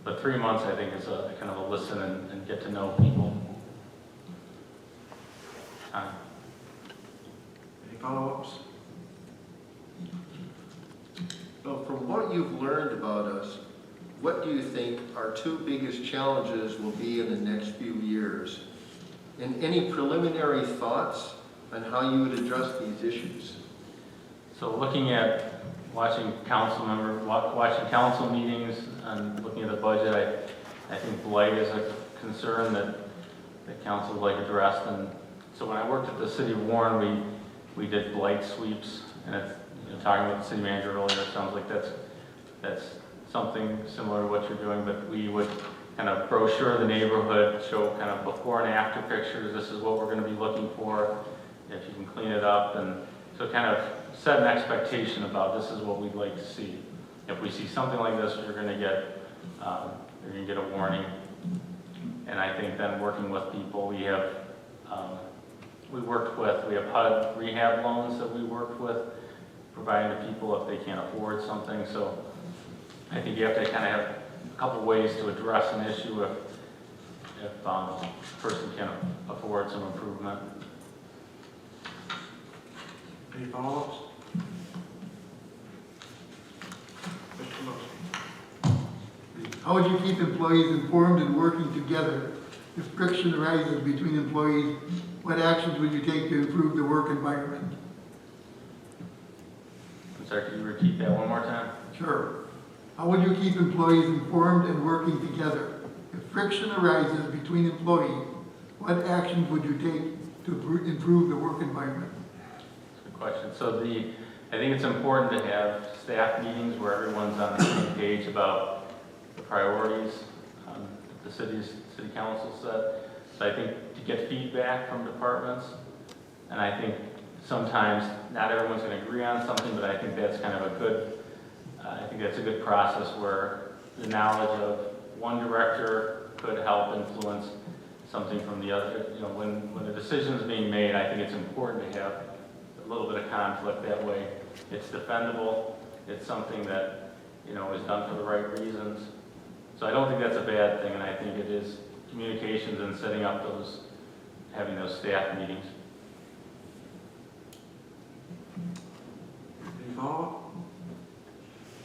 [SPEAKER 10] But 3 months, I think, is a kind of a listen and get to know people.
[SPEAKER 2] Any follow-ups?
[SPEAKER 7] So from what you've learned about us, what do you think our two biggest challenges will be in the next few years? And any preliminary thoughts on how you would address these issues?
[SPEAKER 10] So looking at watching council meetings and looking at the budget, I think blight is a concern that council would like addressed. And so when I worked at the city of Warren, we did blight sweeps, and it's, talking with the city manager earlier, it sounds like that's something similar to what you're doing, but we would kind of brochure the neighborhood, show kind of before and after pictures. This is what we're going to be looking for, if you can clean it up, and so kind of set an expectation about this is what we'd like to see. If we see something like this, you're going to get a warning. And I think then working with people, we have HUD rehab loans that we worked with, providing to people if they can't afford something. So I think you have to kind of have a couple ways to address an issue if a person can't afford some improvement.
[SPEAKER 2] Any follow-ups? Mr. Mosby.
[SPEAKER 6] How would you keep employees informed and working together? If friction arises between employees, what actions would you take to improve the work environment?
[SPEAKER 10] I'm sorry, could you repeat that one more time?
[SPEAKER 6] Sure. How would you keep employees informed and working together? If friction arises between employees, what actions would you take to improve the work environment?
[SPEAKER 10] That's a good question. So I think it's important to have staff meetings where everyone's on the same page about the priorities that the city council set. So I think to get feedback from departments, and I think sometimes not everyone's going to agree on something, but I think that's kind of a good process where the knowledge of one director could help influence something from the other. When the decision is being made, I think it's important to have a little bit of conflict. That way it's defendable, it's something that is done for the right reasons. So I don't think that's a bad thing, and I think it is communications and setting up having those staff meetings.
[SPEAKER 2] Any follow-up?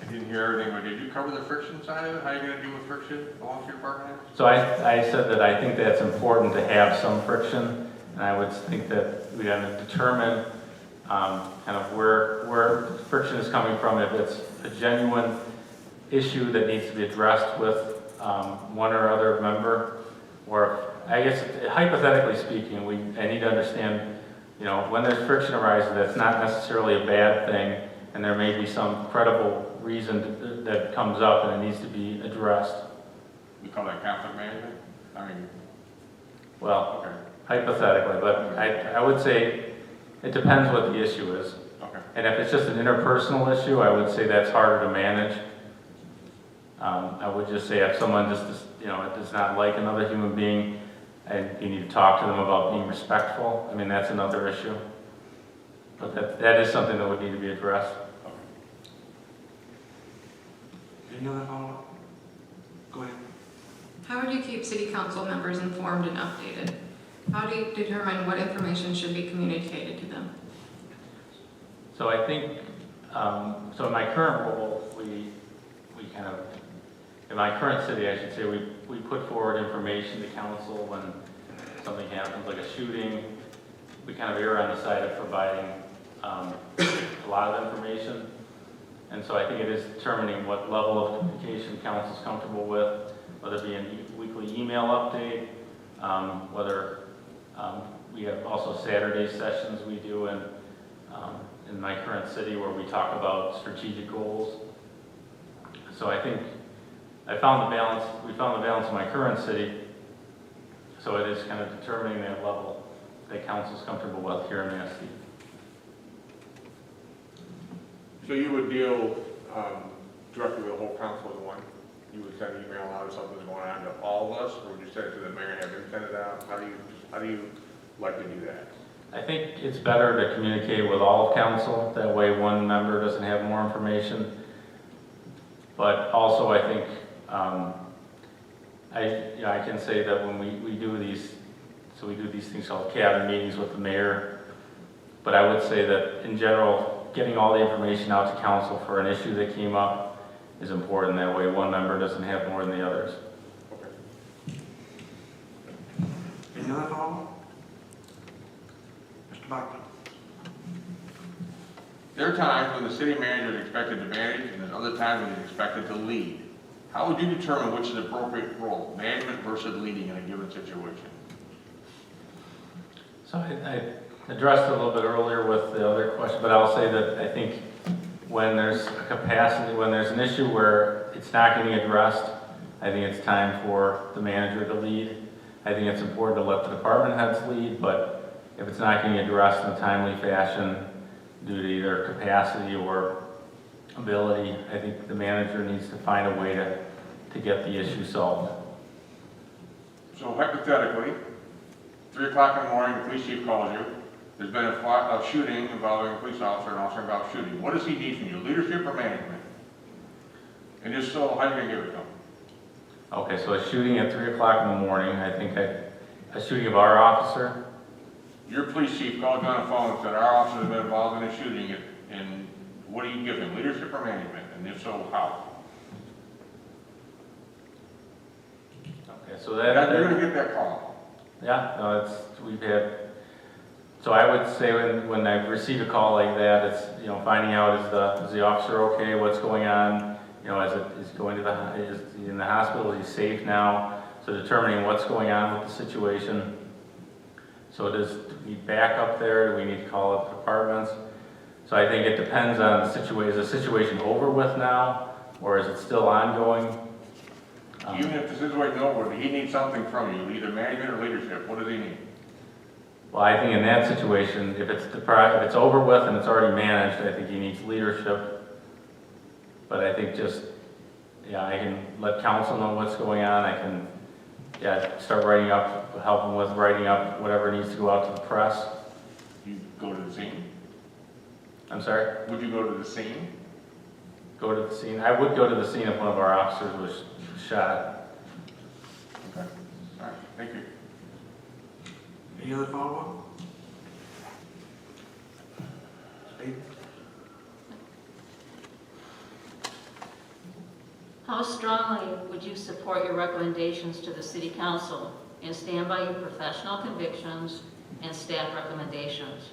[SPEAKER 3] I didn't hear everything, but did you cover the friction side of it? How are you going to deal with friction along your department?
[SPEAKER 10] So I said that I think that's important to have some friction, and I would think that we got to determine kind of where friction is coming from, if it's a genuine issue that needs to be addressed with one or other member, or I guess hypothetically speaking, I need to understand, when there's friction arises, that's not necessarily a bad thing, and there may be some credible reason that comes up and it needs to be addressed.
[SPEAKER 3] We call that conflict management? I mean,
[SPEAKER 10] Well,
[SPEAKER 3] okay,
[SPEAKER 10] hypothetically, but I would say it depends what the issue is.
[SPEAKER 3] okay.
[SPEAKER 10] And if it's just an interpersonal issue, I would say that's harder to manage. I would just say if someone just, does not like another human being, and you need to talk to them about being respectful, I mean, that's another issue. But that is something that would need to be addressed.
[SPEAKER 2] Any other follow-up? Go ahead.
[SPEAKER 8] How would you keep city council members informed and updated? How do you determine what information should be communicated to them?
[SPEAKER 10] So I think, so in my current role, we kind of, in my current city, I should say, we put forward information to council when something happens, like a shooting. We kind of err on the side of providing a lot of information. And so I think it is determining what level of communication council's comfortable with, whether it be a weekly email update, whether we have also Saturday sessions we do in my current city where we talk about strategic goals. So I think we found the balance in my current city, so it is kind of determining that level that council's comfortable with here in Manistee.
[SPEAKER 3] So you would deal directly with the whole council as one? You would send an email out if something's going on to all of us, or would you send it to the mayor and have him send it out? How do you like to do that?
[SPEAKER 10] I think it's better to communicate with all of council, that way one member doesn't have more information. But also I think, I can say that when we do these, so we do these things called cabinet meetings with the mayor, but I would say that in general, getting all the information out to council for an issue that came up is important. That way one member doesn't have more than the others.
[SPEAKER 3] Okay.
[SPEAKER 2] Any other follow-up? Mr. Bachman?
[SPEAKER 3] There are times when the city manager is expected to manage, and there's other times when he's expected to lead. How would you determine which is the appropriate role, management versus leading in a given situation?
[SPEAKER 10] So I addressed it a little bit earlier with the other question, but I'll say that I think when there's a capacity, when there's an issue where it's not getting addressed, I think it's time for the manager to lead. I think it's important to let the department heads lead, but if it's not getting addressed in a timely fashion due to either capacity or ability, I think the manager needs to find a way to get the issue solved.
[SPEAKER 3] So hypothetically, 3 o'clock in the morning, the police chief calls you. There's been a shooting involving a police officer and officer involved shooting. What does he need from you, leadership or management? And just so, how are you going to give it to him?
[SPEAKER 10] Okay, so a shooting at 3 o'clock in the morning, I think a shooting of our officer.
[SPEAKER 3] Your police chief called you on the phone and said, our officer has been involved in a shooting, and what do you give him, leadership or management? And if so, how?
[SPEAKER 10] Okay, so
[SPEAKER 3] You're going to get that call.
[SPEAKER 10] yeah, no, we've had, so I would say when I receive a call like that, it's, finding out is the officer okay, what's going on, is he in the hospital, is he safe now? So determining what's going on with the situation. So do we need backup there? Do we need to call up departments? So I think it depends on the situation. Is the situation over with now, or is it still ongoing?
[SPEAKER 3] Even if the situation is over, he needs something from you, either management or leadership. What does he need?
[SPEAKER 10] Well, I think in that situation, if it's over with and it's already managed, I think he needs leadership. But I think I can let council know what's going on. I can, start writing up, help him with writing up whatever needs to go out to the press.
[SPEAKER 3] You go to the scene?
[SPEAKER 10] I'm sorry?
[SPEAKER 3] Would you go to the scene?
[SPEAKER 10] Go to the scene? I would go to the scene if one of our officers was shot.
[SPEAKER 3] Okay. All right. Thank you.
[SPEAKER 2] Any other follow-up? Steve?
[SPEAKER 4] How strongly would you support your recommendations to the city council and stand by your professional convictions and staff recommendations?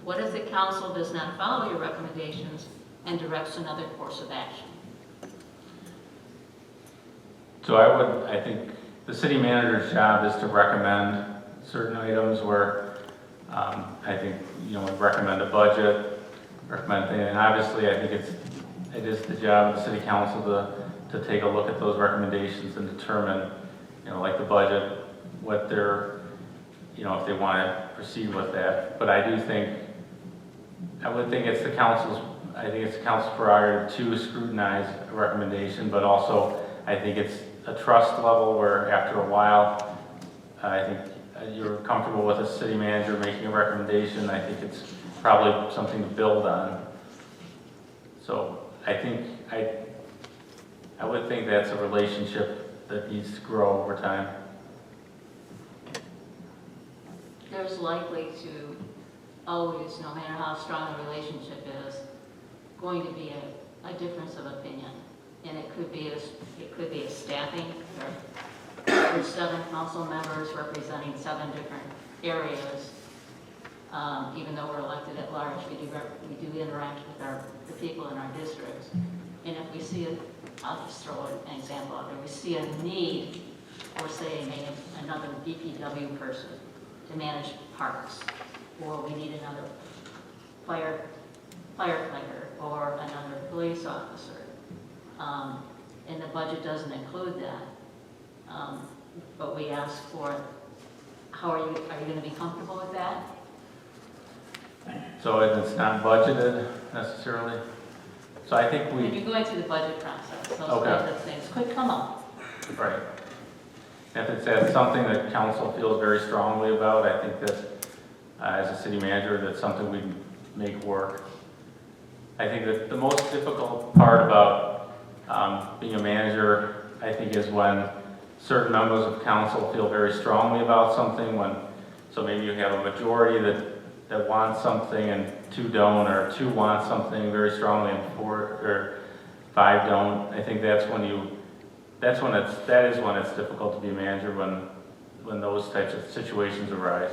[SPEAKER 4] What if the council does not follow your recommendations and directs another course of action?
[SPEAKER 10] So I think the city manager's job is to recommend certain items where I think, recommend a budget, recommend things, and obviously I think it is the job of the city council to take a look at those recommendations and determine, like the budget, what they're, if they want to proceed with that. But I would think it's the council's prerogative to scrutinize a recommendation, but also I think it's a trust level where after a while, I think you're comfortable with a city manager making a recommendation. I think it's probably something to build on. So I think, I would think that's a relationship that needs to grow over time.
[SPEAKER 4] There's likely to always, no matter how strong a relationship is, going to be a difference of opinion. And it could be a staffing, there's 7 council members representing 7 different areas. Even though we're elected at large, we do interact with the people in our districts. And if we see I'll just throw an example out there, we see a need for, say, maybe another DPW person to manage parks, or we need another firefighter, or another police officer, and the budget doesn't include that, but we ask for it. Are you going to be comfortable with that?
[SPEAKER 10] So it's not budgeted necessarily. So I think
[SPEAKER 4] When you're going through the budget process, those kinds of things could come up.
[SPEAKER 10] Right. If it's something that council feels very strongly about, I think that as a city manager, that's something we make work. I think that the most difficult part about being a manager, I think, is when certain members of council feel very strongly about something. So maybe you have a majority that wants something and 2 don't, or 2 want something very strongly and 4 or 5 don't. I think that is when it's difficult to be a manager, when those types of situations arise.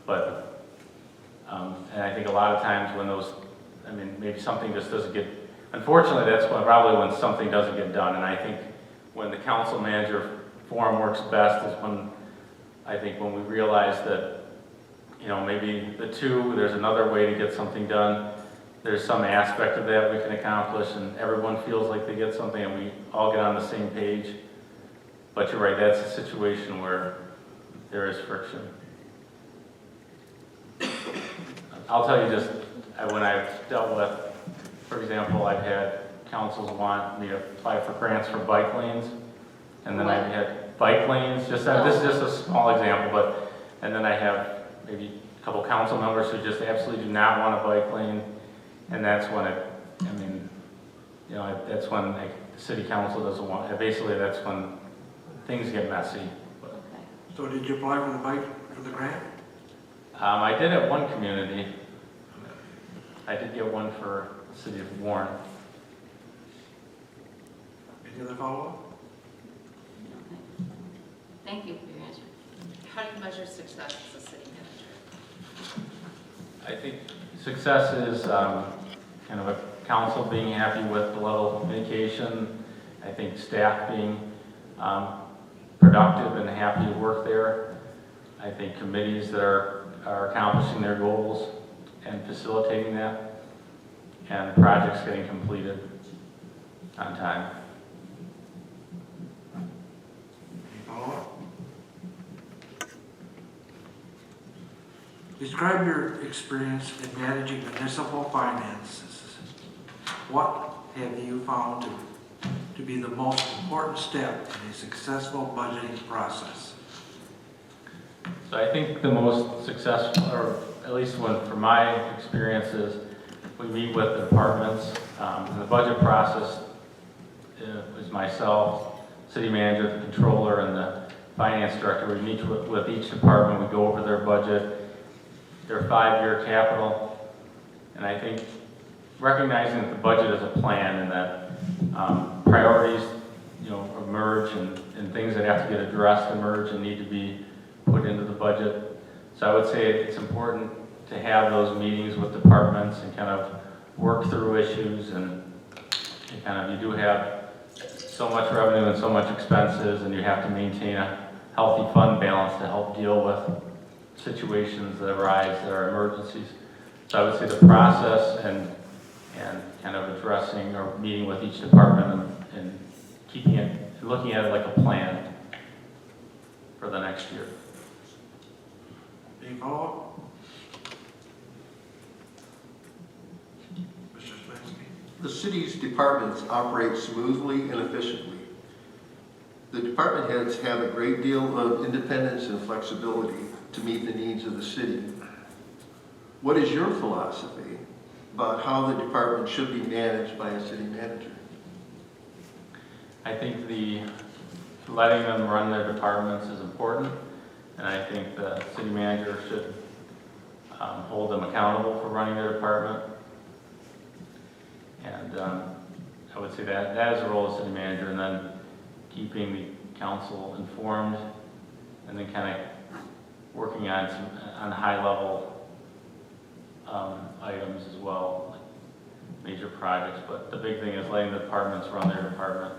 [SPEAKER 10] But and I think a lot of times when maybe something just doesn't get, unfortunately, that's probably when something doesn't get done. And I think when the council manager forum works best is when we realize that, maybe the 2, there's another way to get something done. There's some aspect of that we can accomplish, and everyone feels like they get something, and we all get on the same page. But you're right, that's a situation where there is friction. I'll tell you just, when I've dealt with, for example, I've had councils want me to apply for grants for bike lanes, and then I've had bike lanes, this is just a small example, and then I have maybe a couple council members who just absolutely do not want a bike lane, and that's when that's when the city council doesn't want, basically that's when things get messy.
[SPEAKER 4] Okay.
[SPEAKER 2] So did you apply for the grant?
[SPEAKER 10] I did at one community. I did get one for the city of Warren.
[SPEAKER 2] Any other follow-up?
[SPEAKER 4] Okay. Thank you for your answer.
[SPEAKER 5] How do you measure success as a city manager?
[SPEAKER 10] I think success is kind of a council being happy with the level of communication. I think staff being productive and happy to work there. I think committees that are accomplishing their goals and facilitating that, and projects getting completed on time.
[SPEAKER 2] Any follow-up? Describe your experience in managing municipal finances. What have you found to be the most important step in a successful budgeting process?
[SPEAKER 10] So I think the most successful, or at least from my experiences, we meet with the departments. In the budget process, it was myself, city manager, the controller, and the finance director. We meet with each department. We go over their budget, their 5-year capital, and I think recognizing that the budget is a plan and that priorities, emerge and things that have to get addressed emerge and need to be put into the budget. So I would say it's important to have those meetings with departments and kind of work through issues, and kind of you do have so much revenue and so much expenses, and you have to maintain a healthy fund balance to help deal with situations that arise that are emergencies. So I would say the process and kind of addressing or meeting with each department and keeping it, looking at it like a plan for the next year.
[SPEAKER 2] Any follow-up? Mr. Smansky?
[SPEAKER 7] The city's departments operate smoothly and efficiently. The department heads have a great deal of independence and flexibility to meet the needs of the city. What is your philosophy about how the department should be managed by a city manager?
[SPEAKER 10] I think letting them run their departments is important, and I think the city manager should hold them accountable for running their department. And I would say that is the role of city manager, and then keeping the council informed, and then kind of working on high level items as well, like major projects. But the big thing is letting the departments run their department.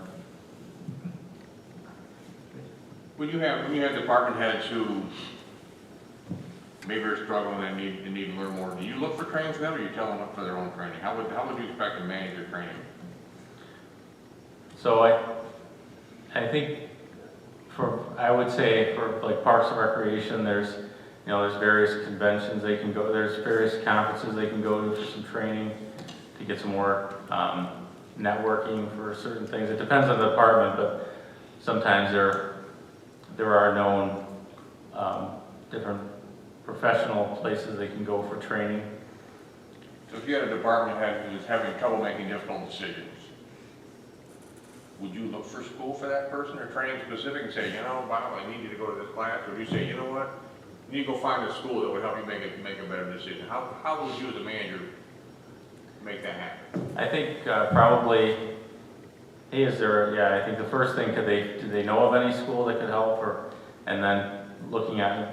[SPEAKER 3] When you have department heads who maybe are struggling and need to learn more, do you look for training for them, or you tell them look for their own training? How would you expect to manage your training?
[SPEAKER 10] So I think I would say for like Parks and Recreation, there's various conventions they can go, there's various conferences they can go to for some training to get some more networking for certain things. It depends on the department, but sometimes there are known different professional places they can go for training.
[SPEAKER 3] So if you had a department head who was having trouble making difficult decisions, would you look for school for that person or training specific and say, Bob, I need you to go to this class? Or do you say, you know what, you need to go find a school that would help you make a better decision? How would you as a manager make that happen?
[SPEAKER 10] I think probably, I think the first thing, do they know of any school that could help, and then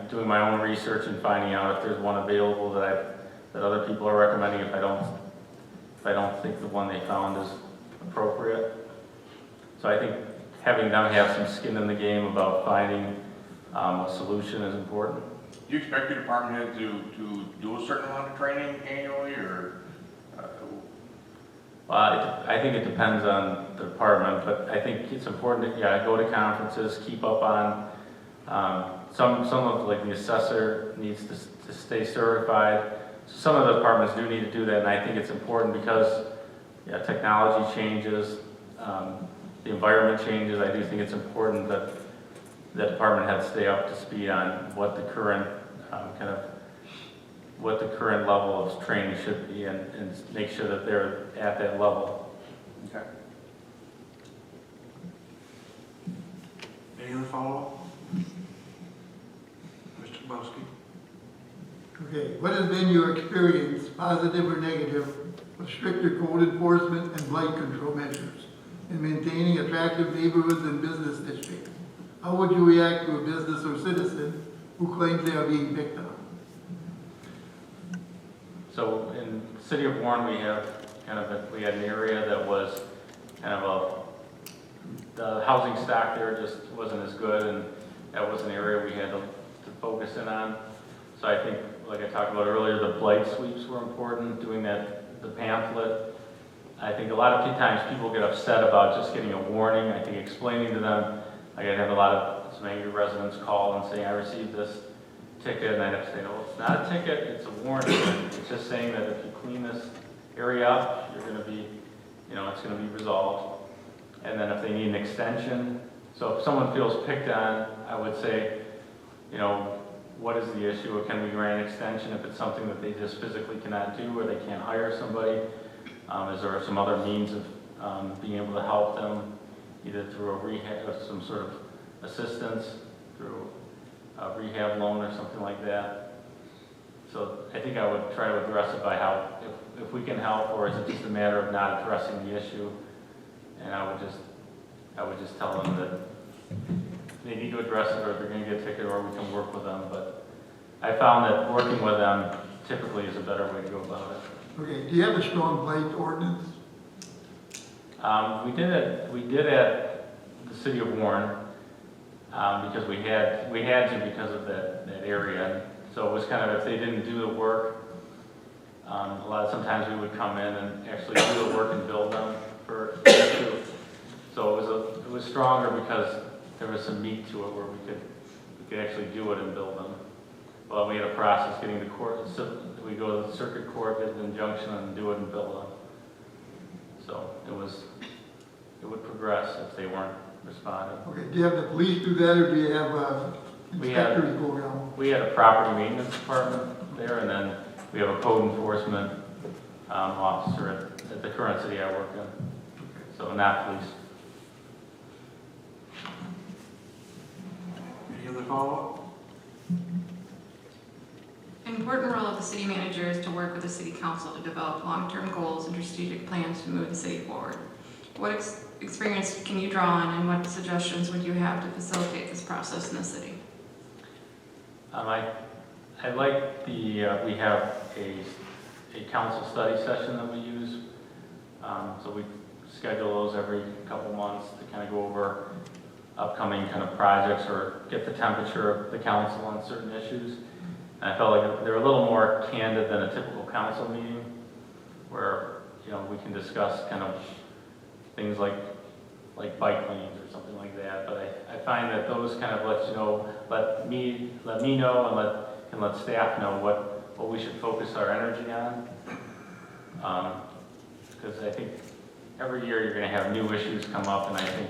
[SPEAKER 10] doing my own research and finding out if there's one available that other people are recommending if I don't think the one they found is appropriate. So I think having them have some skin in the game about finding a solution is important.
[SPEAKER 3] Do you expect your department head to do a certain amount of training annually, or?
[SPEAKER 10] I think it depends on the department, but I think it's important to go to conferences, keep up on some of like the assessor needs to stay certified. So some of the departments do need to do that, and I think it's important because technology changes, the environment changes. I do think it's important that the department heads stay up to speed on what the current what the current level of training should be, and make sure that they're at that level.
[SPEAKER 3] Okay.
[SPEAKER 2] Any other follow-up? Mr. Kowalski?
[SPEAKER 6] Okay, what has been your experience, positive or negative, of stricter code enforcement and blight control measures in maintaining attractive neighborhoods and business districts? How would you react to a business or citizen who claims they are being picked on?
[SPEAKER 10] So in the city of Warren, we had an area that was the housing stock there just wasn't as good, and that was an area we had to focus in on. So I think, like I talked about earlier, the blight sweeps were important, doing the pamphlet. I think a lot of times people get upset about just getting a warning. I think explaining to them, like I have a lot of some angry residents call and say, I received this ticket, and I'd have to say, no, it's not a ticket, it's a warning. It's just saying that if you clean this area up, you're going to be, it's going to be resolved. And then if they need an extension, so if someone feels picked on, I would say, what is the issue? Or can we grant an extension if it's something that they just physically cannot do, or they can't hire somebody? Is there some other means of being able to help them, either through a rehab, or some sort of assistance, through a rehab loan or something like that? So I think I would try to address it by how, if we can help, or is it just a matter of not addressing the issue? And I would just tell them that they need to address it, or they're going to get a ticket, or we can work with them. But I found that working with them typically is a better way to go about it.
[SPEAKER 6] Okay, do you have a strong blight ordinance?
[SPEAKER 10] We did at the city of Warren, because we had to because of that area. So it was kind of, if they didn't do the work, sometimes we would come in and actually do the work and build them for two. So it was stronger because there was some meat to it where we could actually do it and build them. Well, we had a process getting to court, so we go to the circuit court, get an injunction, and do it and build them. So it would progress if they weren't responding.
[SPEAKER 6] Okay, do you have the police do that, or do you have
[SPEAKER 10] We had-
[SPEAKER 6] inspectors go around?
[SPEAKER 10] We had a property maintenance department there, and then we have a code enforcement officer at the current city I work in. So not police.
[SPEAKER 2] Any other follow-up?
[SPEAKER 8] An important role of the city manager is to work with the city council to develop long-term goals and strategic plans to move the city forward. What experience can you draw on, and what suggestions would you have to facilitate this process in the city?
[SPEAKER 10] I like we have a council study session that we use. So we schedule those every couple months to kind of go over upcoming kind of projects or get the temperature of the council on certain issues. And I felt like they're a little more candid than a typical council meeting where, we can discuss kind of things like bike lanes or something like that. But I find that those kind of let me know and let staff know what we should focus our energy on. Because I think every year you're going to have new issues come up, and I think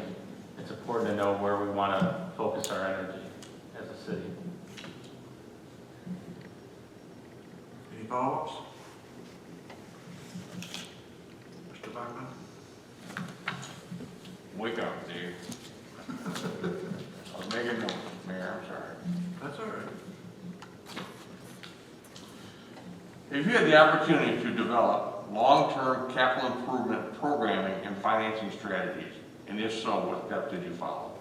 [SPEAKER 10] it's important to know where we want to focus our energy as a city.
[SPEAKER 2] Any follow-ups? Mr. Bachman?
[SPEAKER 3] Wake up, Dave. I was making notes, Mayor, I'm sorry.
[SPEAKER 2] That's all right.
[SPEAKER 3] If you had the opportunity to develop long-term capital improvement programming and financing strategies, and if so, what steps did you follow?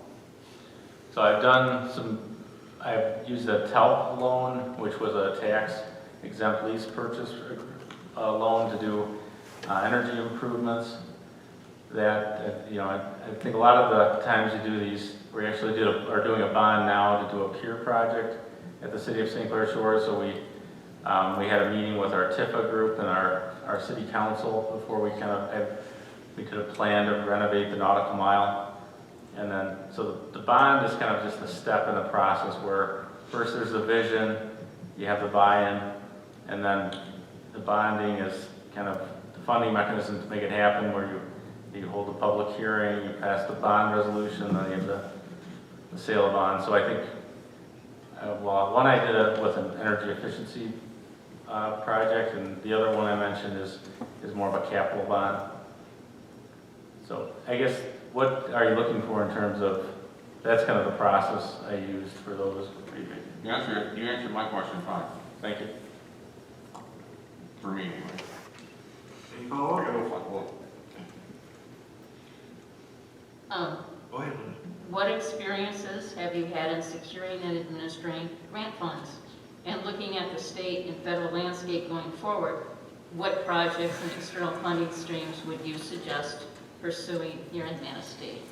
[SPEAKER 10] So I've used a TELP loan, which was a tax-exempt lease purchase loan to do energy improvements. I think a lot of the times you do these, we actually are doing a bond now to do a pier project at the city of St. Clair Shores. So we had a meeting with our TIFA group and our city council before we could have planned to renovate the nautical mile. And then, so the bond is kind of just a step in the process where first there's the vision, you have the buy-in, and then the bonding is kind of the funding mechanism to make it happen, where you hold a public hearing, you pass the bond resolution, then you have the sale of bonds. So I think, one I did it with an energy efficiency project, and the other one I mentioned is more of a capital bond. So I guess, what are you looking for in terms of, that's kind of the process I used for those.
[SPEAKER 3] You answered my question fine,
[SPEAKER 10] Thank you.
[SPEAKER 3] for me anyway.
[SPEAKER 2] Any follow-up? Go ahead, Linda.
[SPEAKER 4] What experiences have you had in securing and administering grant funds? And looking at the state and federal landscape going forward, what projects and external funding streams would you suggest pursuing here in Manistee?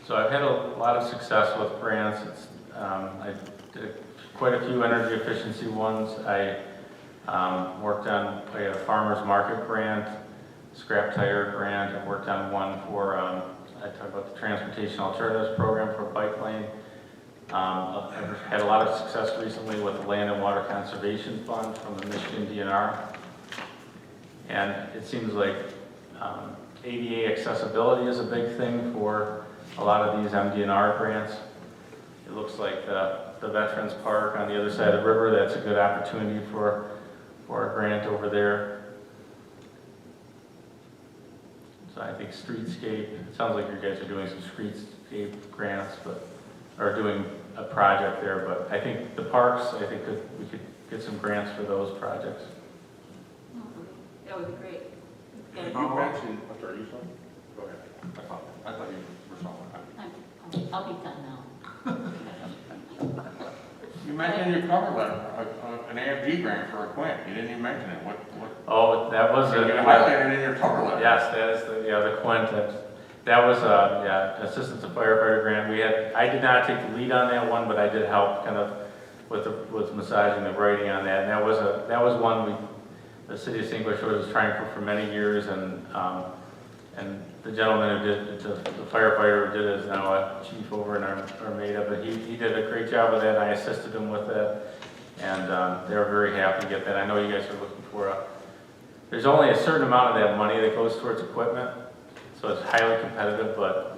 [SPEAKER 10] So I've had a lot of success with grants. I did quite a few energy efficiency ones. I worked on a farmer's market grant, scrap tire grant. I worked on one for, I talked about the transportation alternatives program for a bike lane. I've had a lot of success recently with the Land and Water Conservation Fund from the Michigan DNR. And it seems like ADA accessibility is a big thing for a lot of these MDNR grants. It looks like the Veterans Park on the other side of the river, that's a good opportunity for a grant over there. So I think streetscape, it sounds like you guys are doing some streetscape grants, or doing a project there, but I think the parks, I think we could get some grants for those projects.
[SPEAKER 4] That would be great.
[SPEAKER 3] You mentioned, I'm sorry, you said? Go ahead. I thought you were someone.
[SPEAKER 4] I'll be done now.
[SPEAKER 3] You mentioned in your cover letter, an AFG grant for a Quint. You didn't even mention it. What?
[SPEAKER 10] Oh, that was
[SPEAKER 3] You highlighted it in your cover letter.
[SPEAKER 10] Yes, that is the Quint. That was, yeah, assistant to firefighter grant. I did not take the lead on that one, but I did help kind of with massaging the writing on that. And that was one the city of St. Louis was trying for many years, and the gentleman who did, the firefighter who did it is now a chief over in Armada, but he did a great job with that, and I assisted him with that, and they were very happy to get that. I know you guys are looking for there's only a certain amount of that money that goes towards equipment, so it's highly competitive, but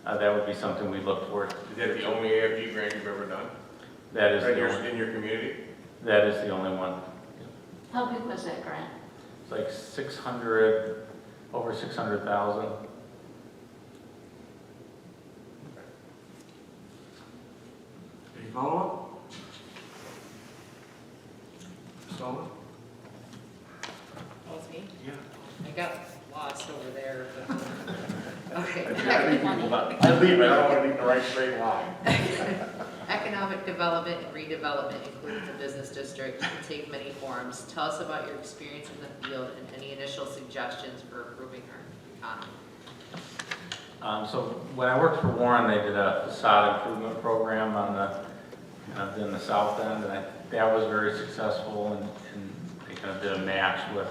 [SPEAKER 10] that would be something we look for.
[SPEAKER 3] Is that the only AFG grant you've ever done?
[SPEAKER 10] That is
[SPEAKER 3] Right
[SPEAKER 10] the
[SPEAKER 3] here
[SPEAKER 10] only,
[SPEAKER 3] in your community?
[SPEAKER 10] that is the only one.
[SPEAKER 4] How big was that grant?
[SPEAKER 10] It's like over 600,000.
[SPEAKER 2] Any follow-up? Sullivan?
[SPEAKER 5] That was me.
[SPEAKER 2] Yeah.
[SPEAKER 5] I got lost over there, but, okay.
[SPEAKER 3] I leave, I don't want to leave the right straight line.
[SPEAKER 5] Economic development and redevelopment, including the business district, can take many forms. Tell us about your experience in the field and any initial suggestions for improving our economy.
[SPEAKER 10] So when I worked for Warren, they did a facade improvement program in the south end, and that was very successful, and they kind of did a match with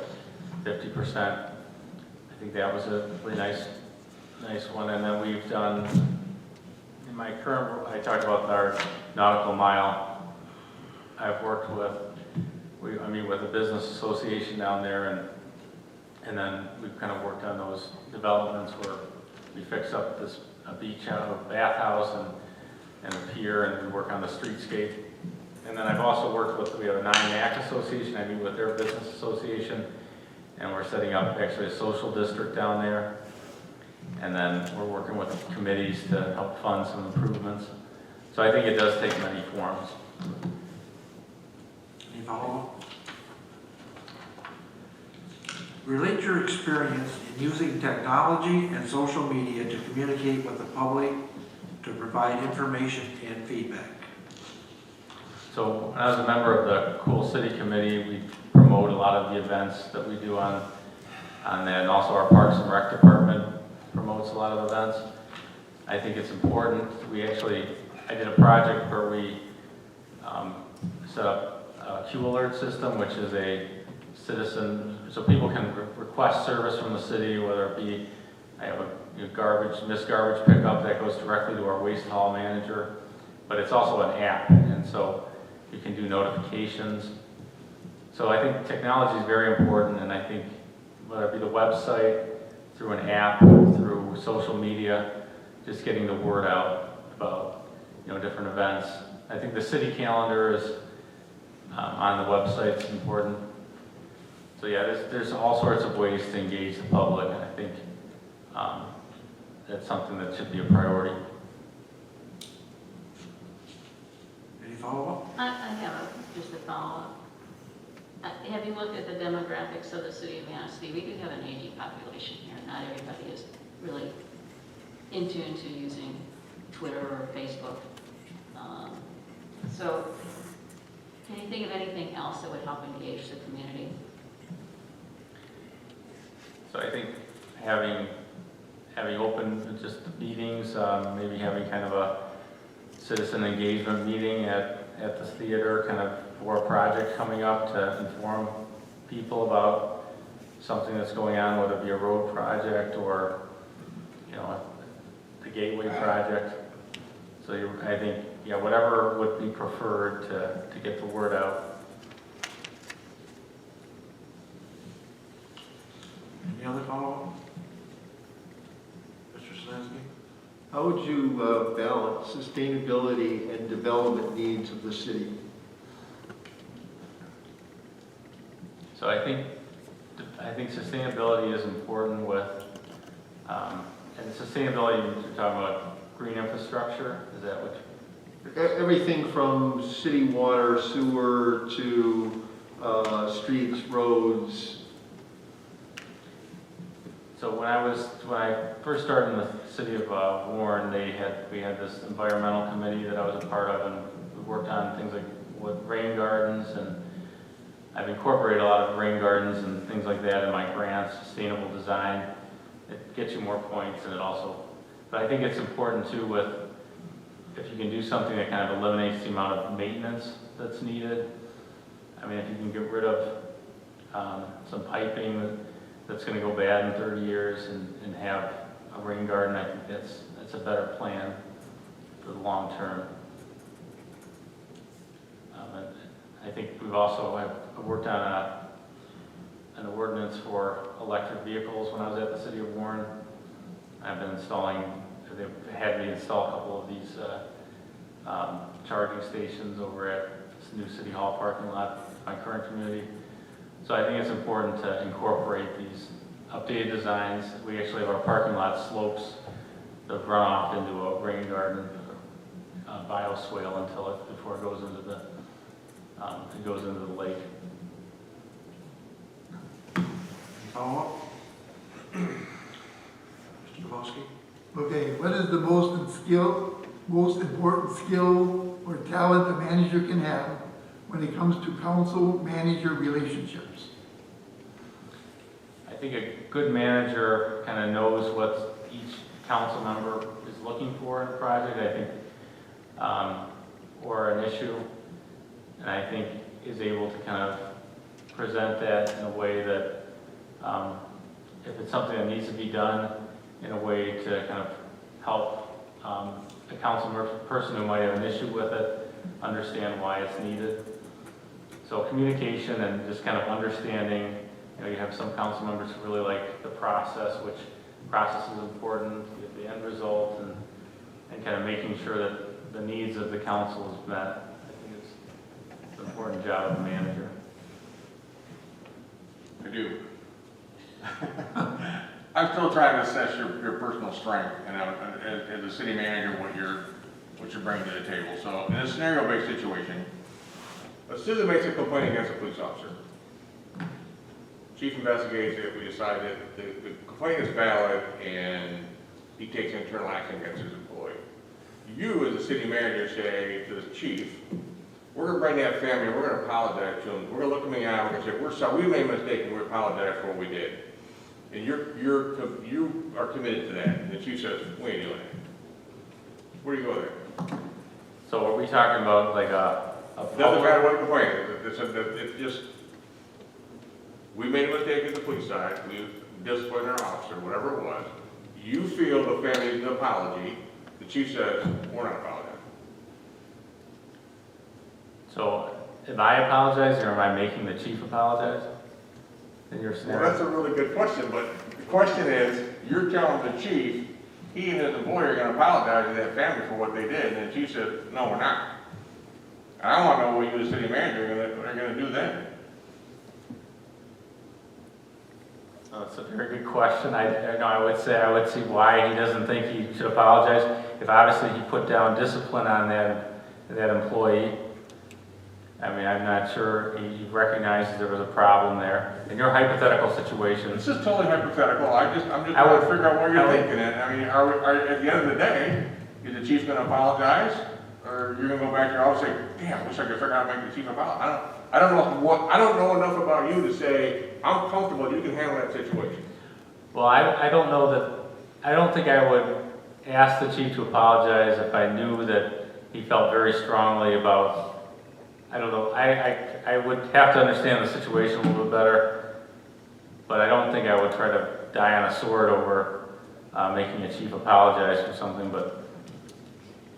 [SPEAKER 10] 50%. I think that was a really nice one. And then we've done, in my current, I talked about our nautical mile. I've worked with the business association down there, and then we've kind of worked on those developments where we fix up a beach out of a bathhouse and a pier, and we work on the streetscape. And then I've also worked with, we have a 9MAC association, I meet with their business association, and we're setting up actually a social district down there. And then we're working with committees to help fund some improvements. So I think it does take many forms.
[SPEAKER 2] Any follow-up? Relate your experience in using technology and social media to communicate with the public, to provide information and feedback.
[SPEAKER 10] So when I was a member of the Cool City Committee, we promote a lot of the events that we do on that, and also our Parks and Rec Department promotes a lot of events. I think it's important. I did a project where we set up a Q alert system, which is a citizen, so people can request service from the city, whether it be, I have a missed garbage pickup that goes directly to our waste haul manager, but it's also an app, and so you can do notifications. So I think technology is very important, and I think whether it be the website, through an app, through social media, just getting the word out about different events. I think the city calendar is on the website is important. So yeah, there's all sorts of ways to engage the public, and I think that's something that should be a priority.
[SPEAKER 2] Any follow-up?
[SPEAKER 4] I have just a follow-up. Have you looked at the demographics of the city of Manistee? We do have an aging population here. Not everybody is really in tune to using Twitter or Facebook. So can you think of anything else that would help engage the community?
[SPEAKER 10] So I think having open just meetings, maybe having kind of a citizen engagement meeting at the theater, kind of for a project coming up to inform people about something that's going on, whether it be a road project or, the Gateway project. So I think, whatever would be preferred to get the word out.
[SPEAKER 2] Any other follow-up? Mr. Slansky?
[SPEAKER 7] How would you balance sustainability and development needs of the city?
[SPEAKER 10] So I think sustainability is important with, and sustainability, you're talking about green infrastructure, is that what?
[SPEAKER 7] Everything from city water, sewer, to streets, roads.
[SPEAKER 10] So when I first started in the city of Warren, we had this environmental committee that I was a part of, and we worked on things like with rain gardens, and I've incorporated a lot of rain gardens and things like that in my grants, sustainable design. it gets you more points, and it also, but I think it's important too with, if you can do something that kind of eliminates the amount of maintenance that's needed. I mean, if you can get rid of some piping that's gonna go bad in 30 years and have a rain garden, I think that's a better plan for the long term. And I think we've also, I've worked on an ordinance for electric vehicles when I was at the city of Warren. I've been installing, they've had me install a couple of these charging stations over at this new city hall parking lot, my current community. So I think it's important to incorporate these updated designs. We actually have our parking lot slopes that run off into a rain garden, bioswale before it goes into the lake.
[SPEAKER 2] Follow up? Mr. Kowalski?
[SPEAKER 6] Okay, what is the most important skill or talent a manager can have when it comes to council-manager relationships?
[SPEAKER 10] I think a good manager kind of knows what each council member is looking for in a project, I think, or an issue, and I think is able to kind of present that in a way that, if it's something that needs to be done, in a way to kind of help a council person who might have an issue with it understand why it's needed. So communication and just kind of understanding, you have some council members who really like the process, which process is important, the end result, and kind of making sure that the needs of the council is met. I think it's an important job of a manager.
[SPEAKER 3] I do. I'm still trying to assess your personal strength and as a city manager, what you're bringing to the table. So in a scenario-based situation, a citizen makes a complaint against a police officer. Chief investigates it, we decide that the complaint is valid and he takes internal action against his employee. You as a city manager say to the chief, we're gonna bring that family, we're gonna apologize to them, we're gonna look them in the eye, we're gonna say, we're sorry, we made a mistake and we apologize for what we did. And you are committed to that, and the chief says, we ain't doing that. Where do you go there?
[SPEAKER 10] So are we talking about like a
[SPEAKER 3] Doesn't matter what the complaint is, it's just, we made a mistake at the police side, we disciplined our officer, whatever it was. You feel the family needs an apology, the chief says, we're not apologizing.
[SPEAKER 10] So am I apologizing or am I making the chief apologize in your
[SPEAKER 3] Well,
[SPEAKER 10] scenario?
[SPEAKER 3] that's a really good question, but the question is, you're telling the chief, he and his employer are gonna apologize to that family for what they did, and the chief says, no, we're not. And I wanna know what you, the city manager, are gonna do then.
[SPEAKER 10] That's a very good question. I would see why he doesn't think he should apologize. If obviously he put down discipline on that employee, I mean, I'm not sure he recognizes there was a problem there. In your hypothetical situation,
[SPEAKER 3] This is totally hypothetical, I'm just trying to figure out what you're thinking, and I mean, at the end of the day, is the chief gonna apologize? Or you're gonna go back to your office and say, damn, I wish I could figure out how to make the chief apologize? I don't know enough about you to say, I'm comfortable, you can handle that situation.
[SPEAKER 10] well, I don't think I would ask the chief to apologize if I knew that he felt very strongly about, I don't know, I would have to understand the situation a little bit better, but I don't think I would try to die on a sword over making a chief apologize for something, but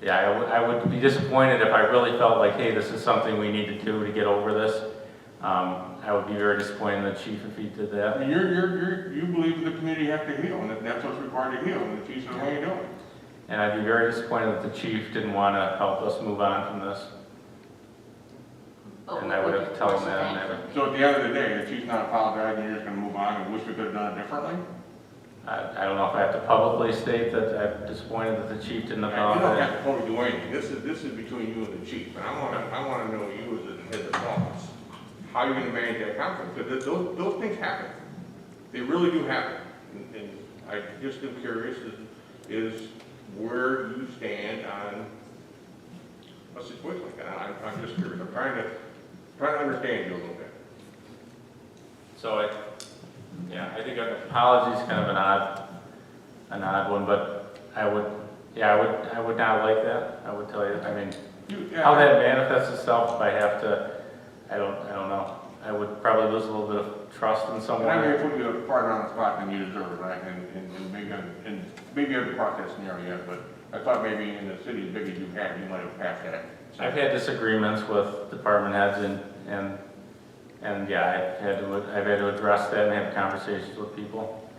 [SPEAKER 10] yeah, I would be disappointed if I really felt like, hey, this is something we need to do to get over this. I would be very disappointed in the chief if he did that.
[SPEAKER 3] I mean, you believe the community has to heal, and that's what's required to heal, and the chief says, what are you doing?
[SPEAKER 10] And I'd be very disappointed that the chief didn't want to help us move on from this.
[SPEAKER 4] But
[SPEAKER 10] And I would have to tell him that and never.
[SPEAKER 3] So at the end of the day, the chief's not apologizing, you're just gonna move on and wish we could have done it differently?
[SPEAKER 10] I don't know if I have to publicly state that I'm disappointed that the chief didn't
[SPEAKER 3] You don't
[SPEAKER 10] apologize.
[SPEAKER 3] have to probably do anything, this is between you and the chief, and I wanna know you as the boss, how you're gonna manage that conflict, because those things happen. They really do happen, and I just am curious is where you stand on a situation like that. I'm just curious, I'm trying to understand you a little bit.
[SPEAKER 10] So I think an apology is kind of an an odd one, but I would not like that, I would tell you. I mean, how that manifests itself, if I have to, I don't know. I would probably lose a little bit of trust in
[SPEAKER 3] And
[SPEAKER 10] someone.
[SPEAKER 3] I'm gonna put you farther on the spot than you deserve, right? And maybe I haven't crossed that scenario yet, but I thought maybe in the city as big as you have, you might have passed that.
[SPEAKER 10] I've had disagreements with department heads and yeah, I've had to address that and have conversations with people.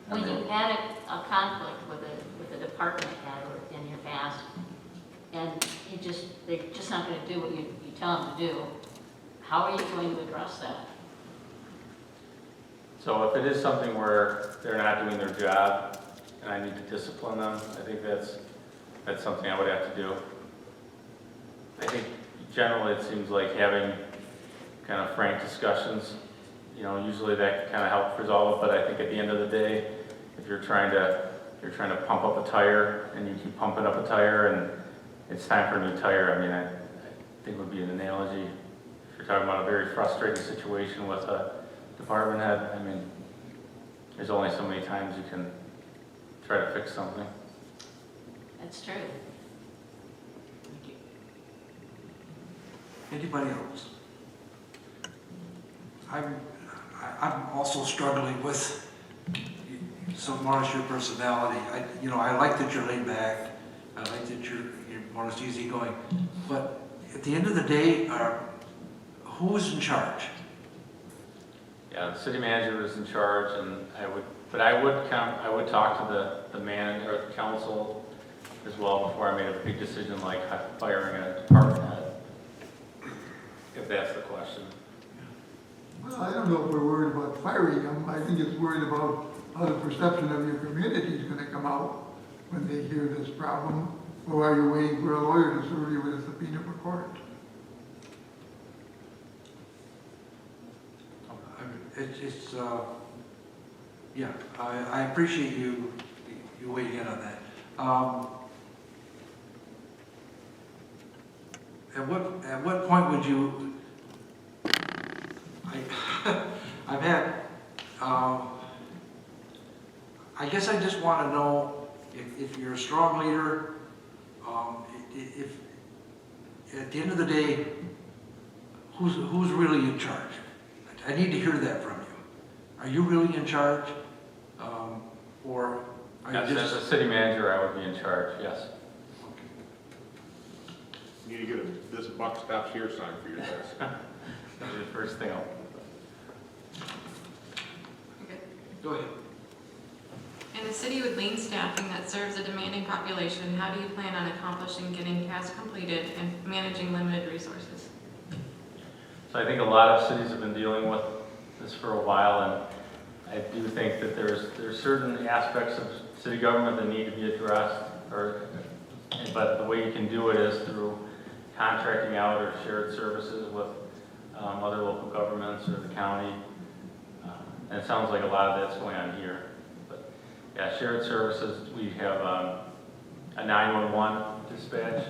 [SPEAKER 4] When you had a conflict with a department head or in your past, and they're just not gonna do what you tell them to do, how are you going to address that?
[SPEAKER 10] So if it is something where they're not doing their job and I need to discipline them, I think that's something I would have to do. I think generally it seems like having kind of frank discussions, usually that can kind of help resolve it, but I think at the end of the day, if you're trying to pump up a tire and you keep pumping up a tire and it's time for a new tire, I mean, I think would be an analogy. If you're talking about a very frustrating situation with a department head, I mean, there's only so many times you can try to fix something.
[SPEAKER 4] That's true.
[SPEAKER 2] Anybody else? I'm also struggling with some more of your personality. I like that you're laid back. I like that you're more easygoing. But at the end of the day, who's in charge?
[SPEAKER 10] Yeah, the city manager is in charge, and I would talk to the manager or the council as well before I made a big decision like firing a department head, if that's the question.
[SPEAKER 6] Well, I don't know if we're worried about firing them. I think it's worried about how the perception of your community is gonna come out when they hear this problem. Or are you waiting for a lawyer to serve you with a subpoena for court?
[SPEAKER 2] I appreciate you weighing in on that. At what point would you, I guess I just want to know if you're a strong leader, if at the end of the day, who's really in charge? I need to hear that from you. Are you really in charge? Or are you
[SPEAKER 10] As
[SPEAKER 2] just...
[SPEAKER 10] a city manager, I would be in charge, yes.
[SPEAKER 3] You need to get this buck stops here sign for your desk.
[SPEAKER 10] That'd be the first thing I'll...
[SPEAKER 8] Okay.
[SPEAKER 2] Go ahead.
[SPEAKER 8] In a city with lean staffing that serves a demanding population, how do you plan on accomplishing getting tasks completed and managing limited resources?
[SPEAKER 10] So I think a lot of cities have been dealing with this for a while, and I do think that there's certain aspects of city government that need to be addressed, but the way you can do it is through contracting out or shared services with other local governments or the county. And it sounds like a lot of that's going on here. But yeah, shared services, we have a 911 dispatch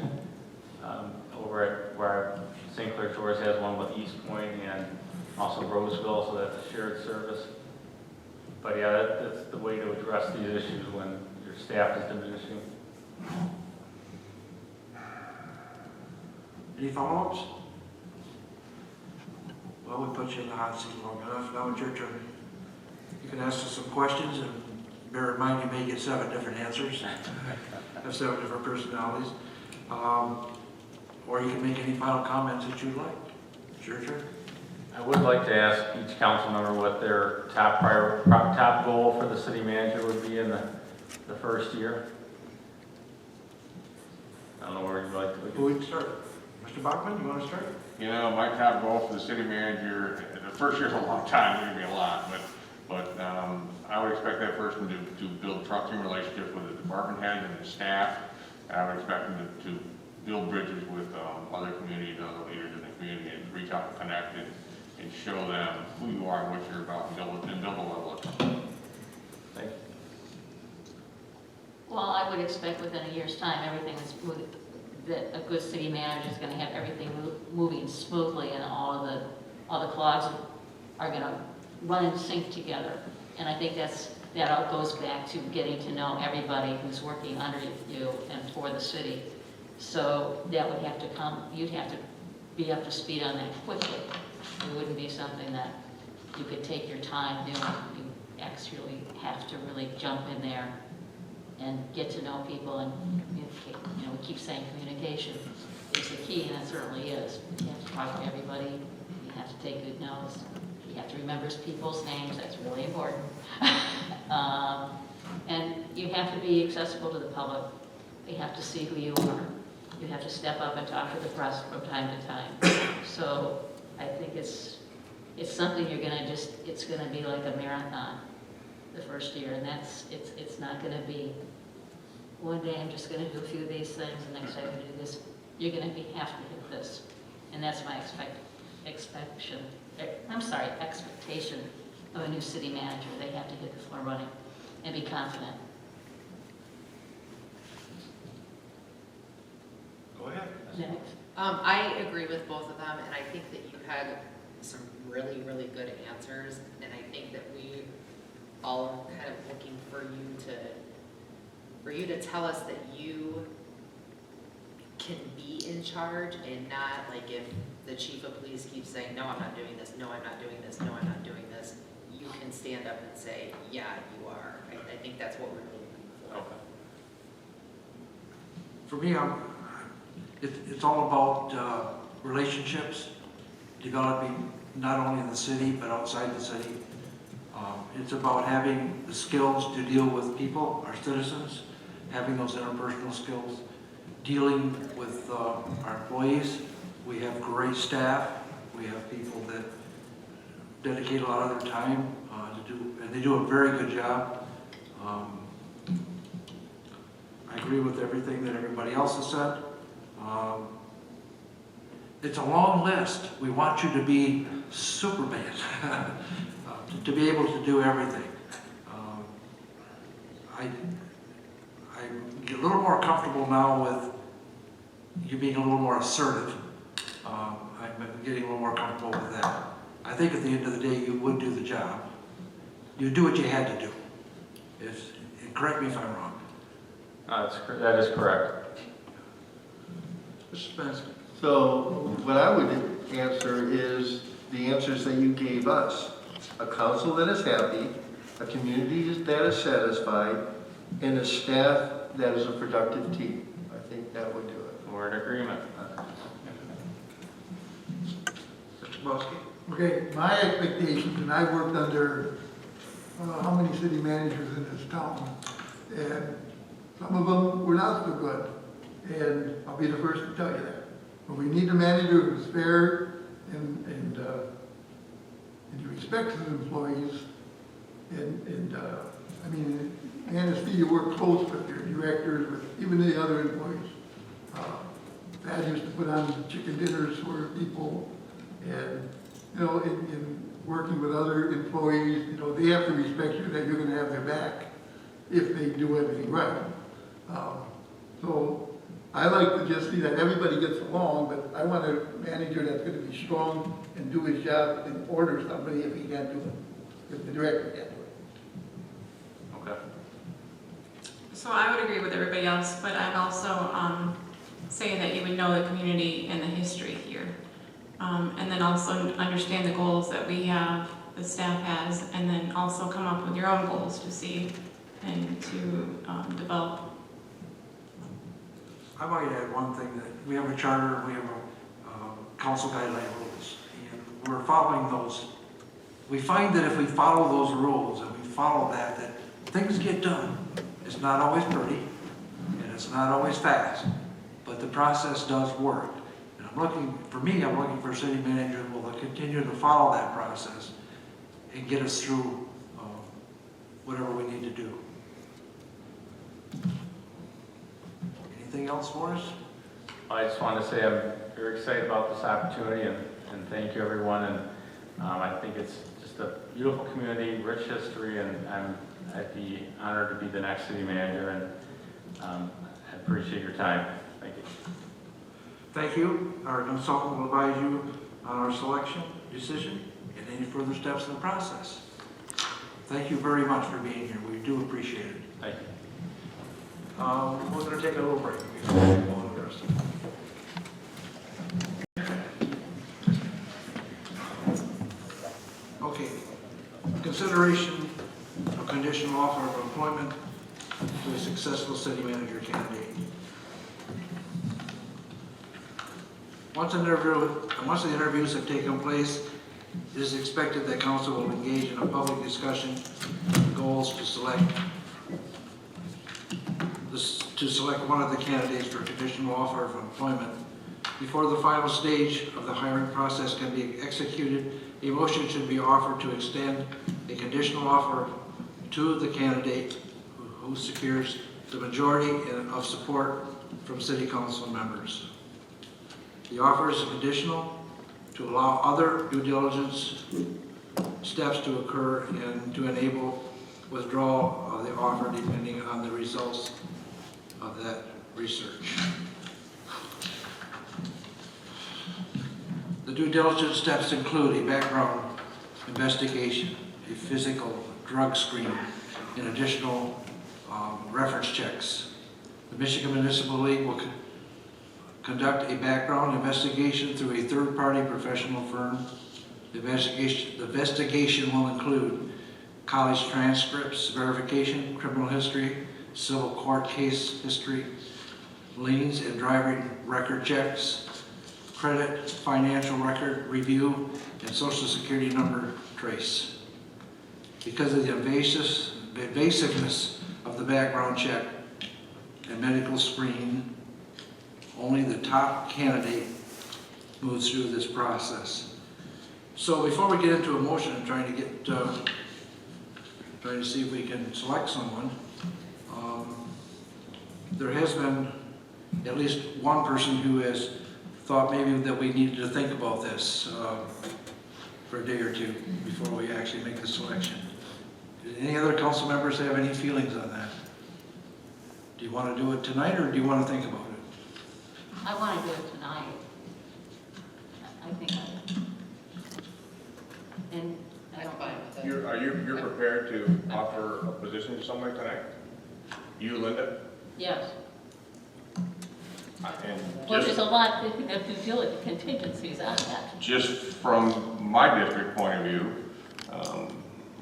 [SPEAKER 10] over at where St. Clair Shores has one with East Point and also Roseville, so that's a shared service. But yeah, that's the way to address these issues when your staff is diminishing.
[SPEAKER 2] Any follow-ups? Well, we put you in the hot seat long enough. Now it's your turn. You can ask us some questions, and bear in mind you may get 7 different answers. Have 7 different personalities. Or you can make any final comments that you'd like. It's your turn.
[SPEAKER 10] I would like to ask each council member what their top goal for the city manager would be in the first year. I don't know where you'd like to
[SPEAKER 2] Who would start? Mr. Bachman, you want to start?
[SPEAKER 3] My top goal for the city manager, the first year's a long time, it's gonna be a lot, but I would expect that person to build trusting relationships with the department head and the staff. And I would expect them to build bridges with other communities and other leaders in the community and reach out and connect and show them who you are and what you're about and build a level of trust.
[SPEAKER 10] Thank you.
[SPEAKER 4] Well, I would expect within a year's time, everything is moving, that a good city manager is going to have everything moving smoothly, and all the clogs are going to run in sync together. And I think that all goes back to getting to know everybody who's working under you and for the city. So that would have to come, you'd have to be up to speed on that quickly. It wouldn't be something that you could take your time doing. You actually have to really jump in there and get to know people and communicate. You know, we keep saying communication is the key, and it certainly is. You have to talk to everybody. You have to take good notes. You have to remember people's names. That's really important. And you have to be accessible to the public. They have to see who you are. You have to step up and talk to the press from time to time. So I think it's something you're gonna it's gonna be like a marathon the first year, and it's not gonna be one day I'm just gonna do a few of these things, the next day I'm gonna do this. You're gonna have to hit this, and that's my expectation of a new city manager. They have to hit the floor running and be confident.
[SPEAKER 2] Go ahead.
[SPEAKER 4] Next.
[SPEAKER 5] I agree with both of them, and I think that you had some really, really good answers, and I think that we all are kind of looking for you to tell us that you can be in charge and not like if the chief of police keeps saying, no, I'm not doing this, no, I'm not doing this, no, I'm not doing this, you can stand up and say, yeah, you are. I think that's what we're really looking for.
[SPEAKER 2] For me, it's all about relationships, developing not only in the city but outside the city. It's about having the skills to deal with people, our citizens, having those interpersonal skills, dealing with our employees. We have great staff. We have people that dedicate a lot of their time and they do a very good job. I agree with everything that everybody else has said. It's a long list. We want you to be Superman, to be able to do everything. I get a little more comfortable now with you being a little more assertive. I'm getting a little more comfortable with that. I think at the end of the day, you would do the job. You do what you had to do. And correct me if I'm wrong.
[SPEAKER 10] That is correct.
[SPEAKER 2] Mr. Spencer.
[SPEAKER 7] So what I would answer is the answers that you gave us. A council that is happy, a community that is satisfied, and a staff that is a productive team. I think that would do it.
[SPEAKER 10] We're in agreement.
[SPEAKER 2] Mr. Bosky.
[SPEAKER 6] Okay, my expectations, and I've worked under how many city managers in this town, and some of them were not so good, and I'll be the first to tell you that. But we need a manager who's fair and he respects his employees, and I mean, Manistee, you work close with your directors, with even the other employees. Dad used to put on chicken dinners for people, and you know, in working with other employees, you know, they have to respect you that you're going to have their back if they do everything right. So I like to just see that everybody gets along, but I want a manager that's going to be strong and do his job and order somebody if he can't do it, if the director can't do it.
[SPEAKER 10] Okay.
[SPEAKER 8] So I would agree with everybody else, but I'd also say that you would know the community and the history here. And then also understand the goals that we have, the staff has, and then also come up with your own goals to see and to develop.
[SPEAKER 2] I might add one thing, that we have a charter, we have a council guideline rules, and we're following those. We find that if we follow those rules and we follow that things get done. It's not always pretty, and it's not always fast, but the process does work. And I'm looking for a city manager who will continue to follow that process and get us through whatever we need to do. Anything else for us?
[SPEAKER 10] I just want to say I'm very excited about this opportunity and thank you everyone. And I think it's just a beautiful community, rich history, and I'd be honored to be the next city manager, and I appreciate your time. Thank you.
[SPEAKER 2] Thank you. Our consultant will advise you on our selection decision and any further steps in the process. Thank you very much for being here. We do appreciate it.
[SPEAKER 10] Thank you.
[SPEAKER 2] We're going to take a little break before we go on the rest. Okay. Consideration of conditional offer of employment to a successful city manager candidate. Once the interviews have taken place, it is expected that council will engage in a public discussion of goals to select one of the candidates for a conditional offer of employment. Before the final stage of the hiring process can be executed, a motion should be offered to extend a conditional offer to the candidate who secures the majority of support from city council members. The offer is conditional to allow other due diligence steps to occur and to enable withdrawal of the offer depending on the results of that research. The due diligence steps include a background investigation, a physical drug screen, and additional reference checks. The Michigan Municipal League will conduct a background investigation through a third-party professional firm. The investigation will include college transcripts, verification, criminal history, civil court case history, liens and driving record checks, credit, financial record review, and social security number trace. Because of the invasiveness of the background check and medical screen, only the top candidate moves through this process. So before we get into a motion and trying to see if we can select someone, there has been at least one person who has thought maybe that we needed to think about this for a day or two before we actually make the selection. Do any other council members have any feelings on that? Do you want to do it tonight or do you want to think about it?
[SPEAKER 4] I want to do it tonight. I think and I
[SPEAKER 5] I'm
[SPEAKER 4] don't.
[SPEAKER 5] fine with it.
[SPEAKER 3] You're prepared to offer a position to somebody tonight? You, Linda?
[SPEAKER 4] Yes.
[SPEAKER 3] And
[SPEAKER 4] Well, there's
[SPEAKER 3] just,
[SPEAKER 4] a lot of due diligence contingencies on that.
[SPEAKER 3] just from my district point of view,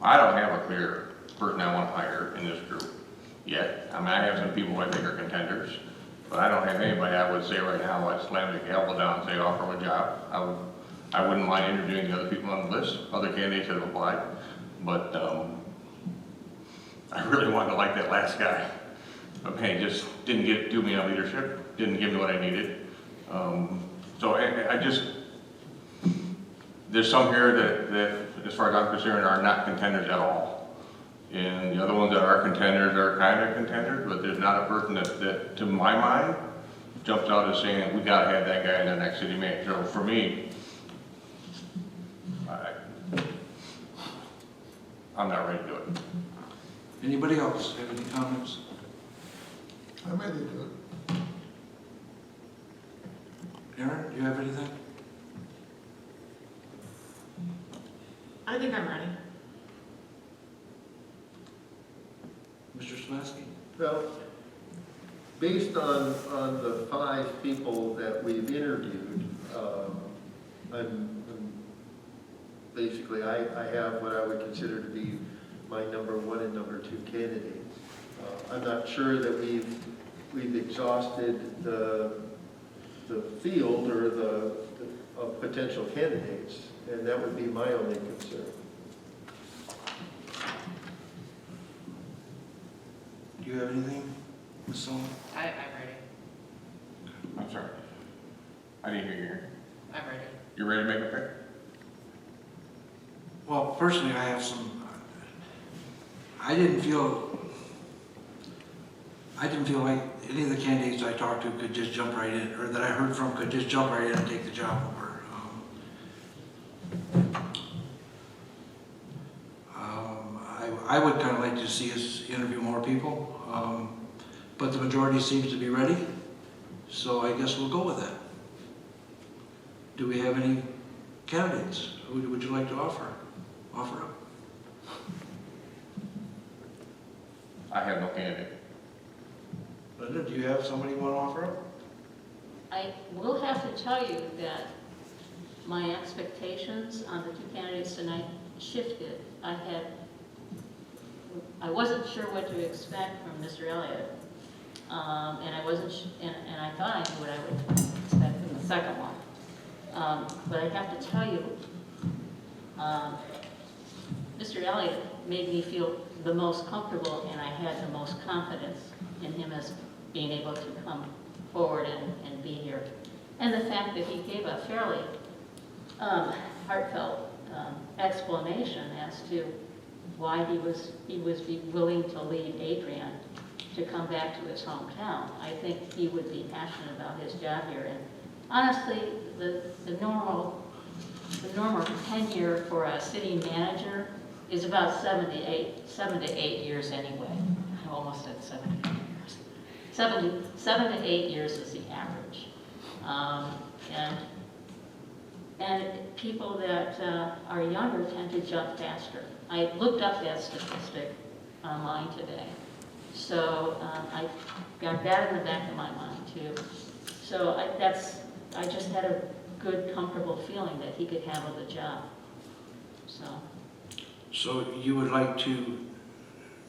[SPEAKER 3] I don't have a clear person I want to hire in this group yet. I mean, I have some people I think are contenders, but I don't have anybody I would say right now, I'd slam the gavel down and say, offer them a job. I wouldn't mind interviewing the other people on the list, other candidates that have applied, but I really wanted to like that last guy. Okay, just didn't do me on leadership, didn't give me what I needed. So I just, there's some here that, as far as I'm concerned, are not contenders at all. And the other ones that are contenders are kind of contenders, but there's not a person that to my mind, jumps out as saying, we gotta have that guy in the next city manager. So for me, I'm not ready to do it.
[SPEAKER 2] Anybody else have any comments?
[SPEAKER 6] I'm ready to do it.
[SPEAKER 2] Aaron, do you have anything?
[SPEAKER 8] I think I'm ready.
[SPEAKER 2] Mr. Smansky?
[SPEAKER 7] Well, based on the 5 people that we've interviewed, basically I have what I would consider to be my number 1 and number 2 candidates. I'm not sure that we've exhausted the field or of potential candidates, and that would be my only concern.
[SPEAKER 2] Do you have anything, Ms. Sullivan?
[SPEAKER 5] I'm ready.
[SPEAKER 3] I'm sorry. I didn't hear you here.
[SPEAKER 5] I'm ready.
[SPEAKER 3] You ready to make a pick?
[SPEAKER 2] Well, personally, I have some, I didn't feel like any of the candidates I talked to could just jump right in, or that I heard from could just jump right in and take the job over. I would kind of like to see us interview more people, but the majority seems to be ready, so I guess we'll go with that. Do we have any candidates? Who would you like to offer up?
[SPEAKER 3] I have no candidate.
[SPEAKER 2] Linda, do you have somebody you want to offer up?
[SPEAKER 4] I will have to tell you that my expectations on the two candidates tonight shifted. I wasn't sure what to expect from Mr. Elliott, and I wasn't, and I thought I knew what I would expect from the second one. But I have to tell you, Mr. Elliott made me feel the most comfortable, and I had the most confidence in him as being able to come forward and be here. And the fact that he gave a fairly heartfelt explanation as to why he was willing to leave Adrian to come back to his hometown. I think he would be passionate about his job here. And honestly, the normal tenure for a city manager is about 7 to 8 years anyway. I almost said 78 years. 7 to 8 years is the average. And people that are younger tend to jump faster. I looked up that statistic online today. So I got that in the back of my mind too. So I just had a good, comfortable feeling that he could handle the job.
[SPEAKER 2] So you would like to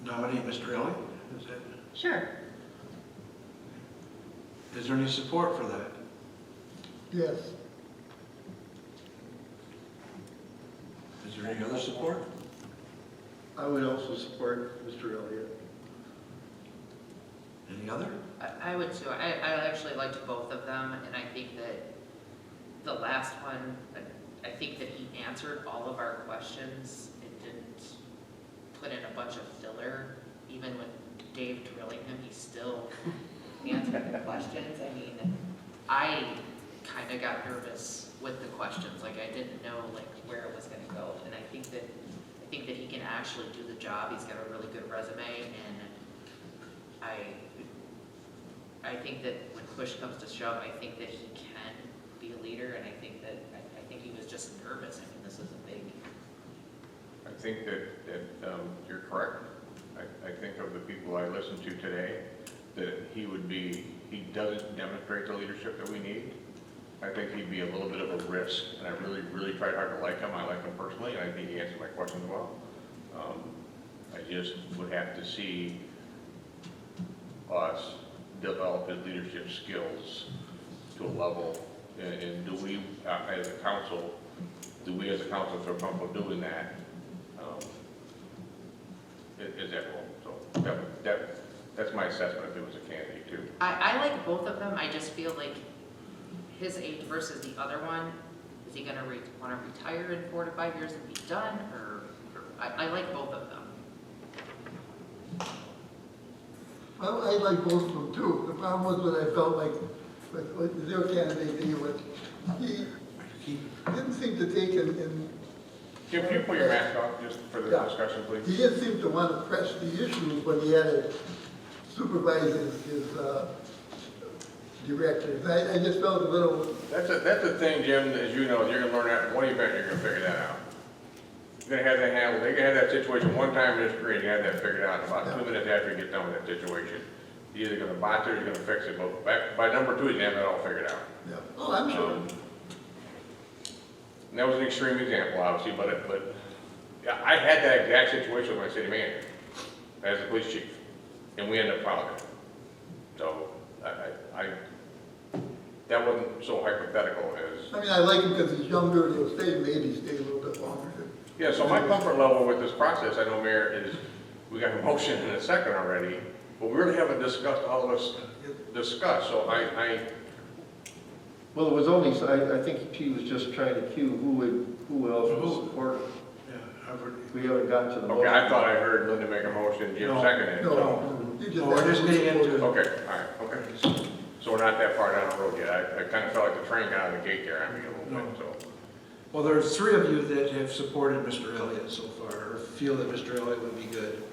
[SPEAKER 2] nominate Mr. Elliott?
[SPEAKER 4] Sure.
[SPEAKER 2] Is there any support for that?
[SPEAKER 6] Yes.
[SPEAKER 2] Is there any other support?
[SPEAKER 7] I would also support Mr. Elliott.
[SPEAKER 2] Any other?
[SPEAKER 5] I would too. I actually liked both of them, and I think that the last one, I think that he answered all of our questions and didn't put in a bunch of filler. Even with Dave drilling him, he still answered the questions. I mean, I kind of got nervous with the questions. Like, I didn't know like where it was going to go, and I think that he can actually do the job. He's got a really good resume, and I think that when push comes to shove, I think that he can be a leader, and I think he was just nervous. I mean, this is a big.
[SPEAKER 3] I think that you're correct. I think of the people I listened to today, that he doesn't demonstrate the leadership that we need. I think he'd be a little bit of a risk, and I really, really tried hard to like him. I like him personally, and I think he answered my questions well. I just would have to see us develop his leadership skills to a level, and do we, as a council, feel comfortable doing that? Is that role? So that's my assessment if it was a candidate too.
[SPEAKER 5] I like both of them. I just feel like his age versus the other one. Is he going to want to retire in 4 to 5 years and be done, or I like both of them.
[SPEAKER 6] Well, I like both of them too. The problem was what I felt like with their candidate, he didn't seem to take and
[SPEAKER 3] Can you put your mask off just for the discussion, please?
[SPEAKER 6] he didn't seem to want to press the issues when he had to supervise his directors. I just felt a little.
[SPEAKER 3] That's the thing, Jim, as you know, you're gonna learn that in one event, you're gonna figure that out. You're gonna have that handled, they can have that situation one time in his career, and you have that figured out in about 2 minutes after you get done with that situation. You're either gonna botch it or you're gonna fix it, but by number 2, you have that all figured out.
[SPEAKER 6] Yeah. Oh, I'm sure.
[SPEAKER 3] And that was an extreme example, obviously, but yeah, I had that exact situation with my city manager as the police chief, and we ended up following it. So that wasn't so hypothetical as.
[SPEAKER 6] I mean, I like him because he's younger and he'll maybe stay a little bit longer.
[SPEAKER 3] Yeah, so my comfort level with this process, I know, Mayor, is we got a motion in a second already, but we really haven't discussed, all of us discussed, so
[SPEAKER 7] Well, it was only, I think she was just trying to cue who else would support it.
[SPEAKER 2] Yeah,
[SPEAKER 7] We haven't gotten to the
[SPEAKER 3] okay,
[SPEAKER 7] motion.
[SPEAKER 3] I thought I heard Linda make a motion, Jim
[SPEAKER 2] No.
[SPEAKER 3] seconded it, so.
[SPEAKER 6] No, you just.
[SPEAKER 2] we're just getting into.
[SPEAKER 3] Okay, all right, okay. So we're not that far down the road yet. I kind of felt like the train got out of the gate there on me a little bit, so.
[SPEAKER 2] Well, there's 3 of you that have supported Mr. Elliott so far, or feel that Mr. Elliott would be good.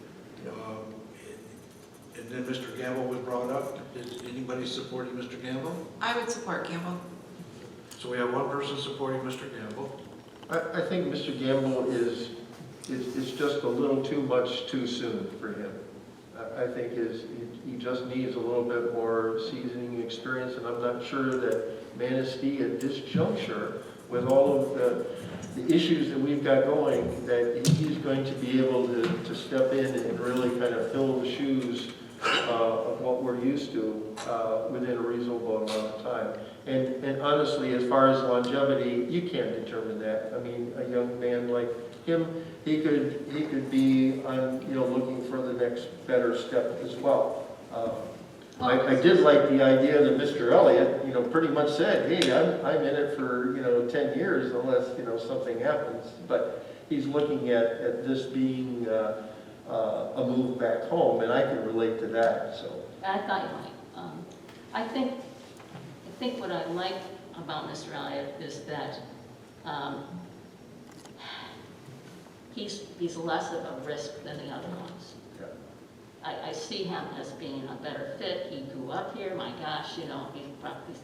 [SPEAKER 2] And then Mr. Gamble was brought up. Is anybody supporting Mr. Gamble?
[SPEAKER 8] I would support Gamble.
[SPEAKER 2] So we have one person supporting Mr. Gamble.
[SPEAKER 7] I think Mr. Gamble it's just a little too much too soon for him. I think he just needs a little bit more seasoning experience, and I'm not sure that Manistee at this juncture, with all of the issues that we've got going, that he's going to be able to step in and really kind of fill the shoes of what we're used to within a reasonable amount of time. And honestly, as far as longevity, you can't determine that. I mean, a young man like him, he could be on, looking for the next better step as well. I did like the idea that Mr. Elliott, pretty much said, hey, I'm in it for, 10 years unless, something happens. But he's looking at this being a move back home, and I can relate to that, so.
[SPEAKER 4] I thought you might. I think what I like about Mr. Elliott is that he's less of a risk than the other ones.
[SPEAKER 7] Yeah.
[SPEAKER 4] I see him as being a better fit. He grew up here. My gosh, he's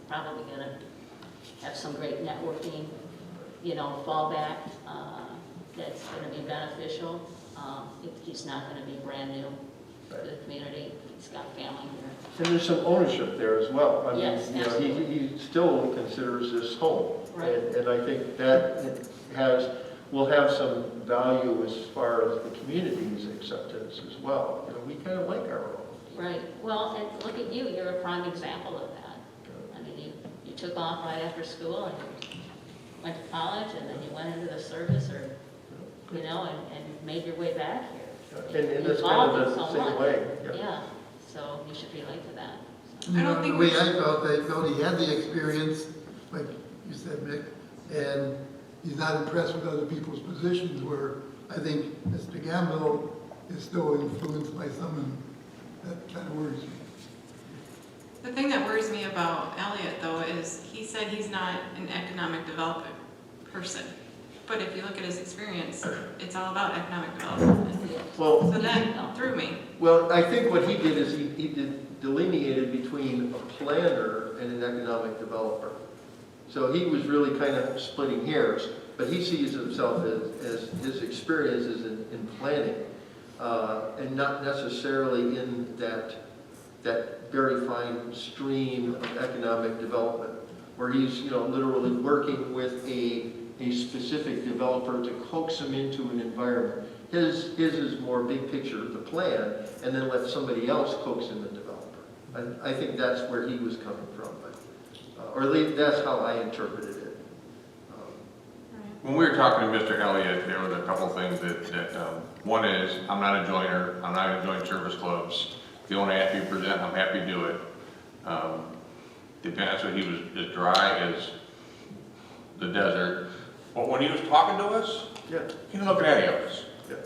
[SPEAKER 4] probably going to have some great networking, fallback that's going to be beneficial. He's not going to be brand new to the community. He's got family here.
[SPEAKER 7] And there's some ownership there as well. I mean,
[SPEAKER 4] Yes, absolutely.
[SPEAKER 7] he still considers this home.
[SPEAKER 4] Right.
[SPEAKER 7] And I think that will have some value as far as the community's acceptance as well. We kind of like our home.
[SPEAKER 4] Right. Well, and look at you. You're a prime example of that. I mean, you took off right after school and went to college, and then you went into the service, or and made your way back here.
[SPEAKER 7] And it's kind of the
[SPEAKER 4] Evolved
[SPEAKER 7] same
[SPEAKER 4] somewhat.
[SPEAKER 7] way.
[SPEAKER 4] Yeah. So you should relate to that. So.
[SPEAKER 8] I don't think
[SPEAKER 6] the way
[SPEAKER 8] we
[SPEAKER 6] I felt he had the experience, like you said, Mick, and he's not impressed with other people's positions, where I think Mr. Gamble is still influenced by some, and that kind of worries me.
[SPEAKER 8] The thing that worries me about Elliot, though, is he said he's not an economic development person. But if you look at his experience, it's all about economic development.
[SPEAKER 7] Well,
[SPEAKER 8] So that threw me.
[SPEAKER 7] Well, I think what he did is he delineated between a planner and an economic developer. So he was really kind of splitting hairs, but he sees himself as his experiences in planning, and not necessarily in that very fine stream of economic development, where he's literally working with a specific developer to coax him into an environment. His is more big picture, the plan, and then let somebody else coax in the developer. And I think that's where he was coming from, but, or at least that's how I interpreted it.
[SPEAKER 3] When we were talking to Mr. Elliott, there was a couple things that one is, I'm not a joiner, I'm not going to join service clubs. If you want to ask me to present, I'm happy to do it. Depends on, he was as dry as the desert. But when he was talking to us,
[SPEAKER 7] Yeah.
[SPEAKER 3] he didn't look at any of us.
[SPEAKER 7] Yeah.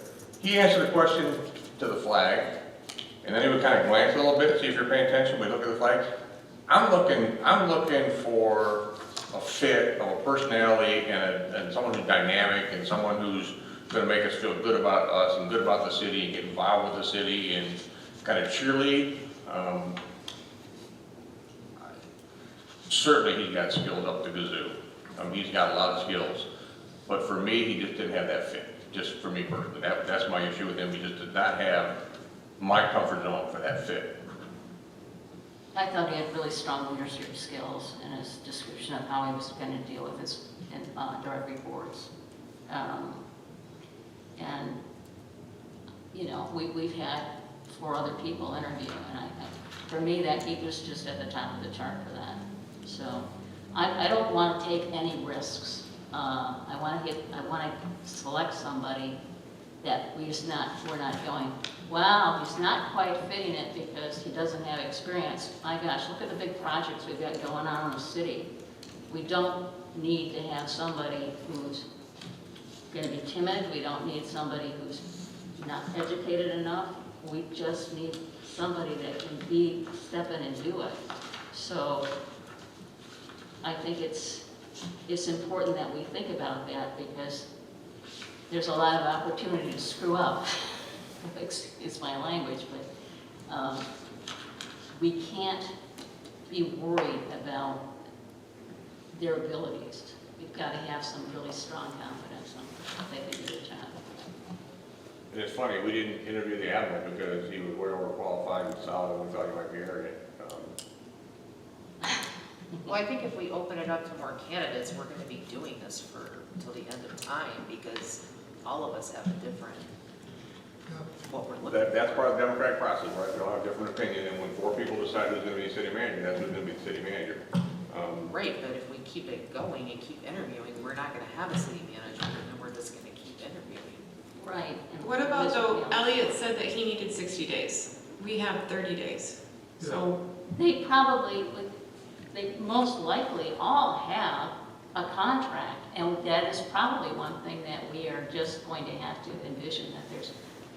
[SPEAKER 3] He answered the question to the flag, and then he would kind of glance a little bit, see if you're paying attention. We look at the flag. I'm looking for a fit of a personality and someone who's dynamic and someone who's going to make us feel good about us and good about the city and get involved with the city and kind of cheerlead. Certainly he's got skills up the gazoo. He's got a lot of skills. But for me, he just didn't have that fit. Just for me personally, that's my issue with him. He just did not have my comfort zone for that fit.
[SPEAKER 4] I thought he had really strong leadership skills in his description of how he was going to deal with his direct reports. We've had 4 other people interview, and for me, that he was just at the top of the chart for that. So I don't want to take any risks. I want to select somebody that we're not going, wow, he's not quite fitting it because he doesn't have experience. My gosh, look at the big projects we've got going on in the city. We don't need to have somebody who's going to be timid. We don't need somebody who's not educated enough. We just need somebody that can step in and do it. So I think it's important that we think about that, because there's a lot of opportunity to screw up. Excuse my language, but we can't be worried about their abilities. We've got to have some really strong confidence in them that they can do the job.
[SPEAKER 3] And it's funny, we didn't interview the applicant because he was way overqualified and solid, and we thought he might be arrogant.
[SPEAKER 5] Well, I think if we open it up to more candidates, we're gonna be doing this for, till the end of time, because all of us have a different, what we're looking for.
[SPEAKER 3] That's part of the democratic process, right? We all have different opinion, and when 4 people decide who's gonna be city manager, that's who's gonna be the city manager.
[SPEAKER 5] Right, but if we keep it going and keep interviewing, we're not gonna have a city manager, and then we're just gonna keep interviewing.
[SPEAKER 4] Right. and
[SPEAKER 8] What about
[SPEAKER 4] this
[SPEAKER 8] though,
[SPEAKER 4] would be-
[SPEAKER 8] Elliot said that he needed 60 days. We have 30 days. So,
[SPEAKER 4] They probably, they most likely all have a contract, and that is probably one thing that we are just going to have to envision, that there's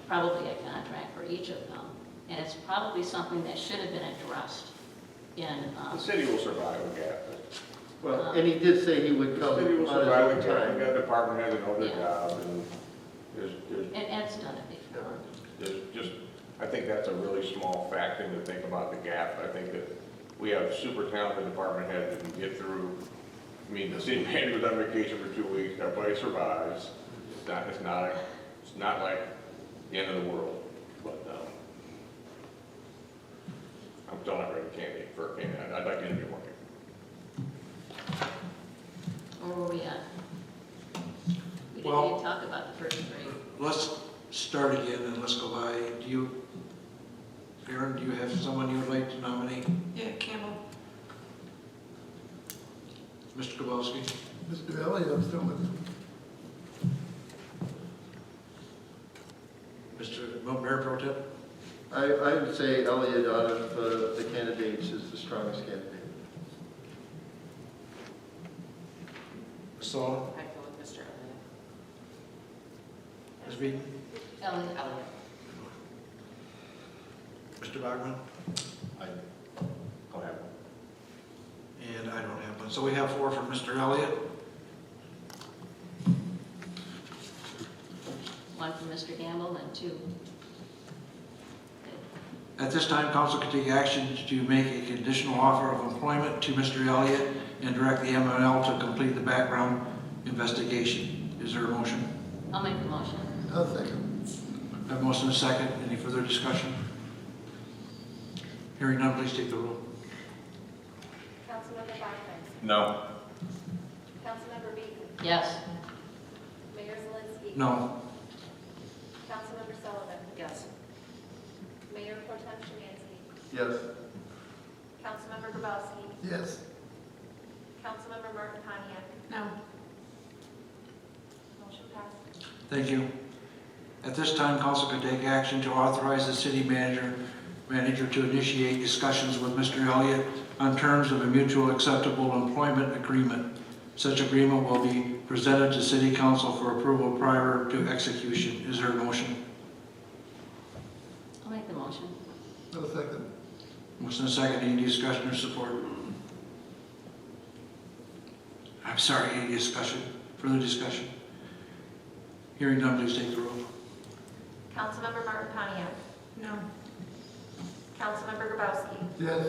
[SPEAKER 4] probably a contract for each of them. And it's probably something that should have been addressed in,
[SPEAKER 3] The city will survive a gap.
[SPEAKER 7] Well, and he did say he would
[SPEAKER 3] The
[SPEAKER 7] come
[SPEAKER 3] city will
[SPEAKER 7] on his
[SPEAKER 3] survive
[SPEAKER 7] own
[SPEAKER 3] a gap.
[SPEAKER 7] time.
[SPEAKER 3] We got a department head that know their
[SPEAKER 4] Yeah.
[SPEAKER 3] job, and there's
[SPEAKER 4] and Ed's done it before.
[SPEAKER 3] There's just, I think that's a really small fact thing to think about the gap. I think that we have super talented department heads that can get through. I mean, the city manager was on vacation for 2 weeks, everybody survives. It's not like the end of the world, but, I'm still not ready to candidate for a candidate. I'd like to interview more people.
[SPEAKER 4] Where were we at? We didn't
[SPEAKER 2] Well-
[SPEAKER 4] even talk about the first 3.
[SPEAKER 2] Let's start again and let's go by, Aaron, do you have someone you would like to nominate?
[SPEAKER 8] yeah, Campbell.
[SPEAKER 2] Mr. Kowalski?
[SPEAKER 6] Mr. Elliott, I'm still with him.
[SPEAKER 2] Mayor Pro Tem?
[SPEAKER 7] I would say Elliot out of the candidates is the strongest candidate.
[SPEAKER 2] Ms. Sullivan?
[SPEAKER 5] I go with Mr. Elliott.
[SPEAKER 2] Ms. Beaton?
[SPEAKER 4] Elliot,
[SPEAKER 5] Elliott.
[SPEAKER 2] Mr. Bachman?
[SPEAKER 3] I don't have one.
[SPEAKER 2] And I don't have one. So we have 4 for Mr. Elliott.
[SPEAKER 4] 1 for Mr. Gamble and 2.
[SPEAKER 2] At this time, council can take action to make a conditional offer of employment to Mr. Elliott and direct the MNL to complete the background investigation. Is there a motion?
[SPEAKER 4] I'll make the motion.
[SPEAKER 6] I'll second.
[SPEAKER 2] I have a motion and a second. Any further discussion? Hearing none, please take the roll.
[SPEAKER 11] Councilmember Bachman.
[SPEAKER 3] No.
[SPEAKER 11] Councilmember Beaton.
[SPEAKER 4] Yes.
[SPEAKER 11] Mayor Zelinski.
[SPEAKER 2] No.
[SPEAKER 11] Councilmember Sullivan.
[SPEAKER 5] Yes.
[SPEAKER 11] Mayor Pro Tem Szymanski.
[SPEAKER 7] Yes.
[SPEAKER 11] Councilmember Grabowski.
[SPEAKER 6] Yes.
[SPEAKER 11] Councilmember Martin Pontiac.
[SPEAKER 8] No.
[SPEAKER 11] Motion passed.
[SPEAKER 2] Thank you. At this time, council can take action to authorize the city manager to initiate discussions with Mr. Elliott on terms of a mutual acceptable employment agreement. Such agreement will be presented to city council for approval prior to execution. Is there a motion?
[SPEAKER 4] I'll make the motion.
[SPEAKER 6] I'll second.
[SPEAKER 2] Motion and second. Any discussion or support? I'm sorry, any discussion? Further discussion? Hearing none, please take the roll.
[SPEAKER 11] Councilmember Martin Pontiac.
[SPEAKER 8] No.
[SPEAKER 11] Councilmember Grabowski.
[SPEAKER 6] Yes.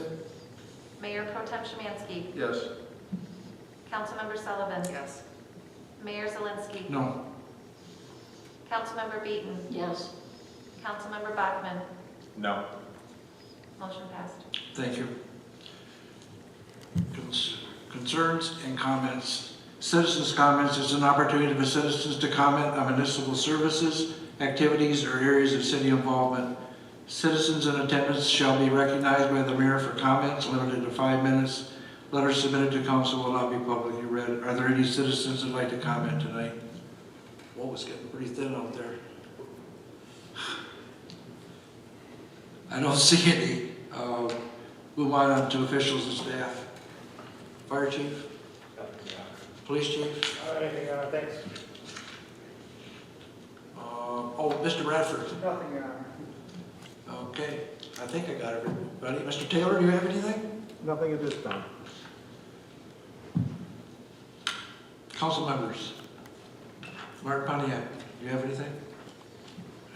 [SPEAKER 11] Mayor Pro Tem Szymanski.
[SPEAKER 7] Yes.
[SPEAKER 11] Councilmember Sullivan.
[SPEAKER 5] Yes.
[SPEAKER 11] Mayor Zelinski.
[SPEAKER 2] No.
[SPEAKER 11] Councilmember Beaton.
[SPEAKER 4] Yes.
[SPEAKER 11] Councilmember Bachman.
[SPEAKER 3] No.
[SPEAKER 11] Motion passed.
[SPEAKER 2] Thank you. Concerns and comments. Citizens' comments is an opportunity for citizens to comment on municipal services, activities, or areas of city involvement. Citizens in attendance shall be recognized by the mayor for comments limited to 5 minutes. Letters submitted to council will not be publicly read. Are there any citizens who'd like to comment tonight? Whoa, it's getting pretty thin out there. I don't see any. Move on to officials and staff. Fire chief? Police chief?
[SPEAKER 9] Thanks.
[SPEAKER 2] Oh, Mr. Radford.
[SPEAKER 9] Nothing, Your Honor.
[SPEAKER 2] Okay, I think I got everybody. Mr. Taylor, do you have anything?
[SPEAKER 9] Nothing at this time.
[SPEAKER 2] Council members. Martin Pontiac, do you have anything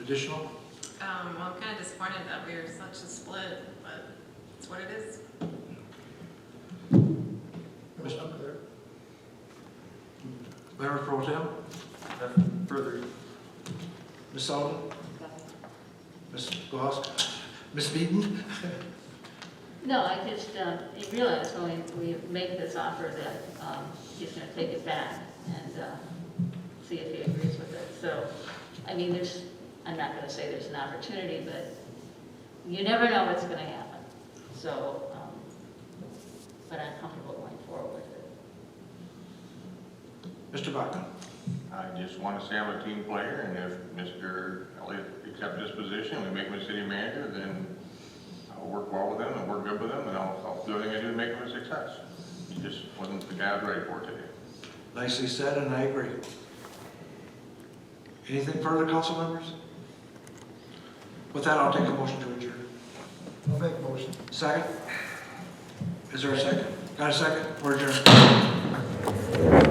[SPEAKER 2] additional?
[SPEAKER 8] Well, I'm kind of disappointed that we are such a split, but it's what it is.
[SPEAKER 6] I'm there.
[SPEAKER 2] Mayor Pro Tem?
[SPEAKER 7] Further.
[SPEAKER 2] Ms. Sullivan? Ms. Gosk, Ms. Beaton?
[SPEAKER 4] No, I just, he realized when we make this offer that he's going to take it back and see if he agrees with it. So, I mean, I'm not going to say there's an opportunity, but you never know what's going to happen. So, but I'm comfortable going forward with it.
[SPEAKER 2] Mr. Bachman?
[SPEAKER 3] I just want to say I'm a team player, and if Mr. Elliott accepts this position, we make him a city manager, then I'll work well with him and work good with him, and I'll do everything I do to make him a success. He just wasn't the guy I was ready for today.
[SPEAKER 2] Nicely said, and I agree. Anything further, council members? With that, I'll take a motion to adjourn.
[SPEAKER 6] I'll make a motion.
[SPEAKER 2] Second? Is there a second? Got a second? We're adjourned.